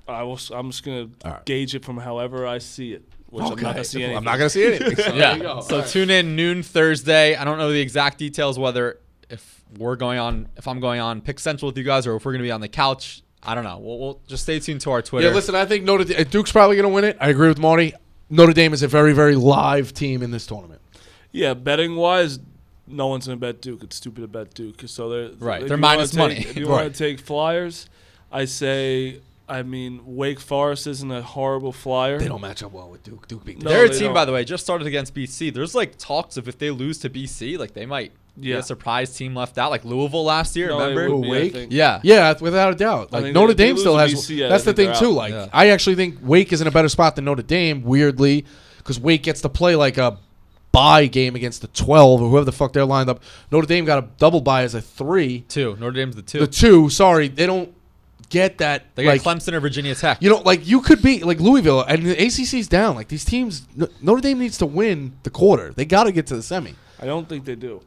Speaker 1: I'm just gonna gauge it from however I see it. Which
Speaker 3: Okay.
Speaker 1: I'm not gonna see anything.
Speaker 3: I'm not gonna see anything. So there you go.
Speaker 2: So tune in noon Thursday. I don't know the exact details whether if I'm going on Pick Central with you guys or if we're gonna be on the couch. I don't know. We'll just stay tuned to our Twitter.
Speaker 3: Yeah, listen, I think Duke's probably gonna win it. I agree with Marty. Notre Dame is a very, very live team in this tournament.
Speaker 1: Yeah, betting wise, no one's gonna bet Duke. It's stupid to bet Duke. So
Speaker 2: they're minus money.
Speaker 1: If you want to take flyers, I say. I mean, Wake Forest isn't a horrible flyer.
Speaker 3: They don't match up well with Duke. Duke beat
Speaker 2: They're a team, by the way, just started against BC. There's like talks of if they lose to BC, like they might be a surprise team left out, like Louisville last year. Remember?
Speaker 3: Wake?
Speaker 2: Yeah,
Speaker 3: without a doubt. Like Notre Dame still has.
Speaker 1: BC,
Speaker 3: that's the thing too. Like I actually think Wake is in a better spot than Notre Dame. Weirdly, because Wake gets to play like a bye game against the 12 or whoever the fuck they're lined up. Notre Dame got a double bye as a 3.
Speaker 2: 2. Notre Dame's the 2.
Speaker 3: The 2. Sorry, they don't get that.
Speaker 2: They got Clemson or Virginia Tech.
Speaker 3: You know, like you could be like Louisville and the ACC's down. Like these teams, Notre Dame needs to win the quarter. They got to get to the semi.
Speaker 1: I don't think they do.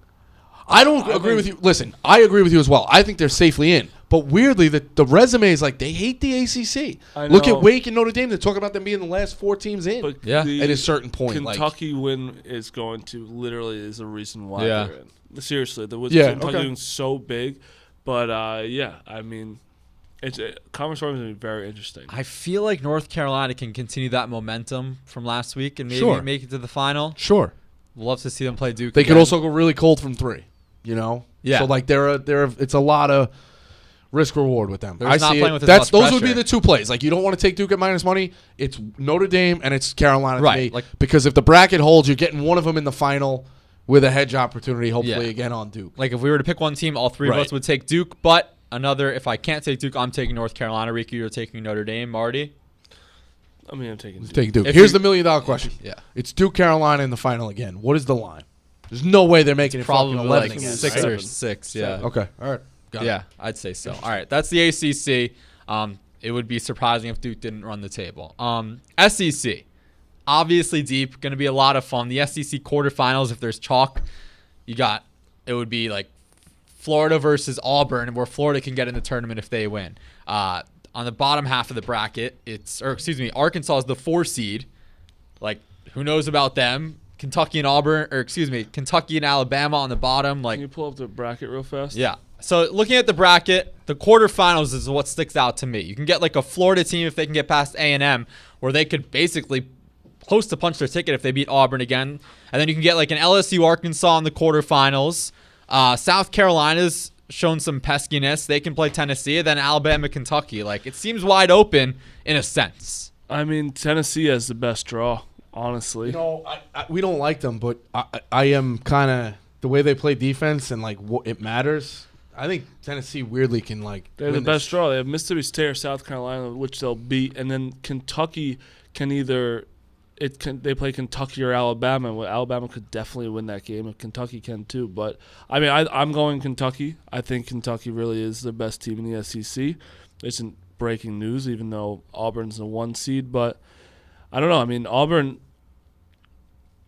Speaker 3: I agree with you. Listen, I agree with you as well. I think they're safely in. But weirdly, the resume is like they hate the ACC. Look at Wake and Notre Dame. They talk about them being the last 4 teams in.
Speaker 1: But
Speaker 3: at a certain point,
Speaker 1: Kentucky win is going to literally is the reason why they're in. Seriously, Kentucky doing so big. But I mean. Conference tournament is going to be very interesting.
Speaker 2: I feel like North Carolina can continue that momentum from last week and maybe make it to the final.
Speaker 3: Sure.
Speaker 2: We'll love to see them play Duke.
Speaker 3: They could also go really cold from 3, you know?
Speaker 2: Yeah.
Speaker 3: So, like, it's a lot of risk reward with them. Those would be the 2 plays. Like, you don't want to take Duke at minus money. It's Notre Dame and it's Carolina to me. Like, because if the bracket holds, you're getting one of them in the final with a hedge opportunity, hopefully, again on Duke.
Speaker 2: Like, if we were to pick one team, all 3 of us would take Duke, but if I can't take Duke, I'm taking North Carolina. Ricky, you're taking Notre Dame. Marty?
Speaker 1: I mean, I'm taking
Speaker 3: Duke. Here's the $1 million question.
Speaker 2: Yeah.
Speaker 3: It's Duke, Carolina in the final again. What is the line? There's no way they're making it
Speaker 2: probably
Speaker 3: fucking 11
Speaker 2: like
Speaker 3: again.
Speaker 2: 6 or 6, yeah.
Speaker 3: Okay, all right. Got it.
Speaker 2: I'd say so. All right, that's the ACC. It would be surprising if Duke didn't run the table. SEC, obviously deep, going to be a lot of fun. The SEC quarterfinals, if there's chalk, it would be like Florida versus Auburn, where Florida can get in the tournament if they win. On the bottom half of the bracket, Arkansas is the 4 seed. Like, who knows about them? Kentucky and Alabama on the bottom. Like,
Speaker 1: can you pull up the bracket real fast?
Speaker 2: Yeah. So looking at the bracket, the quarterfinals is what sticks out to me. You can get like a Florida team if they can get past A&M, where they could basically close to punch their ticket if they beat Auburn again. And then you can get like an LSU Arkansas in the quarterfinals. South Carolina's shown some peskiness. They can play Tennessee. And then Alabama, Kentucky. Like, it seems wide open in a sense.
Speaker 1: I mean, Tennessee has the best draw, honestly.
Speaker 3: You know, we don't like them, but I am kind of the way they play defense and like it matters. I think Tennessee weirdly can like.
Speaker 1: They're the best draw. They have Mississippi State or South Carolina, which they'll beat, and then Kentucky can either. They play Kentucky or Alabama. Well, Alabama could definitely win that game, and Kentucky can too. But I mean, I'm going Kentucky. I think Kentucky really is the best team in the SEC. Isn't breaking news, even though Auburn's the 1 seed. But I don't know. I mean,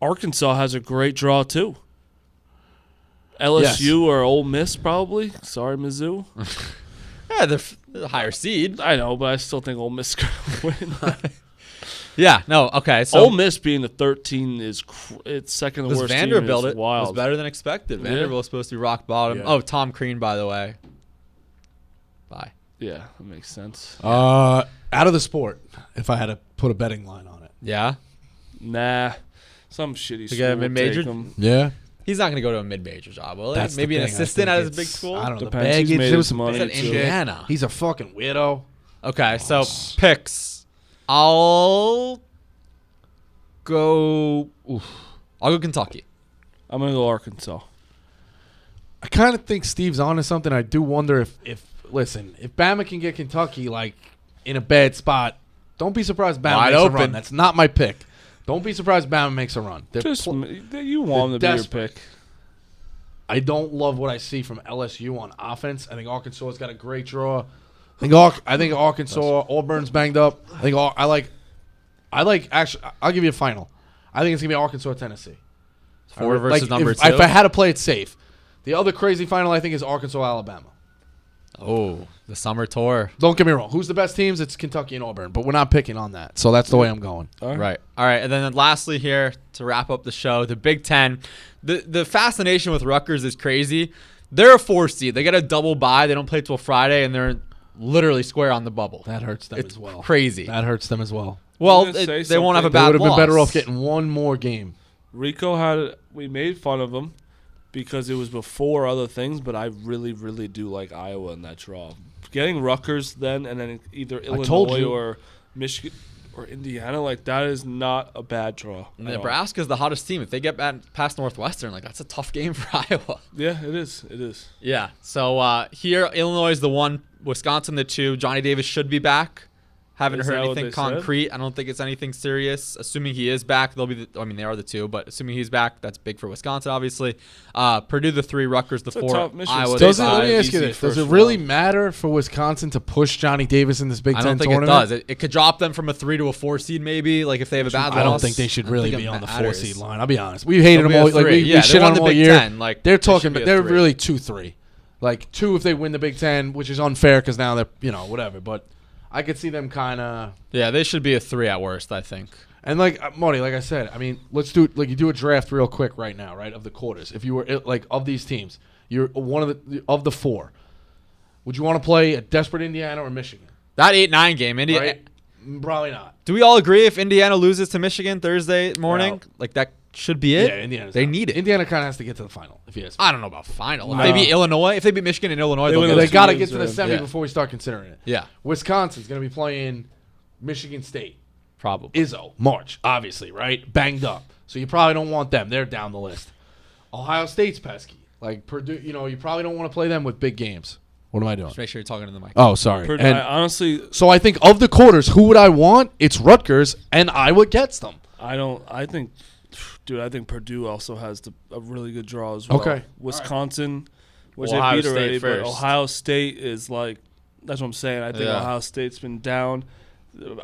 Speaker 1: Arkansas has a great draw too. LSU or Ole Miss probably. Sorry, Mizzou.
Speaker 2: Yeah, they're the higher seed.
Speaker 1: I know, but I still think Ole Miss could win.
Speaker 2: Yeah, no, okay. So
Speaker 1: Ole Miss being the 13 it's second to worst
Speaker 2: Vanderbilt
Speaker 1: team. It's wild.
Speaker 2: It was better than expected. Vanderbilt was supposed to be rock bottom. Yeah. Oh, Tom Crean, by the way. Bye.
Speaker 1: Yeah, that makes sense.
Speaker 3: Out of the sport, if I had to put a betting line on it.
Speaker 2: Yeah?
Speaker 1: Nah. Some shitty
Speaker 2: to get a mid-major?
Speaker 3: Yeah.
Speaker 2: He's not going to go to a mid-major job, will he? Maybe an assistant at his big school?
Speaker 3: I don't know.
Speaker 1: Depends. He's made his money.
Speaker 2: Indiana.
Speaker 3: He's a fucking weirdo.
Speaker 2: Okay, so picks. I'll go Kentucky.
Speaker 1: I'm going to go Arkansas.
Speaker 3: I kind of think Steve's onto something. I do wonder if Bama can get Kentucky like in a bad spot, don't be surprised Bama makes a run. That's not my pick. Don't be surprised Bama makes a run.
Speaker 1: You want them to be your pick.
Speaker 3: I don't love what I see from LSU on offense. I think Arkansas has got a great draw. I think Arkansas, Auburn's banged up. I like actually, I'll give you a final. I think it's going to be Arkansas, Tennessee.
Speaker 2: 4 versus number 2.
Speaker 3: If I had to play it safe. The other crazy final, I think, is Arkansas, Alabama.
Speaker 2: Oh, the summer tour.
Speaker 3: Don't get me wrong. Who's the best teams? It's Kentucky and Auburn, but we're not picking on that. So that's the way I'm going.
Speaker 2: Right. All right. And then lastly here, to wrap up the show, the Big Ten. The fascination with Rutgers is crazy. They're a 4 seed. They get a double bye. They don't play till Friday, and they're literally square on the bubble.
Speaker 3: That hurts them as well.
Speaker 2: Crazy.
Speaker 3: That hurts them as well.
Speaker 2: Well, they won't have a bad
Speaker 3: They would have been
Speaker 2: loss.
Speaker 3: better off getting one more game.
Speaker 1: Rico we made fun of him because it was before other things, but I really, really do like Iowa in that draw. Getting Rutgers then, and then either Illinois or Michigan or Indiana, like that is not a bad draw.
Speaker 2: Nebraska's the hottest team. If they get past Northwestern, like that's a tough game for Iowa.
Speaker 1: Yeah, it is. It is.
Speaker 2: Yeah. So here, Illinois is the 1, Wisconsin the 2. Johnny Davis should be back. Haven't
Speaker 1: Is
Speaker 2: heard
Speaker 1: that what
Speaker 2: anything
Speaker 1: they
Speaker 2: concrete. I don't think it's anything serious. Assuming he is back, they'll be. They are the 2, but assuming he's back, that's big for Wisconsin, obviously. Purdue the 3, Rutgers the 4,
Speaker 1: tough mission.
Speaker 2: Iowa the
Speaker 3: Let
Speaker 2: 5.
Speaker 3: me ask you this: does it really matter for Wisconsin to push Johnny Davis in this Big Ten tournament?
Speaker 2: I don't think it does. It could drop them from a 3 to a 4 seed, maybe. Like if they have a bad loss.
Speaker 3: I don't think they should really be on the 4
Speaker 2: matters.
Speaker 3: seed line. I'll be honest. We hated
Speaker 2: They'll
Speaker 3: them all.
Speaker 2: be a
Speaker 3: Like
Speaker 2: three.
Speaker 3: we shit
Speaker 2: won
Speaker 3: on
Speaker 2: the
Speaker 3: them all
Speaker 2: Big
Speaker 3: year.
Speaker 2: Ten. Like
Speaker 3: they're
Speaker 2: they
Speaker 3: talking,
Speaker 2: should be
Speaker 3: but
Speaker 2: a
Speaker 3: they're
Speaker 2: 3.
Speaker 3: really 2-3. Like 2 if they win the Big Ten, which is unfair because now they're whatever. But I could see them kind of.
Speaker 2: Yeah, they should be a 3 at worst, I think.
Speaker 3: And like Marty, like I said, I mean, let's do like you do a draft real quick right now, right? Of the quarters, if you were like of these teams, you're one of the 4. Would you want to play a desperate Indiana or Michigan?
Speaker 2: That 8-9 game, Indiana.
Speaker 3: Right? Probably not.
Speaker 2: Do we all agree if Indiana loses to Michigan Thursday morning, like that should be it?
Speaker 3: Yeah, Indiana.
Speaker 2: They need it.
Speaker 3: Indiana kind of has to get to the final. If you ask me.
Speaker 2: I don't know about final. If they beat Illinois, if they beat Michigan and Illinois,
Speaker 3: They got to get to the semi before we start considering it.
Speaker 2: Yeah.
Speaker 3: Wisconsin's going to be playing Michigan State.
Speaker 2: Probably.
Speaker 3: Izzo, March, obviously, right? Banged up. So you probably don't want them. They're down the list. Ohio State's pesky. Like Purdue, you probably don't want to play them with big games. What am I doing?
Speaker 2: Just make sure you're talking to the mic.
Speaker 3: Oh, sorry.
Speaker 1: Purdue,
Speaker 3: And
Speaker 1: honestly,
Speaker 3: so I think of the quarters, who would I want? It's Rutgers, and Iowa gets them.
Speaker 1: I think Purdue also has a really good draw as well.
Speaker 3: Okay.
Speaker 1: Wisconsin, which
Speaker 2: Ohio
Speaker 1: they beat
Speaker 2: State
Speaker 1: already, but
Speaker 2: first.
Speaker 1: Ohio State is like, that's what I'm saying. I think
Speaker 2: Yeah.
Speaker 1: Ohio State's been down.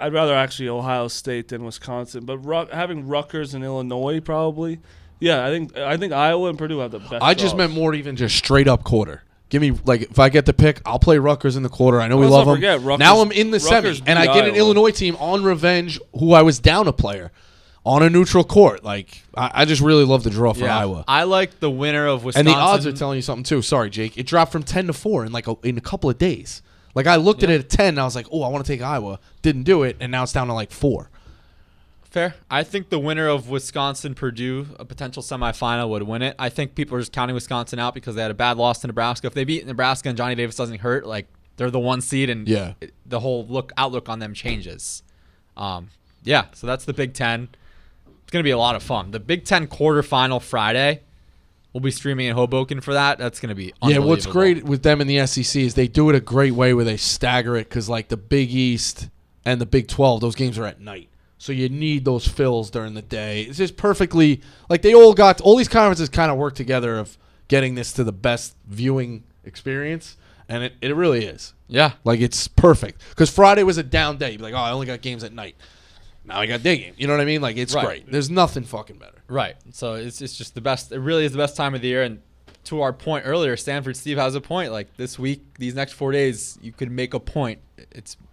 Speaker 1: I'd rather actually Ohio State than Wisconsin, but having Rutgers and Illinois probably. Yeah, I think Iowa and Purdue have the best.
Speaker 3: I just
Speaker 1: draws.
Speaker 3: meant more even just straight up quarter. Give me, like, if I get the pick, I'll play Rutgers in the quarter. I know we
Speaker 1: Let's
Speaker 3: love
Speaker 1: not
Speaker 3: them.
Speaker 1: forget, Rutgers-
Speaker 3: Now I'm in the semi,
Speaker 1: Rutgers
Speaker 3: and I
Speaker 1: beat
Speaker 3: get an
Speaker 1: Iowa.
Speaker 3: Illinois team on revenge who I was down a player on a neutral court. Like, I just really love the draw for Iowa.
Speaker 2: I like the winner of
Speaker 3: And
Speaker 2: Wisconsin.
Speaker 3: the odds are telling you something, too. Sorry, Jake. It dropped from 10 to 4 in, like, in a couple of days. Like, I looked at it at 10, and I was like, oh, I want to take Iowa. Didn't do it, and now it's down to, like, 4.
Speaker 2: Fair. I think the winner of Wisconsin-Purdue, a potential semifinal, would win it. I think people are just counting Wisconsin out because they had a bad loss to Nebraska. If they beat Nebraska and Johnny Davis doesn't hurt, like they're the 1 seed, and the whole outlook on them changes. So that's the Big Ten. It's going to be a lot of fun. The Big Ten quarterfinal Friday. We'll be streaming in Hoboken for that. That's going to be unbelievable.
Speaker 3: Yeah, what's great with them in the SEC is they do it a great way where they stagger it because, like, the Big East and the Big 12, those games are at night. So you need those fills during the day. It's just perfectly, like, all these conferences kind of work together of getting this to the best viewing experience, and it really is.
Speaker 2: Yeah.
Speaker 3: Like, it's perfect. Because Friday was a down day. You'd be like, oh, I only got games at night. Now I got day game. You know what I mean? Like, it's great. There's nothing fucking better.
Speaker 2: Right. So it's just the best. It really is the best time of the year. And to our point earlier, Stanford Steve has a point. Like, this week, these next 4 days, you could make a point.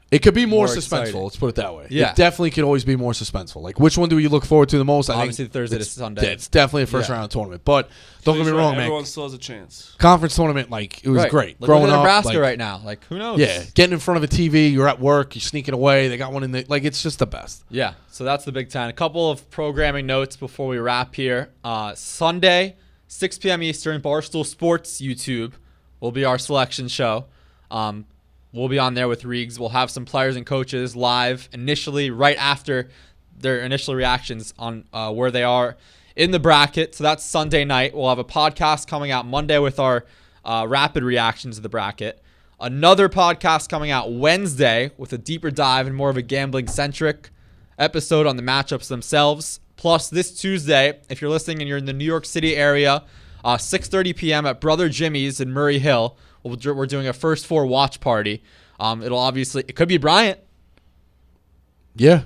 Speaker 3: It could be more suspenseful.
Speaker 2: Exciting.
Speaker 3: Let's put it that way.
Speaker 2: Yeah.
Speaker 3: It definitely could always be more suspenseful. Like, which one do you look forward to the most?
Speaker 2: Obviously,
Speaker 3: I think
Speaker 2: Thursday to Sunday.
Speaker 3: It's definitely a first round tournament. But don't get me wrong, man.
Speaker 1: Everyone still has a chance.
Speaker 3: Conference tournament, like, it was great.
Speaker 2: Look
Speaker 3: Growing
Speaker 2: at
Speaker 3: up,
Speaker 2: Nebraska
Speaker 3: like,
Speaker 2: right now. Like, who knows?
Speaker 3: Yeah, getting in front of a TV, you're at work, you're sneaking away. They got one in the like. It's just the best.
Speaker 2: Yeah. So that's the Big Ten. A couple of programming notes before we wrap here. Sunday, 6 p.m. Eastern, Barstool Sports YouTube will be our selection show. We'll be on there with Reegs. We'll have some players and coaches live initially, right after their initial reactions on where they are in the bracket. So that's Sunday night. We'll have a podcast coming out Monday with our rapid reactions to the bracket. Another podcast coming out Wednesday with a deeper dive and more of a gambling-centric episode on the matchups themselves. Plus, this Tuesday, if you're listening and you're in the New York City area, 6:30 p.m. at Brother Jimmy's in Murray Hill, we're doing a first 4 watch party. It could be Bryant.
Speaker 3: Yeah.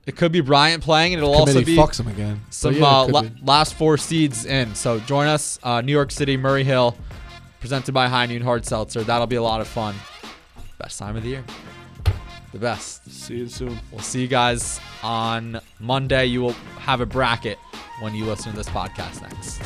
Speaker 2: It could be Bryant playing, and it'll also
Speaker 3: Committee
Speaker 2: be
Speaker 3: fucks him again.
Speaker 2: some
Speaker 3: But yeah, it could be.
Speaker 2: last 4 seeds in. So join us, New York City, Murray Hill. presented by High Noon Hard Seltzer. That'll be a lot of fun. Best time of the year. The best.
Speaker 1: See you soon.
Speaker 2: We'll see you guys on Monday. You will have a bracket when you listen to this podcast next.